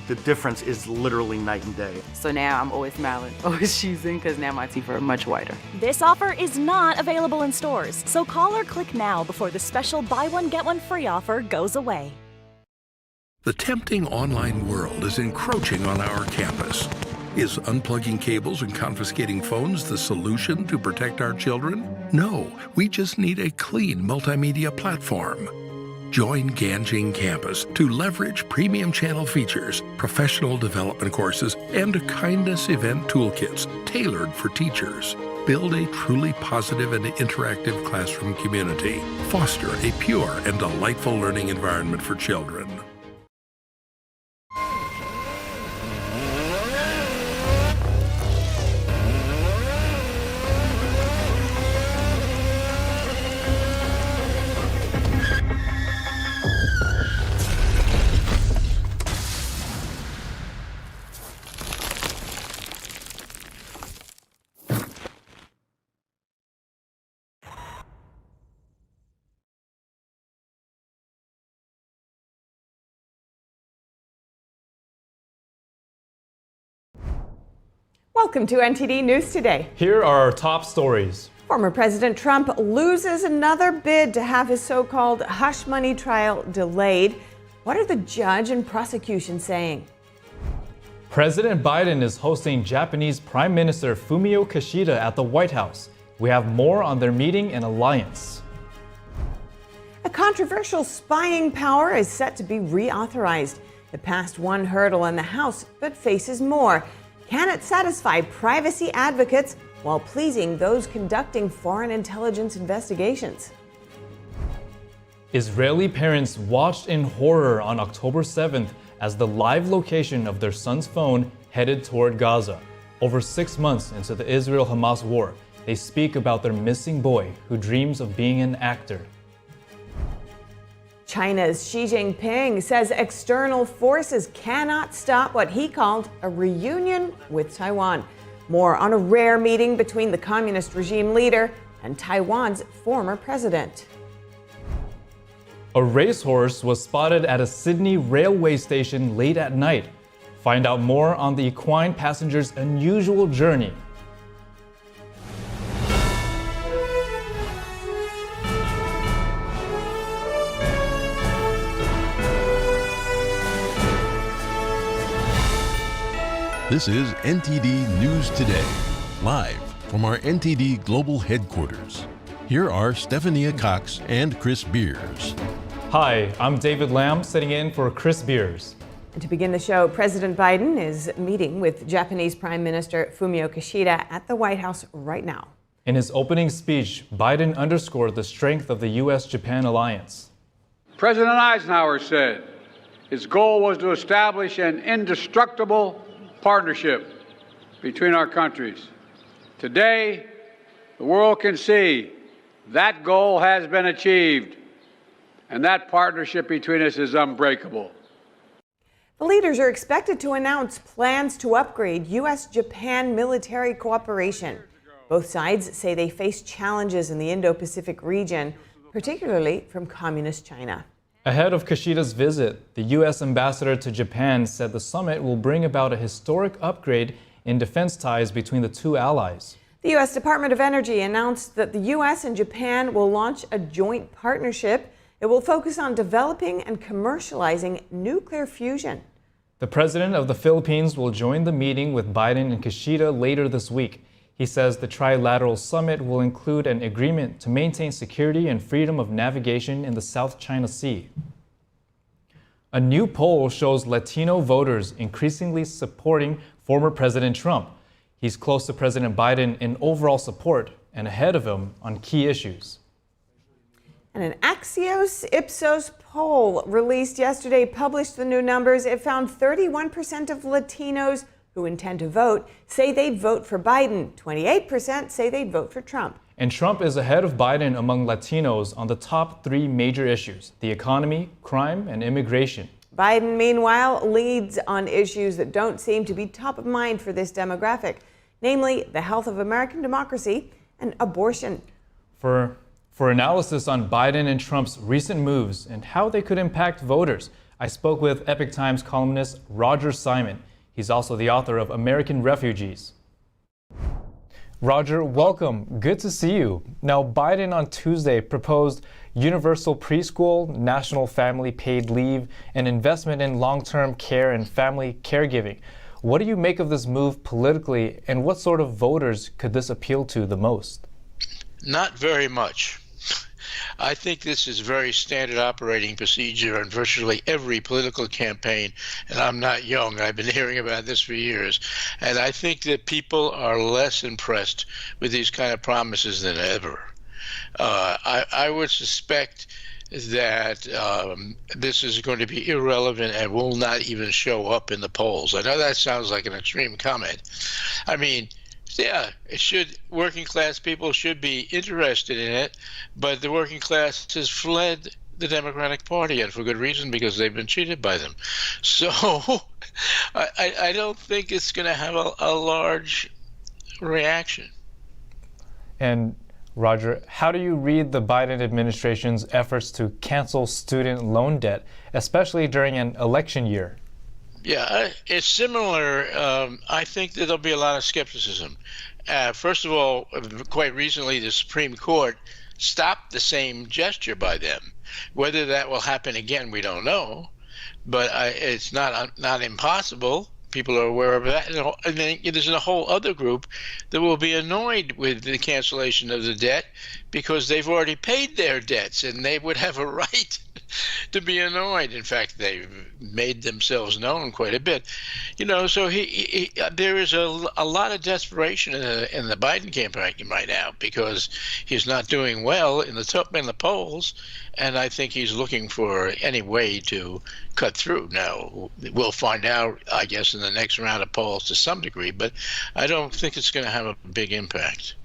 S32: The difference is literally night and day.
S31: So now I'm always smiling, always choosing, because now my teeth are much whiter.
S24: This offer is not available in stores, so call or click now before the special buy one get one free offer goes away.
S33: The tempting online world is encroaching on our campus.
S5: Is unplugging cables and confiscating phones the solution to protect our children? No, we just need a clean multimedia platform. Join Ganjing Campus to leverage premium channel features, professional development courses, and kindness event toolkits tailored for teachers. Build a truly positive and interactive classroom community. Foster a pure and delightful learning environment for children.
S1: Welcome to NTD News Today.
S2: Here are our top stories.
S1: Former President Trump loses another bid to have his so-called hush money trial delayed. What are the judge and prosecution saying?
S2: President Biden is hosting Japanese Prime Minister Fumio Kishida at the White House. We have more on their meeting and alliance.
S1: A controversial spying power is set to be reauthorized. It passed one hurdle in the House, but faces more. Can it satisfy privacy advocates while pleasing those conducting foreign intelligence investigations?
S2: Israeli parents watched in horror on October 7th as the live location of their son's phone headed toward Gaza. Over 6 months into the Israel-Hamas war, they speak about their missing boy who dreams of being an actor.
S1: China's Xi Jinping says external forces cannot stop what he called a reunion with Taiwan. More on a rare meeting between the communist regime leader and Taiwan's former president.
S2: A racehorse was spotted at a Sydney railway station late at night. Find out more on the Equine passenger's unusual journey.
S7: This is NTD News Today, live from our NTD Global Headquarters. Here are Stephania Cox and Chris Beers.
S2: Hi, I'm David Lamb, sitting in for Chris Beers.
S1: And to begin the show, President Biden is meeting with Japanese Prime Minister Fumio Kishida at the White House right now.
S2: In his opening speech, Biden underscored the strength of the U.S.-Japan alliance.
S8: President Eisenhower said his goal was to establish an indestructible partnership between our countries. Today, the world can see that goal has been achieved, and that partnership between us is unbreakable.
S1: The leaders are expected to announce plans to upgrade U.S.-Japan military cooperation. Both sides say they face challenges in the Indo-Pacific region, particularly from communist China.
S2: Ahead of Kishida's visit, the U.S. ambassador to Japan said the summit will bring about a historic upgrade in defense ties between the two allies.
S1: The U.S. Department of Energy announced that the U.S. and Japan will launch a joint partnership. It will focus on developing and commercializing nuclear fusion.
S2: The president of the Philippines will join the meeting with Biden and Kishida later this week. He says the trilateral summit will include an agreement to maintain security and freedom of navigation in the South China Sea. A new poll shows Latino voters increasingly supporting former President Trump. He's close to President Biden in overall support and ahead of him on key issues.
S1: And an Axios Ipsos poll released yesterday published the new numbers. It found 31% of Latinos who intend to vote say they'd vote for Biden. 28% say they'd vote for Trump.
S2: And Trump is ahead of Biden among Latinos on the top 3 major issues: the economy, crime, and immigration.
S1: Biden, meanwhile, leads on issues that don't seem to be top of mind for this demographic, namely the health of American democracy and abortion.
S2: For analysis on Biden and Trump's recent moves and how they could impact voters, I spoke with Epoch Times columnist Roger Simon. He's also the author of American Refugees. Roger, welcome. Good to see you. Now, Biden on Tuesday proposed universal preschool, national family paid leave, and investment in long-term care and family caregiving. What do you make of this move politically, and what sort of voters could this appeal to the most?
S3: Not very much. I think this is very standard operating procedure in virtually every political campaign, and I'm not young. I've been hearing about this for years. And I think that people are less impressed with these kind of promises than ever. I would suspect that this is going to be irrelevant and will not even show up in the polls. I know that sounds like an extreme comment. I mean, yeah, it should. Working class people should be interested in it, but the working class has fled the Democratic Party, and for good reason, because they've been cheated by them. So I don't think it's going to have a large reaction.
S2: And Roger, how do you read the Biden administration's efforts to cancel student loan debt, especially during an election year?
S3: Yeah, it's similar. I think that there'll be a lot of skepticism. First of all, quite recently, the Supreme Court stopped the same gesture by them. Whether that will happen again, we don't know. But it's not impossible. People are aware of that. And then there's a whole other group that will be annoyed with the cancellation of the debt because they've already paid their debts, and they would have a right to be annoyed. In fact, they've made themselves known quite a bit. You know, so there is a lot of desperation in the Biden campaign right now because he's not doing well in the polls, and I think he's looking for any way to cut through. Now, we'll find out, I guess, in the next round of polls to some degree, but I don't think it's going to have a big impact.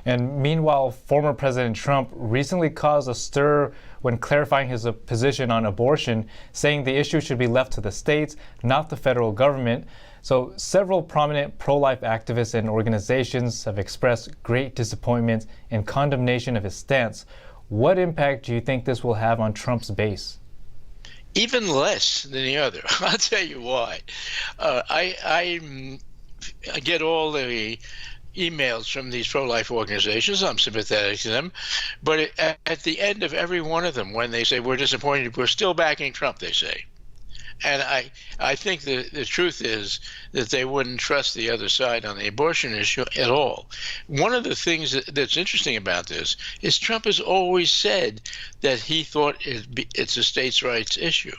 S2: And meanwhile, former President Trump recently caused a stir when clarifying his position on abortion, saying the issue should be left to the states, not the federal government. So several prominent pro-life activists and organizations have expressed great disappointment and condemnation of his stance. What impact do you think this will have on Trump's base?
S3: Even less than the other. I'll tell you why. I get all the emails from these pro-life organizations. I'm sympathetic to them. But at the end of every one of them, when they say, we're disappointed, we're still backing Trump, they say. And I think the truth is that they wouldn't trust the other side on the abortion issue at all. One of the things that's interesting about this is Trump has always said that he thought it's a states' rights issue.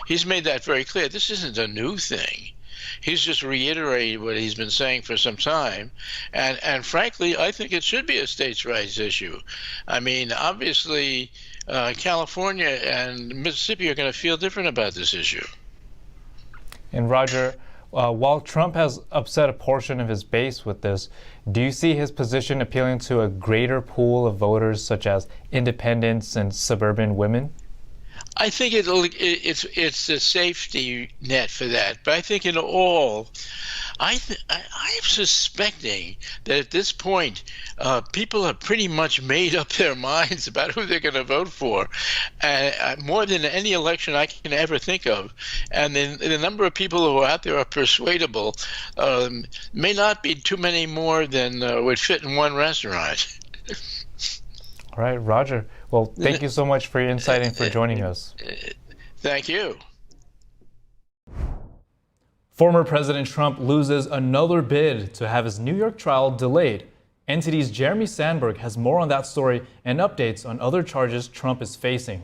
S3: He's made that very clear. This isn't a new thing. He's just reiterated what he's been saying for some time. And frankly, I think it should be a states' rights issue. I mean, obviously, California and Mississippi are going to feel different about this issue.
S2: And Roger, while Trump has upset a portion of his base with this, do you see his position appealing to a greater pool of voters, such as independents and suburban women?
S3: I think it's a safety net for that. But I think in all, I'm suspecting that at this point, people have pretty much made up their minds about who they're going to vote for, more than any election I can ever think of. And the number of people who are out there are persuadable may not be too many more than would fit in one restaurant.
S2: All right, Roger. Well, thank you so much for your insight and for joining us.
S3: Thank you.
S2: Former President Trump loses another bid to have his New York trial delayed. NTD's Jeremy Sandberg has more on that story and updates on other charges Trump is facing.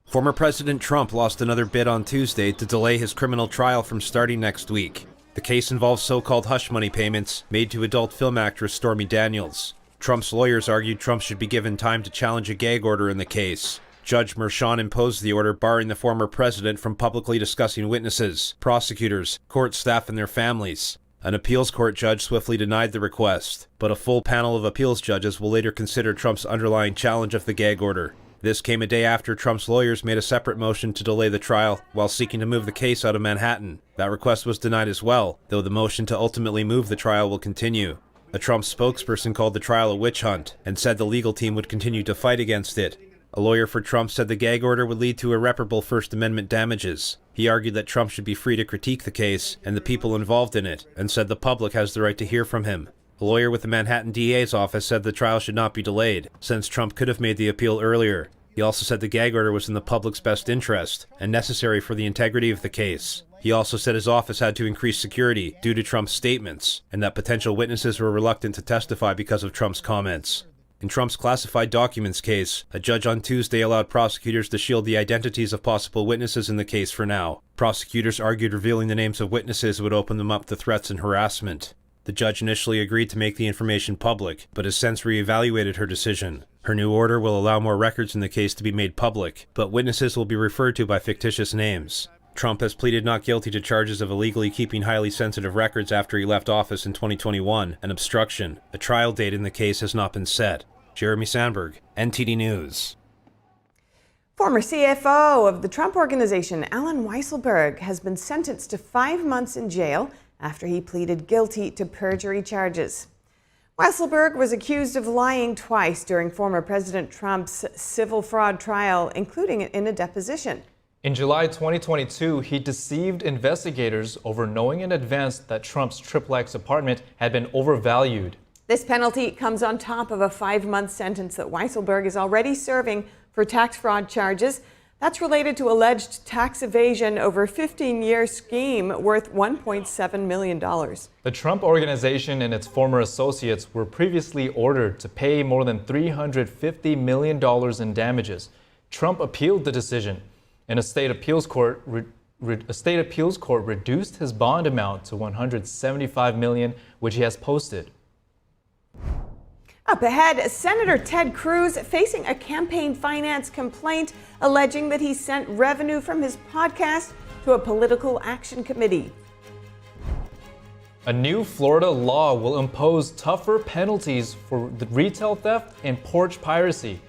S10: Former President Trump lost another bid on Tuesday to delay his criminal trial from starting next week. The case involves so-called hush money payments made to adult film actress Stormy Daniels. Trump's lawyers argued Trump should be given time to challenge a gag order in the case. Judge Merchan imposed the order barring the former president from publicly discussing witnesses, prosecutors, court staff, and their families. An appeals court judge swiftly denied the request, but a full panel of appeals judges will later consider Trump's underlying challenge of the gag order. This came a day after Trump's lawyers made a separate motion to delay the trial while seeking to move the case out of Manhattan. That request was denied as well, though the motion to ultimately move the trial will continue. A Trump spokesperson called the trial a witch hunt and said the legal team would continue to fight against it. A lawyer for Trump said the gag order would lead to irreparable First Amendment damages. He argued that Trump should be free to critique the case and the people involved in it, and said the public has the right to hear from him. A lawyer with the Manhattan DA's office said the trial should not be delayed, since Trump could have made the appeal earlier. He also said the gag order was in the public's best interest and necessary for the integrity of the case. He also said his office had to increase security due to Trump's statements, and that potential witnesses were reluctant to testify because of Trump's comments. In Trump's classified documents case, a judge on Tuesday allowed prosecutors to shield the identities of possible witnesses in the case for now. Prosecutors argued revealing the names of witnesses would open them up to threats and harassment. The judge initially agreed to make the information public, but has since reevaluated her decision. Her new order will allow more records in the case to be made public, but witnesses will be referred to by fictitious names. Trump has pleaded not guilty to charges of illegally keeping highly sensitive records after he left office in 2021 and obstruction. A trial date in the case has not been set. Jeremy Sandberg, NTD News.
S1: Former CFO of the Trump Organization, Alan Weisselberg, has been sentenced to 5 months in jail after he pleaded guilty to perjury charges. Weisselberg was accused of lying twice during former President Trump's civil fraud trial, including in a deposition.
S2: In July 2022, he deceived investigators over knowing in advance that Trump's XXX apartment had been overvalued.
S1: This penalty comes on top of a 5-month sentence that Weisselberg is already serving for tax fraud charges. That's related to alleged tax evasion over a 15-year scheme worth $1.7 million.
S2: The Trump Organization and its former associates were previously ordered to pay more than $350 million in damages. Trump appealed the decision, and a state appeals court reduced his bond amount to $175 million, which he has posted.
S1: Up ahead, Senator Ted Cruz facing a campaign finance complaint alleging that he sent revenue from his podcast to a political action committee.
S2: A new Florida law will impose tougher penalties for the retail theft and porch piracy.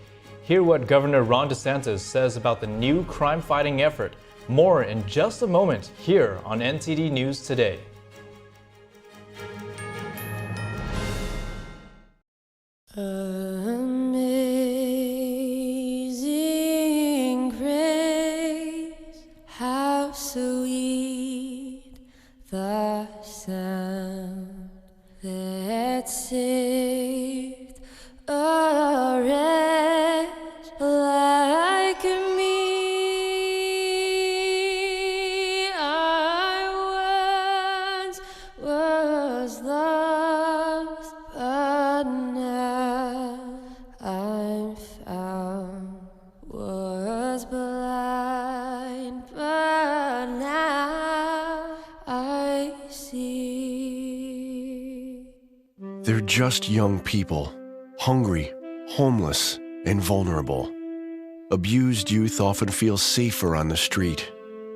S2: Hear what Governor Ron DeSantis says about the new crime-fighting effort. More in just a moment here on NTD News Today.
S4: Amazing grace, how sweet the sound that saved a wretch like me. I once was lost, but now I'm found. Was blind, but now I see.
S11: They're just young people, hungry, homeless, and vulnerable. Abused youth often feel safer on the street.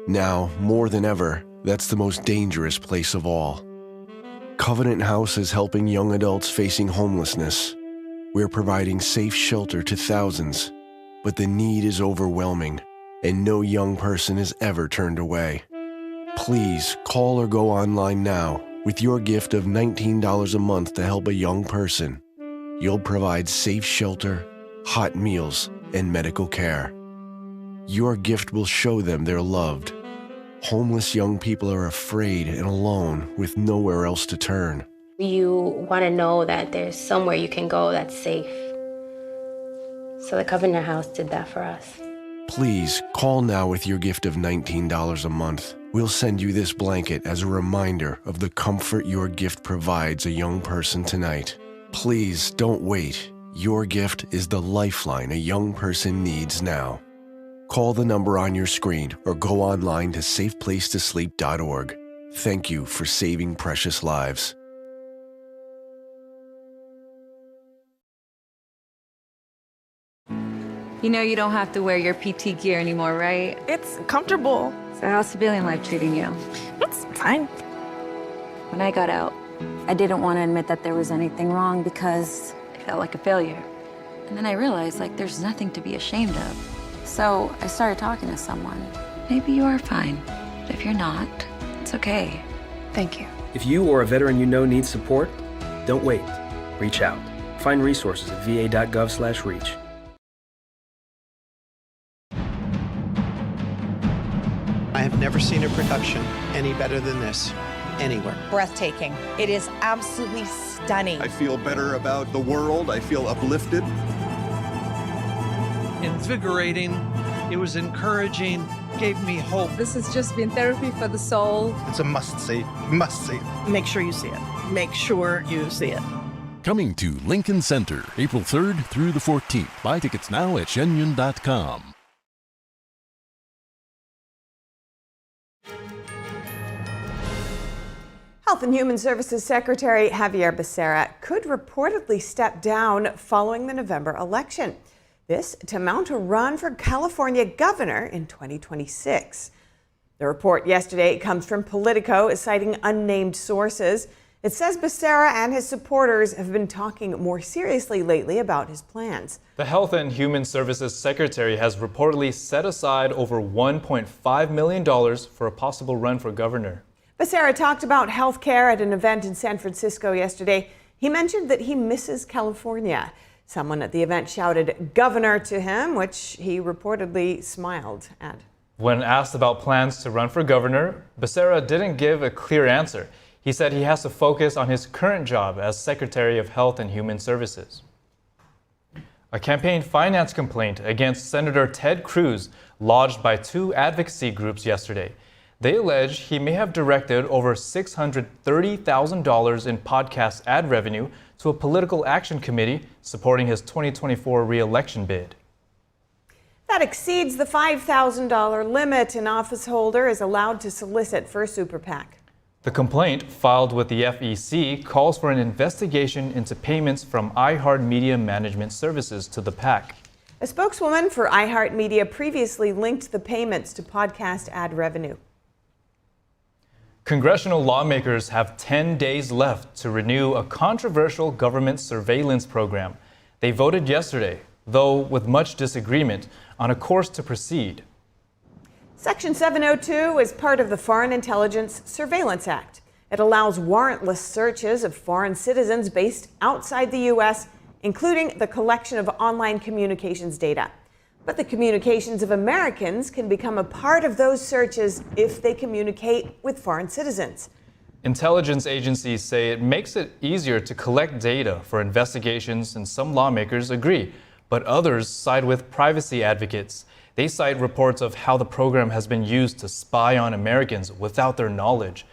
S11: Now, more than ever, that's the most dangerous place of all. Covenant House is helping young adults facing homelessness. We're providing safe shelter to thousands, but the need is overwhelming, and no young person is ever turned away. Please call or go online now with your gift of $19 a month to help a young person. You'll provide safe shelter, hot meals, and medical care. Your gift will show them they're loved. Homeless young people are afraid and alone with nowhere else to turn.
S12: You want to know that there's somewhere you can go that's safe. So the Covenant House did that for us.
S11: Please call now with your gift of $19 a month. We'll send you this blanket as a reminder of the comfort your gift provides a young person tonight. Please don't wait. Your gift is the lifeline a young person needs now. Call the number on your screen or go online to safeplacetosleep.org. Thank you for saving precious lives.
S13: You know you don't have to wear your PT gear anymore, right?
S14: It's comfortable.
S13: So how's civilian life treating you?
S14: It's fine.
S13: When I got out, I didn't want to admit that there was anything wrong because I felt like a failure. And then I realized, like, there's nothing to be ashamed of. So I started talking to someone. Maybe you are fine, but if you're not, it's okay.
S14: Thank you.
S16: If you or a veteran you know needs support, don't wait. Reach out. Find resources at va.gov/reach.
S17: I have never seen a production any better than this, anywhere.
S18: Breathtaking. It is absolutely stunning.
S19: I feel better about the world. I feel uplifted.
S20: Invigorating. It was encouraging.
S17: gave me hope.
S6: This has just been therapy for the soul.
S17: It's a must-see. Must-see.
S14: Make sure you see it. Make sure you see it.
S7: Coming to Lincoln Center, April 3rd through the 14th. Buy tickets now at shenyun.com.
S1: Health and Human Services Secretary Javier Becerra could reportedly step down following the November election. This to mount a run for California governor in 2026. The report yesterday comes from Politico, citing unnamed sources. It says Becerra and his supporters have been talking more seriously lately about his plans.
S2: The Health and Human Services Secretary has reportedly set aside over $1.5 million for a possible run for governor.
S1: Becerra talked about health care at an event in San Francisco yesterday. He mentioned that he misses California. Someone at the event shouted "Governor" to him, which he reportedly smiled at.
S2: When asked about plans to run for governor, Becerra didn't give a clear answer. He said he has to focus on his current job as Secretary of Health and Human Services. A campaign finance complaint against Senator Ted Cruz lodged by two advocacy groups yesterday. They allege he may have directed over $630,000 in podcast ad revenue to a political action committee supporting his 2024 re-election bid.
S1: That exceeds the $5,000 limit an office holder is allowed to solicit for a super PAC.
S2: The complaint, filed with the FEC, calls for an investigation into payments from iHeartMedia Management Services to the PAC.
S1: A spokeswoman for iHeartMedia previously linked the payments to podcast ad revenue.
S2: Congressional lawmakers have 10 days left to renew a controversial government surveillance program. They voted yesterday, though with much disagreement, on a course to proceed.
S1: Section 702 is part of the Foreign Intelligence Surveillance Act. It allows warrantless searches of foreign citizens based outside the U.S., including the collection of online communications data. But the communications of Americans can become a part of those searches if they communicate with foreign citizens.
S2: Intelligence agencies say it makes it easier to collect data for investigations, and some lawmakers agree, but others side with privacy advocates. They cite reports of how the program has been used to spy on Americans without their knowledge.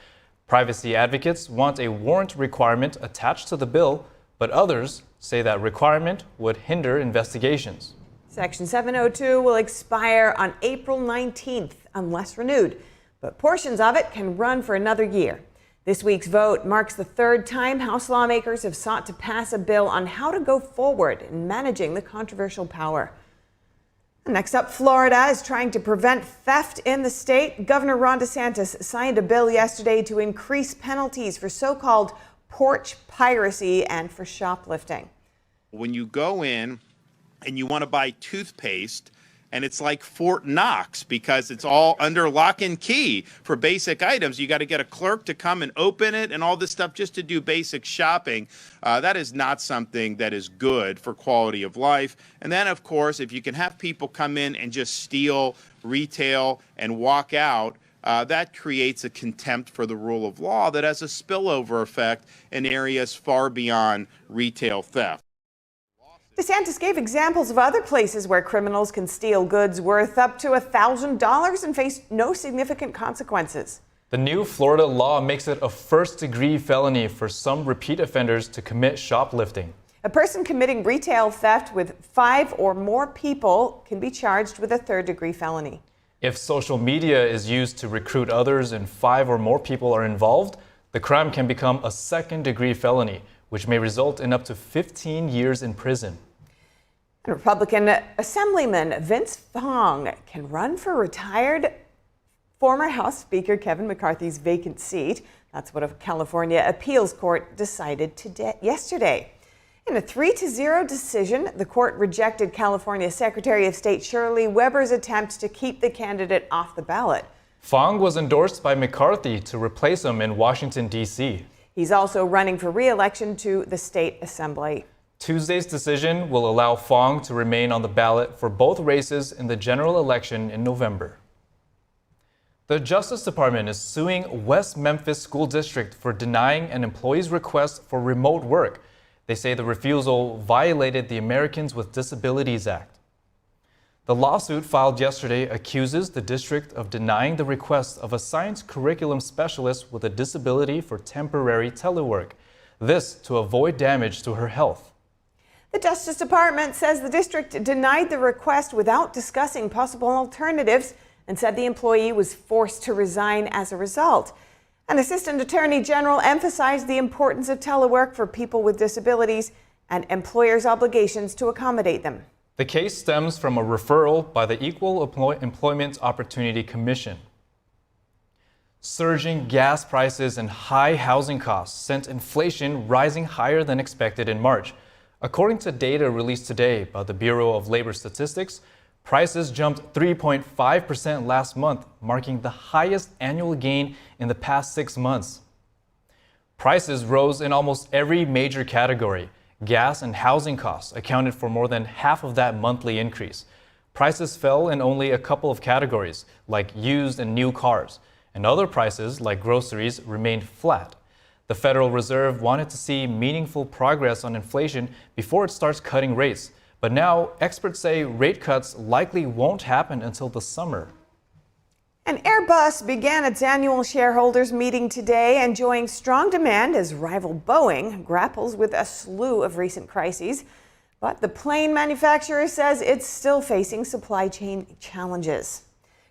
S2: Privacy advocates want a warrant requirement attached to the bill, but others say that requirement would hinder investigations.
S1: Section 702 will expire on April 19th unless renewed, but portions of it can run for another year. This week's vote marks the third time House lawmakers have sought to pass a bill on how to go forward in managing the controversial power. Next up, Florida is trying to prevent theft in the state. Governor Ron DeSantis signed a bill yesterday to increase penalties for so-called porch piracy and for shoplifting.
S9: When you go in and you want to buy toothpaste, and it's like Fort Knox because it's all under lock and key for basic items. You got to get a clerk to come and open it and all this stuff just to do basic shopping. That is not something that is good for quality of life. And then, of course, if you can have people come in and just steal retail and walk out, that creates a contempt for the rule of law that has a spillover effect in areas far beyond retail theft.
S1: DeSantis gave examples of other places where criminals can steal goods worth up to $1,000 and face no significant consequences.
S2: The new Florida law makes it a first-degree felony for some repeat offenders to commit shoplifting.
S1: A person committing retail theft with 5 or more people can be charged with a third-degree felony.
S2: If social media is used to recruit others and 5 or more people are involved, the crime can become a second-degree felony, which may result in up to 15 years in prison.
S1: And Republican Assemblyman Vince Fong can run for retired former House Speaker Kevin McCarthy's vacant seat. That's what a California appeals court decided yesterday. In a 3-0 decision, the court rejected California Secretary of State Shirley Weber's attempt to keep the candidate off the ballot.
S2: Fong was endorsed by McCarthy to replace him in Washington, D.C.
S1: He's also running for re-election to the state assembly.
S2: Tuesday's decision will allow Fong to remain on the ballot for both races in the general election in November. The Justice Department is suing West Memphis School District for denying an employee's request for remote work. They say the refusal violated the Americans with Disabilities Act. The lawsuit filed yesterday accuses the district of denying the request of a science curriculum specialist with a disability for temporary telework. This to avoid damage to her health.
S1: The Justice Department says the district denied the request without discussing possible alternatives and said the employee was forced to resign as a result. An Assistant Attorney General emphasized the importance of telework for people with disabilities and employers' obligations to accommodate them.
S2: The case stems from a referral by the Equal Employment Opportunity Commission. Surging gas prices and high housing costs sent inflation rising higher than expected in March. According to data released today by the Bureau of Labor Statistics, prices jumped 3.5% last month, marking the highest annual gain in the past 6 months. Prices rose in almost every major category. Gas and housing costs accounted for more than half of that monthly increase. Prices fell in only a couple of categories, like used and new cars, and other prices, like groceries, remained flat. The Federal Reserve wanted to see meaningful progress on inflation before it starts cutting rates. But now, experts say rate cuts likely won't happen until the summer.
S1: And Airbus began its annual shareholders meeting today, enjoying strong demand as rival Boeing grapples with a slew of recent crises. But the plane manufacturer says it's still facing supply chain challenges.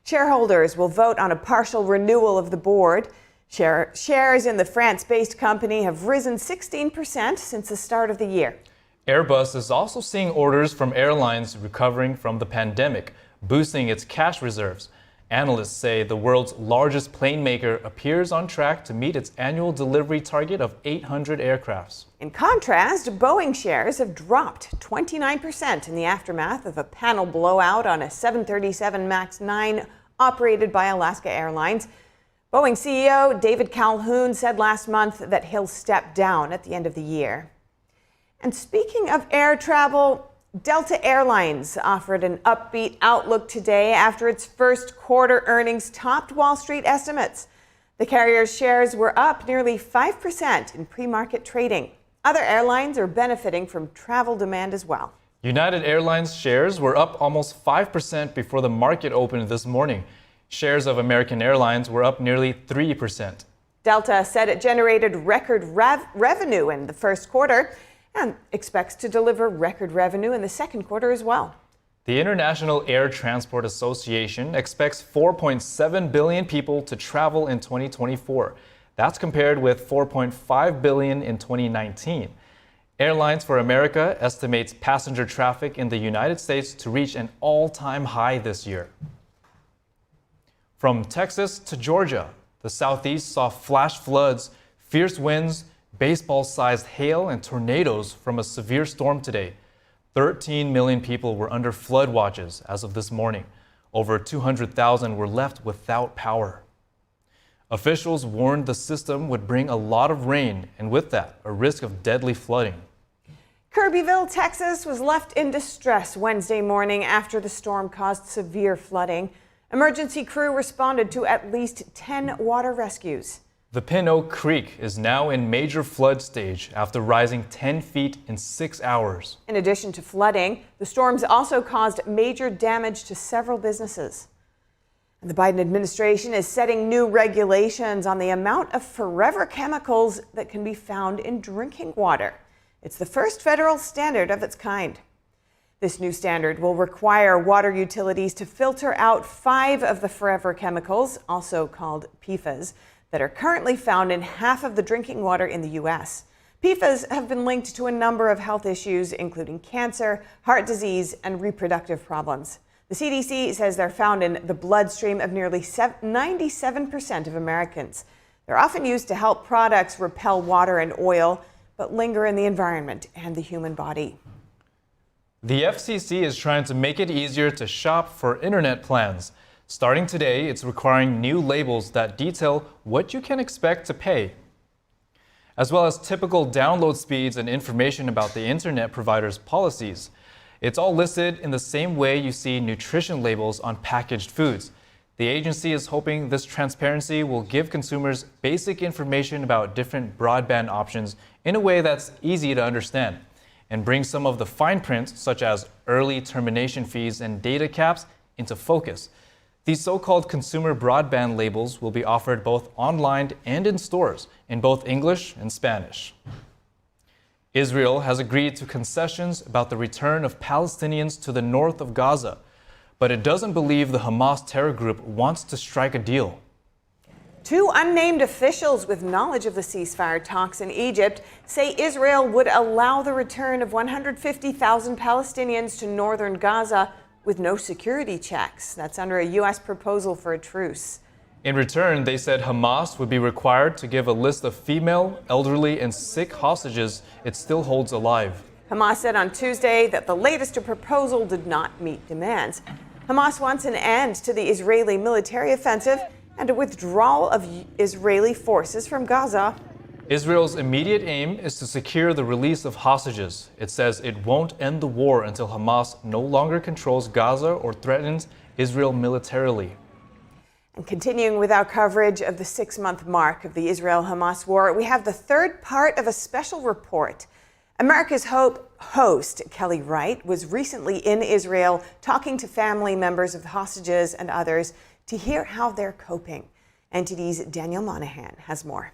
S1: Shareholders will vote on a partial renewal of the board. Shares in the France-based company have risen 16% since the start of the year.
S2: Airbus is also seeing orders from airlines recovering from the pandemic, boosting its cash reserves. Analysts say the world's largest plane maker appears on track to meet its annual delivery target of 800 aircrafts.
S1: In contrast, Boeing shares have dropped 29% in the aftermath of a panel blowout on a 737 MAX 9 operated by Alaska Airlines. Boeing CEO David Calhoun said last month that he'll step down at the end of the year. And speaking of air travel, Delta Airlines offered an upbeat outlook today after its first quarter earnings topped Wall Street estimates. The carrier's shares were up nearly 5% in pre-market trading. Other airlines are benefiting from travel demand as well.
S2: United Airlines shares were up almost 5% before the market opened this morning. Shares of American Airlines were up nearly 3%.
S1: Delta said it generated record revenue in the first quarter and expects to deliver record revenue in the second quarter as well.
S2: The International Air Transport Association expects 4.7 billion people to travel in 2024. That's compared with 4.5 billion in 2019. Airlines for America estimates passenger traffic in the United States to reach an all-time high this year. From Texas to Georgia, the Southeast saw flash floods, fierce winds, baseball-sized hail, and tornadoes from a severe storm today. 13 million people were under flood watches as of this morning. Over 200,000 were left without power. Officials warned the system would bring a lot of rain, and with that, a risk of deadly flooding.
S1: Kirbyville, Texas was left in distress Wednesday morning after the storm caused severe flooding. Emergency crew responded to at least 10 water rescues.
S2: The Pin Oak Creek is now in major flood stage after rising 10 feet in 6 hours.
S1: In addition to flooding, the storms also caused major damage to several businesses. And the Biden administration is setting new regulations on the amount of forever chemicals that can be found in drinking water. It's the first federal standard of its kind. This new standard will require water utilities to filter out 5 of the forever chemicals, also called PFAS, that are currently found in half of the drinking water in the U.S. PFAS have been linked to a number of health issues, including cancer, heart disease, and reproductive problems. The CDC says they're found in the bloodstream of nearly 97% of Americans. They're often used to help products repel water and oil, but linger in the environment and the human body.
S2: The FCC is trying to make it easier to shop for internet plans. Starting today, it's requiring new labels that detail what you can expect to pay, as well as typical download speeds and information about the internet provider's policies. It's all listed in the same way you see nutrition labels on packaged foods. The agency is hoping this transparency will give consumers basic information about different broadband options in a way that's easy to understand. and bring some of the fine print, such as early termination fees and data caps, into focus. These so-called consumer broadband labels will be offered both online and in stores in both English and Spanish. Israel has agreed to concessions about the return of Palestinians to the north of Gaza, but it doesn't believe the Hamas terror group wants to strike a deal.
S1: Two unnamed officials with knowledge of the ceasefire talks in Egypt say Israel would allow the return of 150,000 Palestinians to northern Gaza with no security checks. That's under a U.S. proposal for a truce.
S2: In return, they said Hamas would be required to give a list of female, elderly, and sick hostages it still holds alive.
S1: Hamas said on Tuesday that the latest proposal did not meet demands. Hamas wants an end to the Israeli military offensive and a withdrawal of Israeli forces from Gaza.
S2: Israel's immediate aim is to secure the release of hostages. It says it won't end the war until Hamas no longer controls Gaza or threatens Israel militarily.
S1: And continuing with our coverage of the 6-month mark of the Israel-Hamas war, we have the third part of a special report. America's host, Kelly Wright, was recently in Israel talking to family members of the hostages and others to hear how they're coping. NTD's Daniel Monahan has more.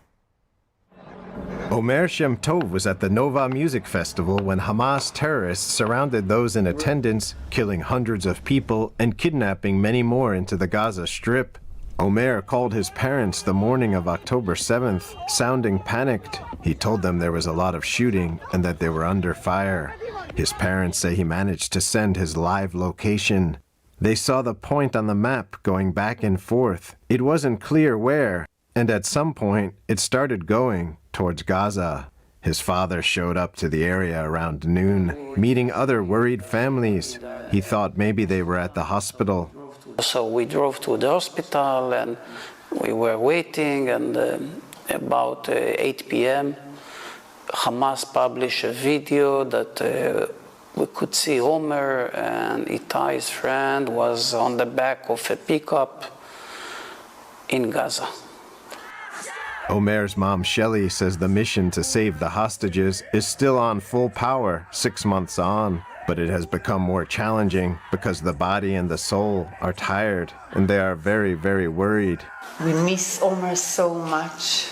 S15: Omer Shem Tov was at the Nova Music Festival when Hamas terrorists surrounded those in attendance, killing hundreds of people and kidnapping many more into the Gaza Strip. Omer called his parents the morning of October 7th, sounding panicked. He told them there was a lot of shooting and that they were under fire. His parents say he managed to send his live location. They saw the point on the map going back and forth. It wasn't clear where, and at some point, it started going towards Gaza. His father showed up to the area around noon, meeting other worried families. He thought maybe they were at the hospital.
S20: So we drove to the hospital and we were waiting, and about 8 p.m. Hamas published a video that we could see Omer and Itai's friend was on the back of a pickup in Gaza.
S15: Omer's mom, Shelly, says the mission to save the hostages is still on full power 6 months on, but it has become more challenging because the body and the soul are tired, and they are very, very worried.
S21: We miss Omer so much,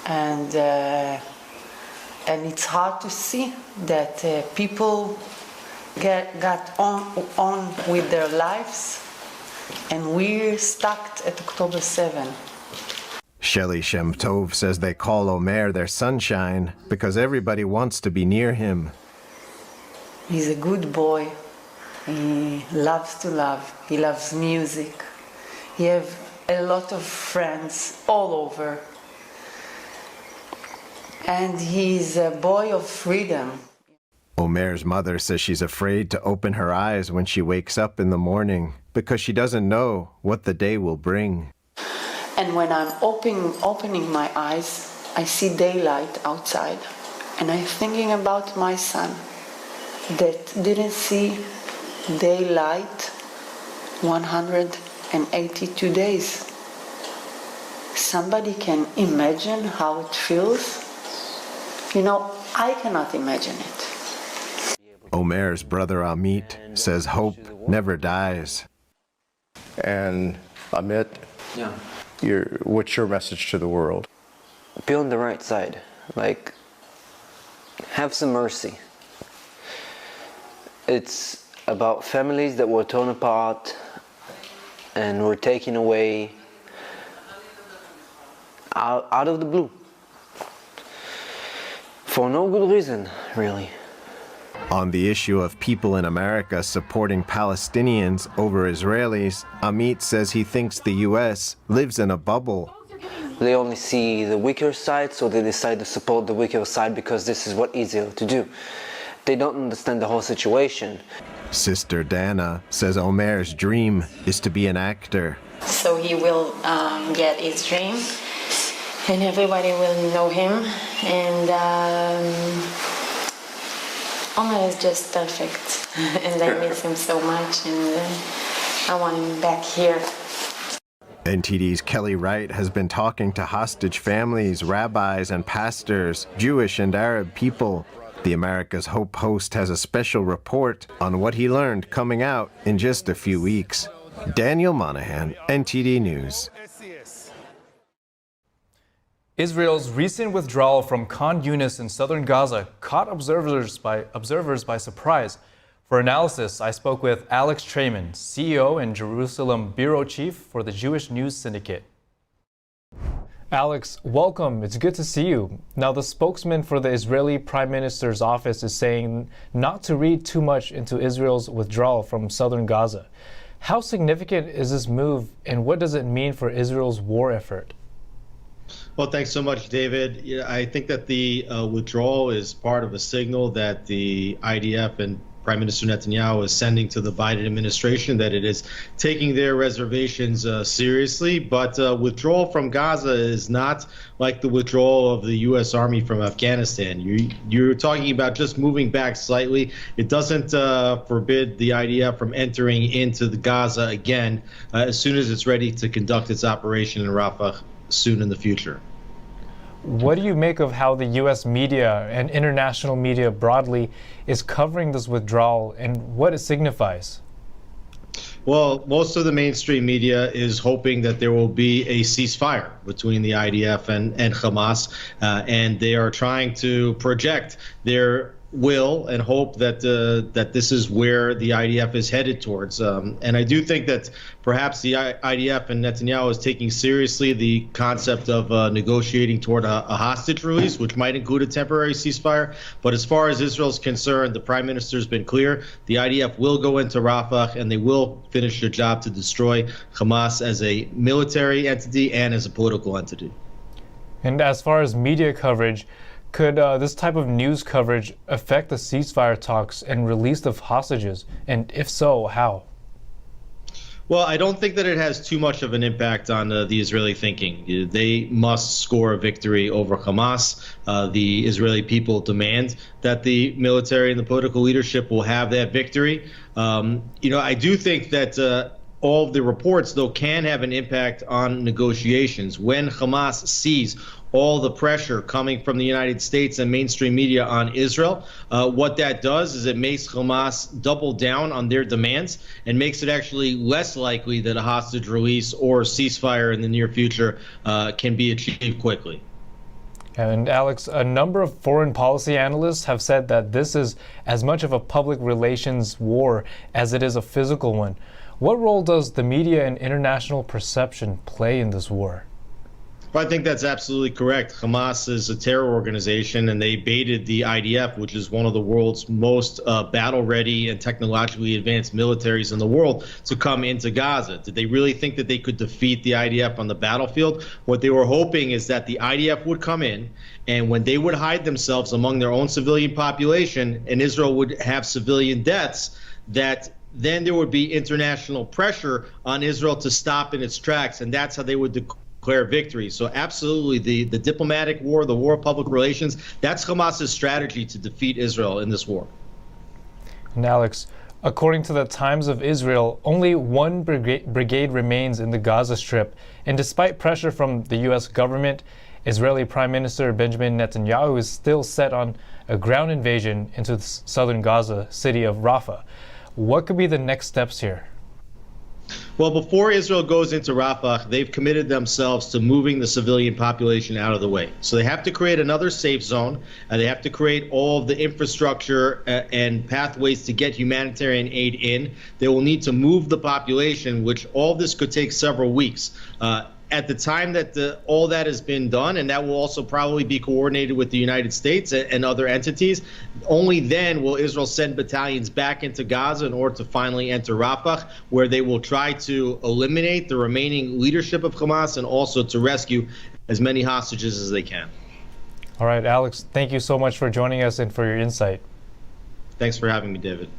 S21: and it's hard to see that people got on with their lives, and we're stuck at October 7.
S15: Shelly Shem Tov says they call Omer their sunshine because everybody wants to be near him.
S21: He's a good boy. He loves to love. He loves music. He has a lot of friends all over. And he's a boy of freedom.
S15: Omer's mother says she's afraid to open her eyes when she wakes up in the morning because she doesn't know what the day will bring.
S21: And when I'm opening my eyes, I see daylight outside. And I'm thinking about my son that didn't see daylight 182 days. Somebody can imagine how it feels? You know, I cannot imagine it.
S15: Omer's brother Amit says hope never dies.
S22: And Amit,
S23: yeah.
S22: What's your message to the world?
S23: Be on the right side. Like, have some mercy. It's about families that were torn apart and were taken away out of the blue. For no good reason, really.
S15: On the issue of people in America supporting Palestinians over Israelis, Amit says he thinks the U.S. lives in a bubble.
S23: They only see the weaker side, so they decide to support the weaker side because this is what's easier to do. They don't understand the whole situation.
S15: Sister Dana says Omer's dream is to be an actor.
S12: So he will get his dream, and everybody will know him, and Omer is just perfect, and I miss him so much, and I want him back here.
S15: NTD's Kelly Wright has been talking to hostage families, rabbis, and pastors, Jewish and Arab people. The America's Hope host has a special report on what he learned coming out in just a few weeks. Daniel Monahan, NTD News.
S2: Israel's recent withdrawal from Khan Yunis in southern Gaza caught observers by surprise. For analysis, I spoke with Alex Trayman, CEO and Jerusalem Bureau Chief for the Jewish News Syndicate. Alex, welcome. It's good to see you. Now, the spokesman for the Israeli Prime Minister's office is saying not to read too much into Israel's withdrawal from southern Gaza. How significant is this move, and what does it mean for Israel's war effort?
S3: Well, thanks so much, David. I think that the withdrawal is part of a signal that the IDF and Prime Minister Netanyahu is sending to the Biden administration that it is taking their reservations seriously. But withdrawal from Gaza is not like the withdrawal of the U.S. Army from Afghanistan. You're talking about just moving back slightly. It doesn't forbid the IDF from entering into the Gaza again as soon as it's ready to conduct its operation in Rafah soon in the future.
S2: What do you make of how the U.S. media and international media broadly is covering this withdrawal and what it signifies?
S3: Well, most of the mainstream media is hoping that there will be a ceasefire between the IDF and Hamas, and they are trying to project their will and hope that that this is where the IDF is headed towards. And I do think that perhaps the IDF and Netanyahu is taking seriously the concept of negotiating toward a hostage release, which might include a temporary ceasefire. But as far as Israel's concerned, the prime minister has been clear. The IDF will go into Rafah and they will finish their job to destroy Hamas as a military entity and as a political entity.
S2: And as far as media coverage, could this type of news coverage affect the ceasefire talks and release of hostages? And if so, how?
S3: Well, I don't think that it has too much of an impact on the Israeli thinking. They must score a victory over Hamas. The Israeli people demand that the military and the political leadership will have that victory. I do think that all of the reports, though, can have an impact on negotiations. When Hamas sees all the pressure coming from the United States and mainstream media on Israel, what that does is it makes Hamas double down on their demands and makes it actually less likely that a hostage release or ceasefire in the near future can be achieved quickly.
S2: And Alex, a number of foreign policy analysts have said that this is as much of a public relations war as it is a physical one. What role does the media and international perception play in this war?
S3: Well, I think that's absolutely correct. Hamas is a terror organization, and they baited the IDF, which is one of the world's most battle-ready and technologically advanced militaries in the world, to come into Gaza. Did they really think that they could defeat the IDF on the battlefield? What they were hoping is that the IDF would come in, and when they would hide themselves among their own civilian population, and Israel would have civilian deaths, that then there would be international pressure on Israel to stop in its tracks, and that's how they would declare victory. So absolutely, the diplomatic war, the war of public relations, that's Hamas's strategy to defeat Israel in this war.
S2: And Alex, according to the Times of Israel, only one brigade remains in the Gaza Strip, and despite pressure from the U.S. government, Israeli Prime Minister Benjamin Netanyahu is still set on a ground invasion into the southern Gaza city of Rafah. What could be the next steps here?
S3: Well, before Israel goes into Rafah, they've committed themselves to moving the civilian population out of the way. So they have to create another safe zone, and they have to create all of the infrastructure and pathways to get humanitarian aid in. They will need to move the population, which all of this could take several weeks. At the time that all that has been done, and that will also probably be coordinated with the United States and other entities, only then will Israel send battalions back into Gaza in order to finally enter Rafah, where they will try to eliminate the remaining leadership of Hamas and also to rescue as many hostages as they can.
S2: All right, Alex, thank you so much for joining us and for your insight.
S3: Thanks for having me, David.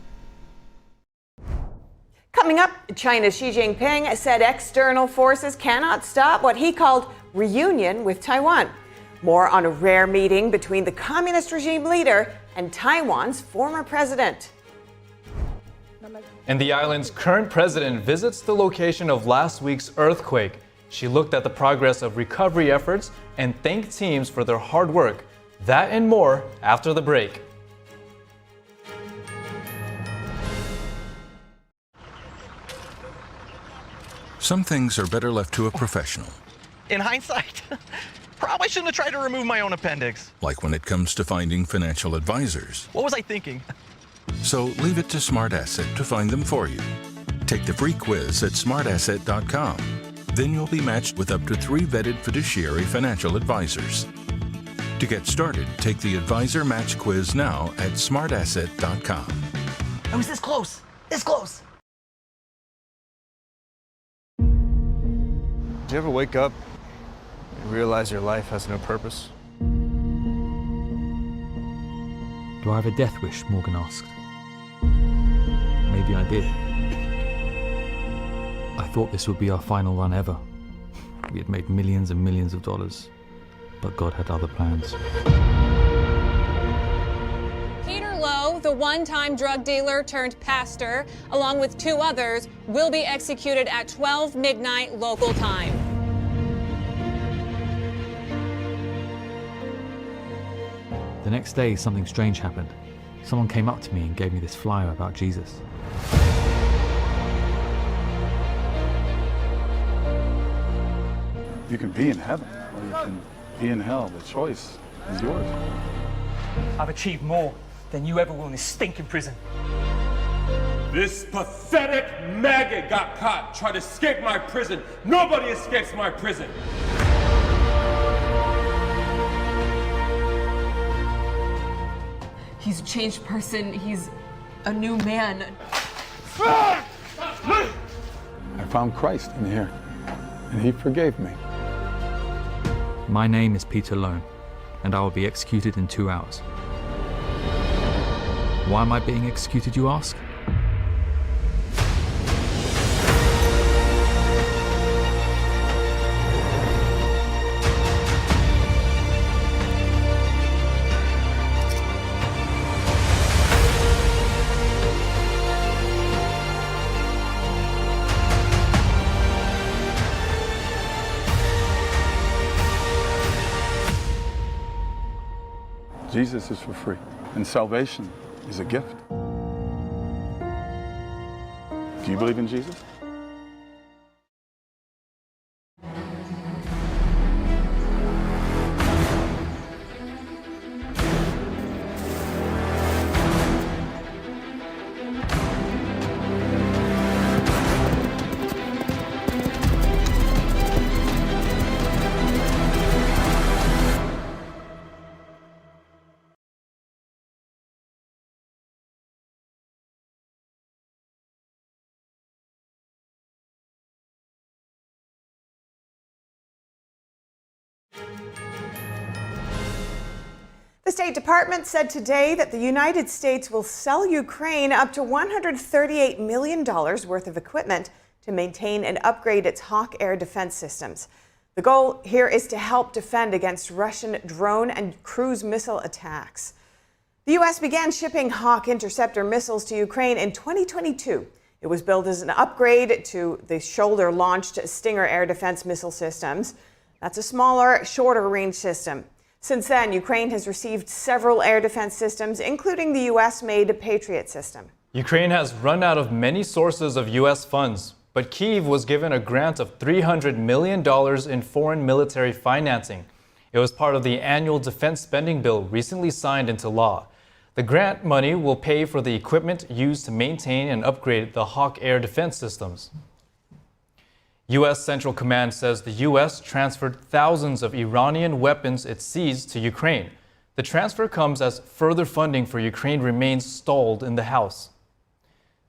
S1: Coming up, China's Xi Jinping said external forces cannot stop what he called reunion with Taiwan. More on a rare meeting between the communist regime leader and Taiwan's former president.
S2: And the island's current president visits the location of last week's earthquake. She looked at the progress of recovery efforts and thanked teams for their hard work. That and more after the break.
S7: Some things are better left to a professional.
S5: In hindsight, probably shouldn't have tried to remove my own appendix.
S7: Like when it comes to finding financial advisors.
S5: What was I thinking?
S7: So leave it to Smart Asset to find them for you. Take the free quiz at smartasset.com. Then you'll be matched with up to 3 vetted fiduciary financial advisors. To get started, take the Advisor Match quiz now at smartasset.com.
S5: I was this close, this close.
S8: Do you ever wake up and realize your life has no purpose?
S10: Do I have a death wish? Morgan asked. Maybe I did. I thought this would be our final run ever. We had made millions and millions of dollars, but God had other plans.
S24: Peter Lowe, the one-time drug dealer turned pastor, along with 2 others, will be executed at 12 midnight local time.
S10: The next day, something strange happened. Someone came up to me and gave me this flyer about Jesus.
S25: You can be in heaven, or you can be in hell. The choice is yours.
S26: I've achieved more than you ever will in this stinking prison.
S27: This pathetic maggot got caught, tried to escape my prison. Nobody escapes my prison.
S6: He's a changed person. He's a new man.
S25: I found Christ in here, and he forgave me.
S10: My name is Peter Lowe, and I will be executed in 2 hours. Why am I being executed, you ask?
S25: Jesus is for free, and salvation is a gift. Do you believe in Jesus?
S1: The State Department said today that the United States will sell Ukraine up to $138 million worth of equipment to maintain and upgrade its Hawk air defense systems. The goal here is to help defend against Russian drone and cruise missile attacks. The U.S. began shipping Hawk interceptor missiles to Ukraine in 2022. It was built as an upgrade to the shoulder-launched Stinger air defense missile systems. That's a smaller, shorter-range system. Since then, Ukraine has received several air defense systems, including the U.S.-made Patriot system.
S2: Ukraine has run out of many sources of U.S. funds, but Kyiv was given a grant of $300 million in foreign military financing. It was part of the annual defense spending bill recently signed into law. The grant money will pay for the equipment used to maintain and upgrade the Hawk air defense systems. U.S. Central Command says the U.S. transferred thousands of Iranian weapons it seized to Ukraine. The transfer comes as further funding for Ukraine remains stalled in the House.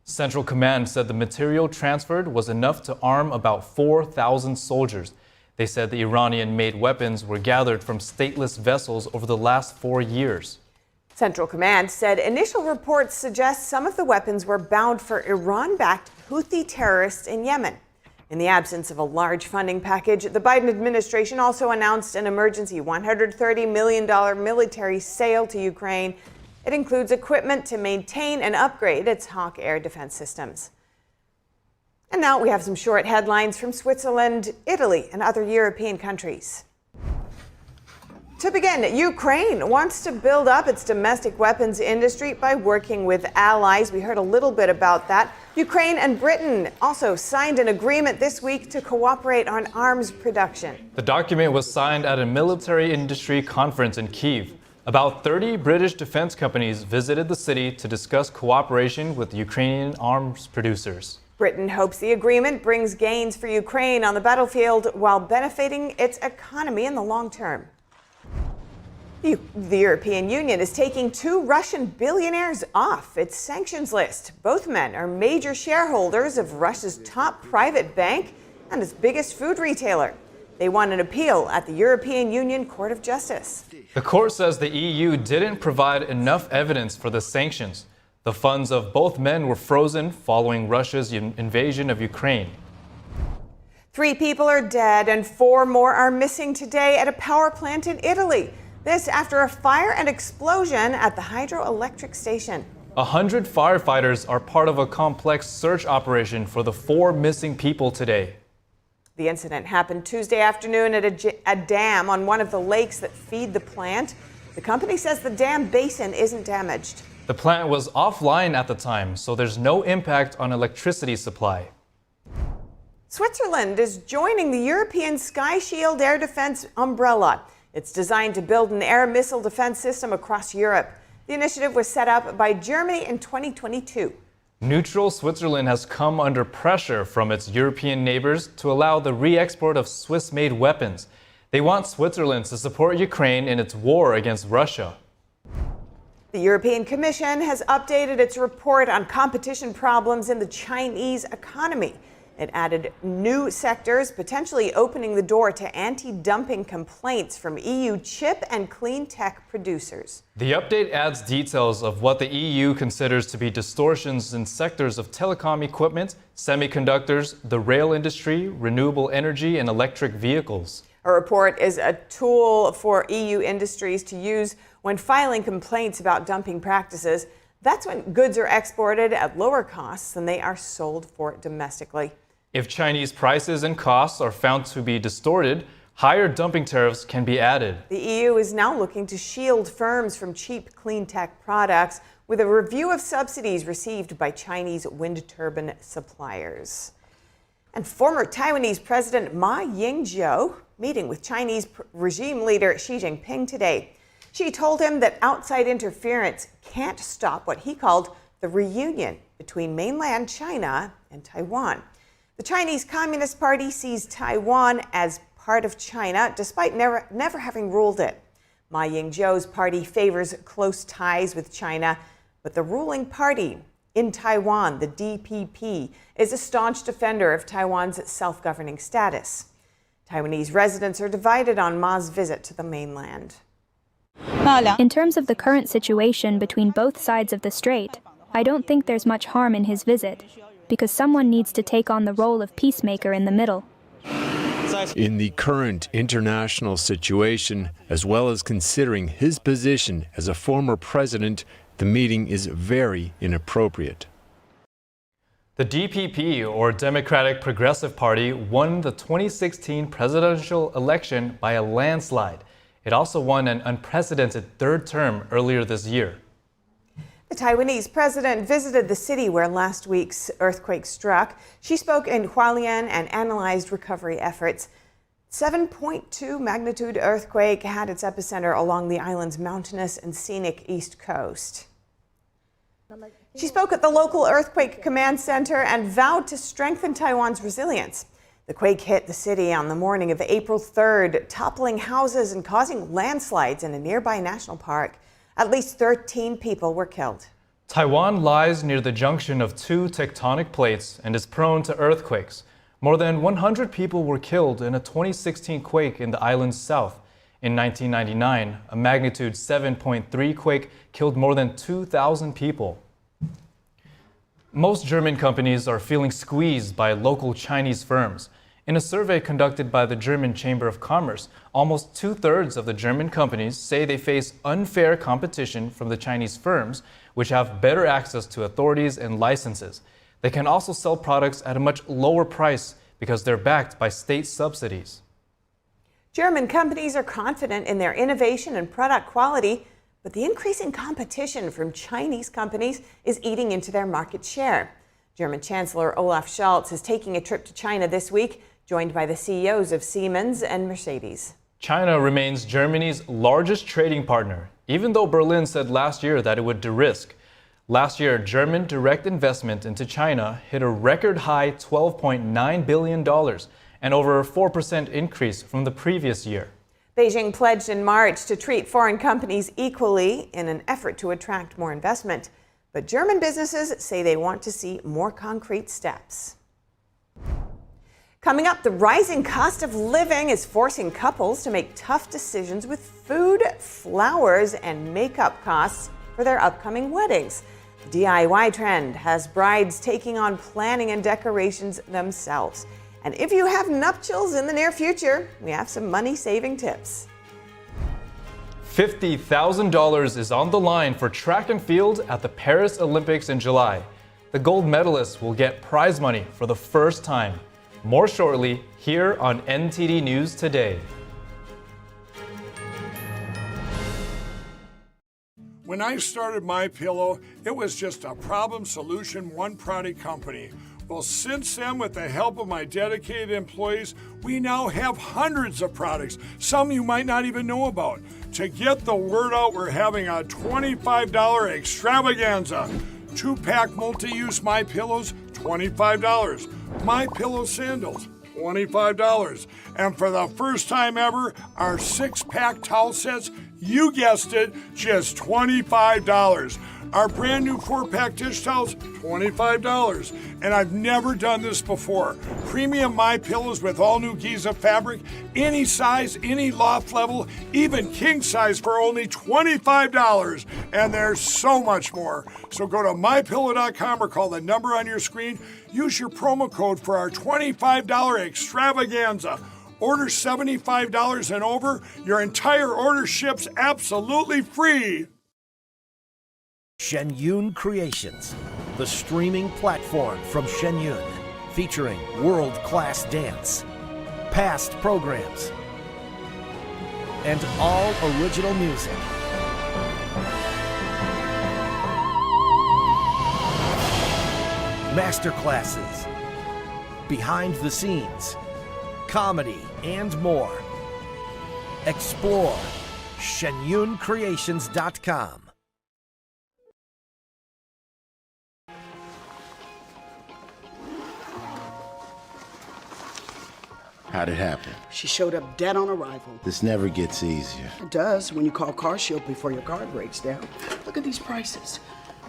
S2: Central Command said the material transferred was enough to arm about 4,000 soldiers. They said the Iranian-made weapons were gathered from stateless vessels over the last 4 years.
S1: Central Command said initial reports suggest some of the weapons were bound for Iran-backed Houthi terrorists in Yemen. In the absence of a large funding package, the Biden administration also announced an emergency $130 million military sale to Ukraine. It includes equipment to maintain and upgrade its Hawk air defense systems. And now we have some short headlines from Switzerland, Italy, and other European countries. To begin, Ukraine wants to build up its domestic weapons industry by working with allies. We heard a little bit about that. Ukraine and Britain also signed an agreement this week to cooperate on arms production.
S2: The document was signed at a military industry conference in Kyiv. About 30 British defense companies visited the city to discuss cooperation with Ukrainian arms producers.
S1: Britain hopes the agreement brings gains for Ukraine on the battlefield while benefiting its economy in the long term. The European Union is taking 2 Russian billionaires off its sanctions list. Both men are major shareholders of Russia's top private bank and its biggest food retailer. They won an appeal at the European Union Court of Justice.
S2: The court says the EU didn't provide enough evidence for the sanctions. The funds of both men were frozen following Russia's invasion of Ukraine.
S1: 3 people are dead and 4 more are missing today at a power plant in Italy. This after a fire and explosion at the hydroelectric station.
S2: 100 firefighters are part of a complex search operation for the 4 missing people today.
S1: The incident happened Tuesday afternoon at a dam on one of the lakes that feed the plant. The company says the dam basin isn't damaged.
S2: The plant was offline at the time, so there's no impact on electricity supply.
S1: Switzerland is joining the European Sky Shield air defense umbrella. It's designed to build an air missile defense system across Europe. The initiative was set up by Germany in 2022.
S2: Neutral Switzerland has come under pressure from its European neighbors to allow the re-export of Swiss-made weapons. They want Switzerland to support Ukraine in its war against Russia.
S1: The European Commission has updated its report on competition problems in the Chinese economy. It added new sectors, potentially opening the door to anti-dumping complaints from EU chip and clean tech producers.
S2: The update adds details of what the EU considers to be distortions in sectors of telecom equipment, semiconductors, the rail industry, renewable energy, and electric vehicles.
S1: A report is a tool for EU industries to use when filing complaints about dumping practices. That's when goods are exported at lower costs than they are sold for domestically.
S2: If Chinese prices and costs are found to be distorted, higher dumping tariffs can be added.
S1: The EU is now looking to shield firms from cheap clean tech products with a review of subsidies received by Chinese wind turbine suppliers. And former Taiwanese President Ma Ying-jeou meeting with Chinese regime leader Xi Jinping today. She told him that outside interference can't stop what he called the reunion between mainland China and Taiwan. The Chinese Communist Party sees Taiwan as part of China, despite never having ruled it. Ma Ying-jeou's party favors close ties with China, but the ruling party in Taiwan, the DPP, is a staunch defender of Taiwan's self-governing status. Taiwanese residents are divided on Ma's visit to the mainland.
S4: In terms of the current situation between both sides of the strait, I don't think there's much harm in his visit, because someone needs to take on the role of peacemaker in the middle.
S11: In the current international situation, as well as considering his position as a former president, the meeting is very inappropriate.
S2: The DPP, or Democratic Progressive Party, won the 2016 presidential election by a landslide. It also won an unprecedented 3rd term earlier this year.
S1: The Taiwanese president visited the city where last week's earthquake struck. She spoke in Hualien and analyzed recovery efforts. 7.2 magnitude earthquake had its epicenter along the island's mountainous and scenic east coast. She spoke at the local earthquake command center and vowed to strengthen Taiwan's resilience. The quake hit the city on the morning of April 3rd, toppling houses and causing landslides in a nearby national park. At least 13 people were killed.
S2: Taiwan lies near the junction of 2 tectonic plates and is prone to earthquakes. More than 100 people were killed in a 2016 quake in the island's south. In 1999, a magnitude 7.3 quake killed more than 2,000 people. Most German companies are feeling squeezed by local Chinese firms. In a survey conducted by the German Chamber of Commerce, almost 2/3 of the German companies say they face unfair competition from the Chinese firms, which have better access to authorities and licenses. They can also sell products at a much lower price because they're backed by state subsidies.
S1: German companies are confident in their innovation and product quality, but the increasing competition from Chinese companies is eating into their market share. German Chancellor Olaf Scholz is taking a trip to China this week, joined by the CEOs of Siemens and Mercedes.
S2: China remains Germany's largest trading partner, even though Berlin said last year that it would de-risk. Last year, German direct investment into China hit a record high $12.9 billion, and over a 4% increase from the previous year.
S1: Beijing pledged in March to treat foreign companies equally in an effort to attract more investment. But German businesses say they want to see more concrete steps. Coming up, the rising cost of living is forcing couples to make tough decisions with food, flowers, and makeup costs for their upcoming weddings. The DIY trend has brides taking on planning and decorations themselves. And if you have nuptials in the near future, we have some money-saving tips.
S2: $50,000 is on the line for track and field at the Paris Olympics in July. The gold medalists will get prize money for the first time. More shortly, here on NTD News Today.
S9: When I started MyPillow, it was just a problem solution, one product company. Well, since then, with the help of my dedicated employees, we now have hundreds of products, some you might not even know about. To get the word out, we're having a $25 extravaganza. 2-pack multi-use MyPillows, $25. MyPillow sandals, $25. And for the first time ever, our 6-pack towel sets, you guessed it, just $25. Our brand new 4-pack dish towels, $25. And I've never done this before. Premium MyPillows with all new Giza fabric, any size, any loft level, even king size for only $25. And there's so much more. So go to MyPillow.com or call the number on your screen. Use your promo code for our $25 extravaganza. Order $75 and over. Your entire order ships absolutely free.
S13: Shenyun Creations, the streaming platform from Shenyun, featuring world-class dance, past programs, and all original music. Masterclasses, behind the scenes, comedy, and more. Explore shenyuncreations.com.
S14: How'd it happen?
S16: She showed up dead on arrival.
S14: This never gets easier.
S16: It does when you call CarShield before your car breaks down. Look at these prices.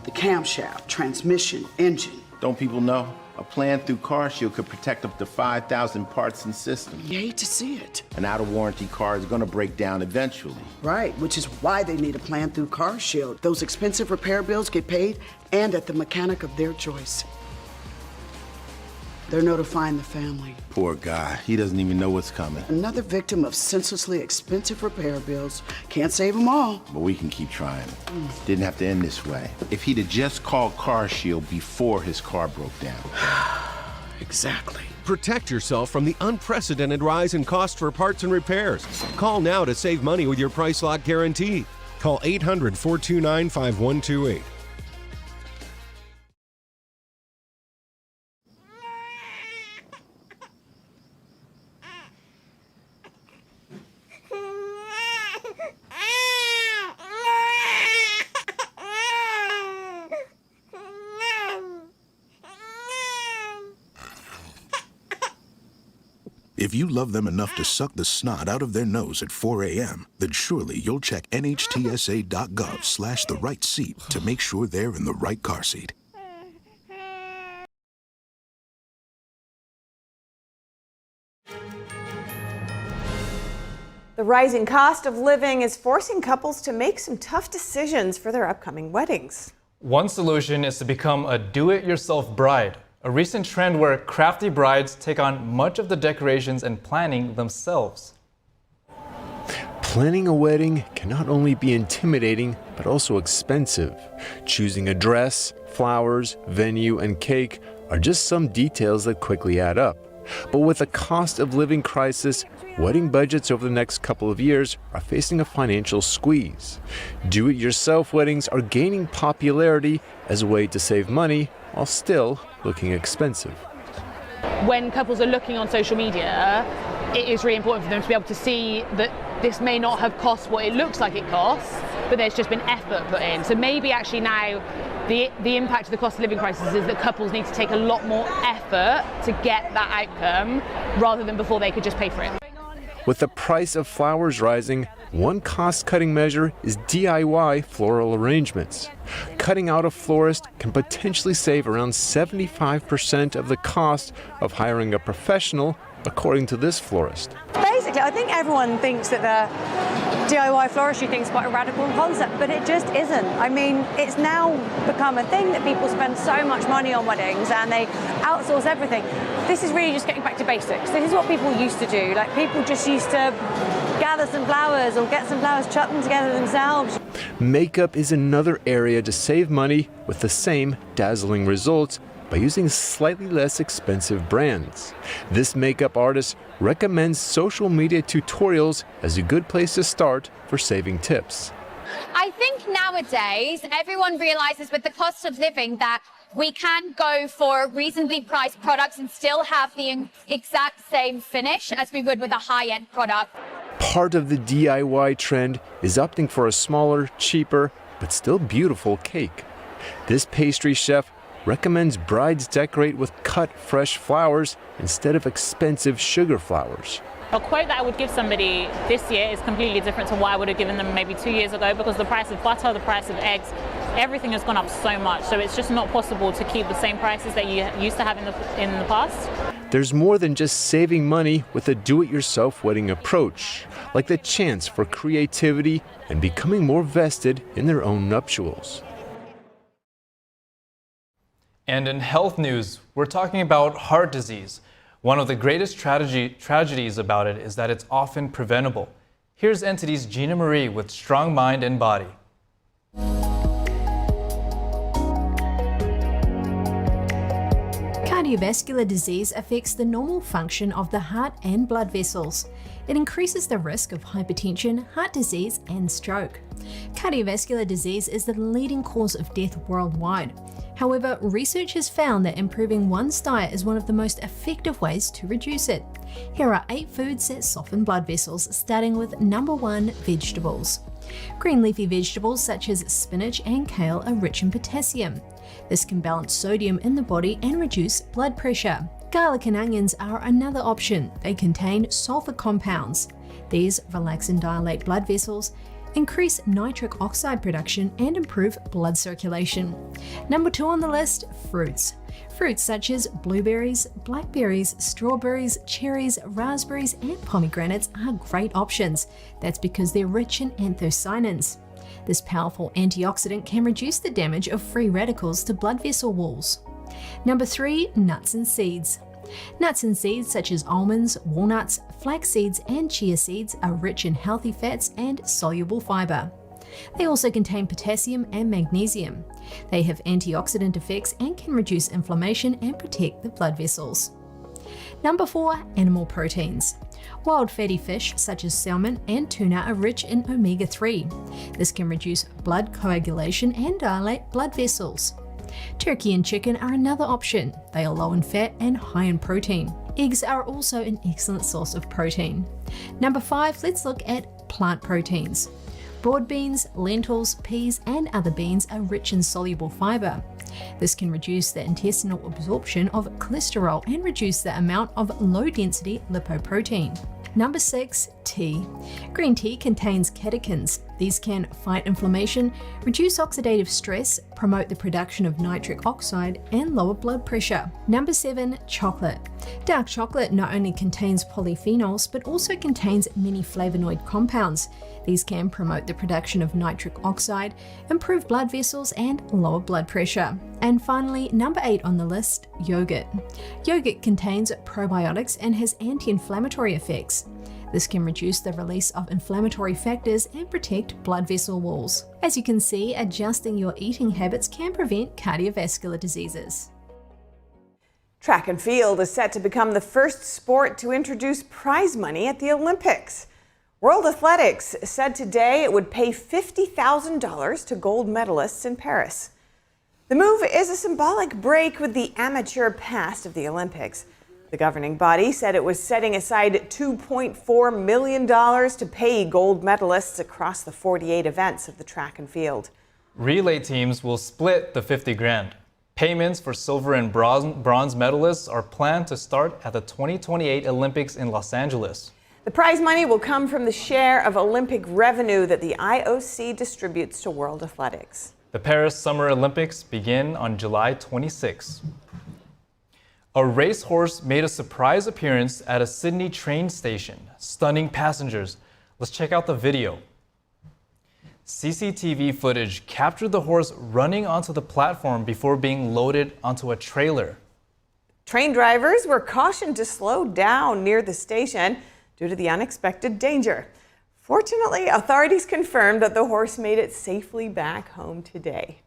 S16: The camshaft, transmission, engine.
S14: Don't people know? A plan through CarShield could protect up to 5,000 parts and systems.
S16: You hate to see it.
S14: An out-of-warranty car is gonna break down eventually.
S16: Right, which is why they need a plan through CarShield. Those expensive repair bills get paid and at the mechanic of their choice. They're notifying the family.
S14: Poor guy, he doesn't even know what's coming.
S16: Another victim of senselessly expensive repair bills. Can't save them all.
S14: But we can keep trying. Didn't have to end this way. If he'd have just called CarShield before his car broke down.
S16: Exactly.
S17: Protect yourself from the unprecedented rise in cost for parts and repairs. Call now to save money with your price lock guarantee. Call 800-429-5128.
S18: If you love them enough to suck the snot out of their nose at 4 a.m., then surely you'll check NHTSA.gov/the right seat to make sure they're in the right car seat.
S1: The rising cost of living is forcing couples to make some tough decisions for their upcoming weddings.
S2: One solution is to become a do-it-yourself bride, a recent trend where crafty brides take on much of the decorations and planning themselves.
S11: Planning a wedding can not only be intimidating, but also expensive. Choosing a dress, flowers, venue, and cake are just some details that quickly add up. But with a cost of living crisis, wedding budgets over the next couple of years are facing a financial squeeze. Do-it-yourself weddings are gaining popularity as a way to save money while still looking expensive.
S12: When couples are looking on social media, it is really important for them to be able to see that this may not have cost what it looks like it costs, but there's just been effort put in. So maybe actually now the impact of the cost of living crisis is that couples need to take a lot more effort to get that outcome rather than before they could just pay for it.
S11: With the price of flowers rising, one cost-cutting measure is DIY floral arrangements. Cutting out a florist can potentially save around 75% of the cost of hiring a professional, according to this florist.
S15: Basically, I think everyone thinks that the DIY floristry thing is quite a radical concept, but it just isn't. I mean, it's now become a thing that people spend so much money on weddings and they outsource everything. This is really just getting back to basics. This is what people used to do. Like, people just used to gather some flowers or get some flowers, chuck them together themselves.
S11: Makeup is another area to save money with the same dazzling results by using slightly less expensive brands. This makeup artist recommends social media tutorials as a good place to start for saving tips.
S19: I think nowadays everyone realizes with the cost of living that we can go for reasonably priced products and still have the exact same finish as we would with a high-end product.
S11: Part of the DIY trend is opting for a smaller, cheaper, but still beautiful cake. This pastry chef recommends brides decorate with cut fresh flowers instead of expensive sugar flowers.
S20: A quote that I would give somebody this year is completely different to what I would have given them maybe 2 years ago, because the price of butter, the price of eggs, everything has gone up so much. So it's just not possible to keep the same prices that you used to have in the past.
S11: There's more than just saving money with a do-it-yourself wedding approach, like the chance for creativity and becoming more vested in their own nuptials.
S2: And in health news, we're talking about heart disease. One of the greatest tragedies about it is that it's often preventable. Here's NTD's Gina Marie with Strong Mind and Body.
S21: Cardiovascular disease affects the normal function of the heart and blood vessels. It increases the risk of hypertension, heart disease, and stroke. Cardiovascular disease is the leading cause of death worldwide. However, research has found that improving one's diet is one of the most effective ways to reduce it. Here are 8 foods that soften blood vessels, starting with number 1, vegetables. Green leafy vegetables such as spinach and kale are rich in potassium. This can balance sodium in the body and reduce blood pressure. Garlic and onions are another option. They contain sulfur compounds. These relax and dilate blood vessels, increase nitric oxide production, and improve blood circulation. Number 2 on the list, fruits. Fruits such as blueberries, blackberries, strawberries, cherries, raspberries, and pomegranates are great options. That's because they're rich in anthocyanins. This powerful antioxidant can reduce the damage of free radicals to blood vessel walls. Number 3, nuts and seeds. Nuts and seeds such as almonds, walnuts, flax seeds, and chia seeds are rich in healthy fats and soluble fiber. They also contain potassium and magnesium. They have antioxidant effects and can reduce inflammation and protect the blood vessels. Number 4, animal proteins. Wild fatty fish such as salmon and tuna are rich in omega-3. This can reduce blood coagulation and dilate blood vessels. Turkey and chicken are another option. They are low in fat and high in protein. Eggs are also an excellent source of protein. Number 5, let's look at plant proteins. Broad beans, lentils, peas, and other beans are rich in soluble fiber. This can reduce the intestinal absorption of cholesterol and reduce the amount of low-density lipoprotein. Number 6, tea. Green tea contains catechins. These can fight inflammation, reduce oxidative stress, promote the production of nitric oxide, and lower blood pressure. Number 7, chocolate. Dark chocolate not only contains polyphenols, but also contains many flavonoid compounds. These can promote the production of nitric oxide, improve blood vessels, and lower blood pressure. And finally, number 8 on the list, yogurt. Yogurt contains probiotics and has anti-inflammatory effects. This can reduce the release of inflammatory factors and protect blood vessel walls. As you can see, adjusting your eating habits can prevent cardiovascular diseases.
S1: Track and field is set to become the first sport to introduce prize money at the Olympics. World Athletics said today it would pay $50,000 to gold medalists in Paris. The move is a symbolic break with the amateur past of the Olympics. The governing body said it was setting aside $2.4 million to pay gold medalists across the 48 events of the track and field.
S2: Relay teams will split the 50 grand. Payments for silver and bronze medalists are planned to start at the 2028 Olympics in Los Angeles.
S1: The prize money will come from the share of Olympic revenue that the IOC distributes to World Athletics.
S2: The Paris Summer Olympics begin on July 26. A racehorse made a surprise appearance at a Sydney train station, stunning passengers. Let's check out the video. CCTV footage captured the horse running onto the platform before being loaded onto a trailer.
S1: Train drivers were cautioned to slow down near the station due to the unexpected danger. Fortunately, authorities confirmed that the horse made it safely back home today.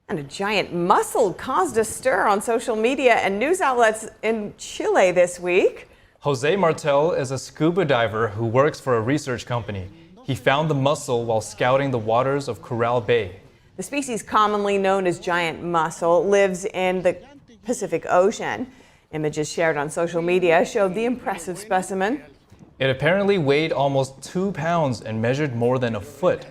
S1: And a giant mussel caused a stir on social media and news outlets in Chile this week.
S2: Jose Martel is a scuba diver who works for a research company. He found the mussel while scouting the waters of Coral Bay.
S1: The species, commonly known as giant mussel, lives in the Pacific Ocean. Images shared on social media showed the impressive specimen.
S2: It apparently weighed almost 2 pounds and measured more than a foot.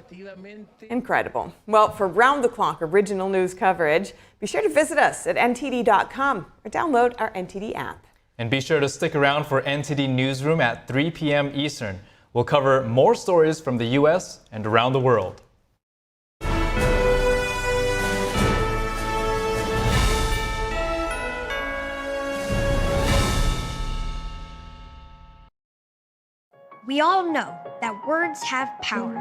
S1: Incredible. Well, for round-the-clock original news coverage, be sure to visit us at ntd.com or download our NTD app.
S2: And be sure to stick around for NTD Newsroom at 3 p.m. Eastern. We'll cover more stories from the U.S. and around the world.
S3: We all know that words have power.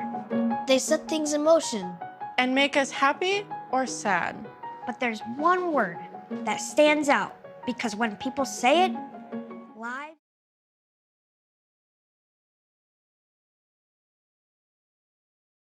S3: They set things in motion.
S6: And make us happy or sad.
S3: But there's one word that stands out because when people say it,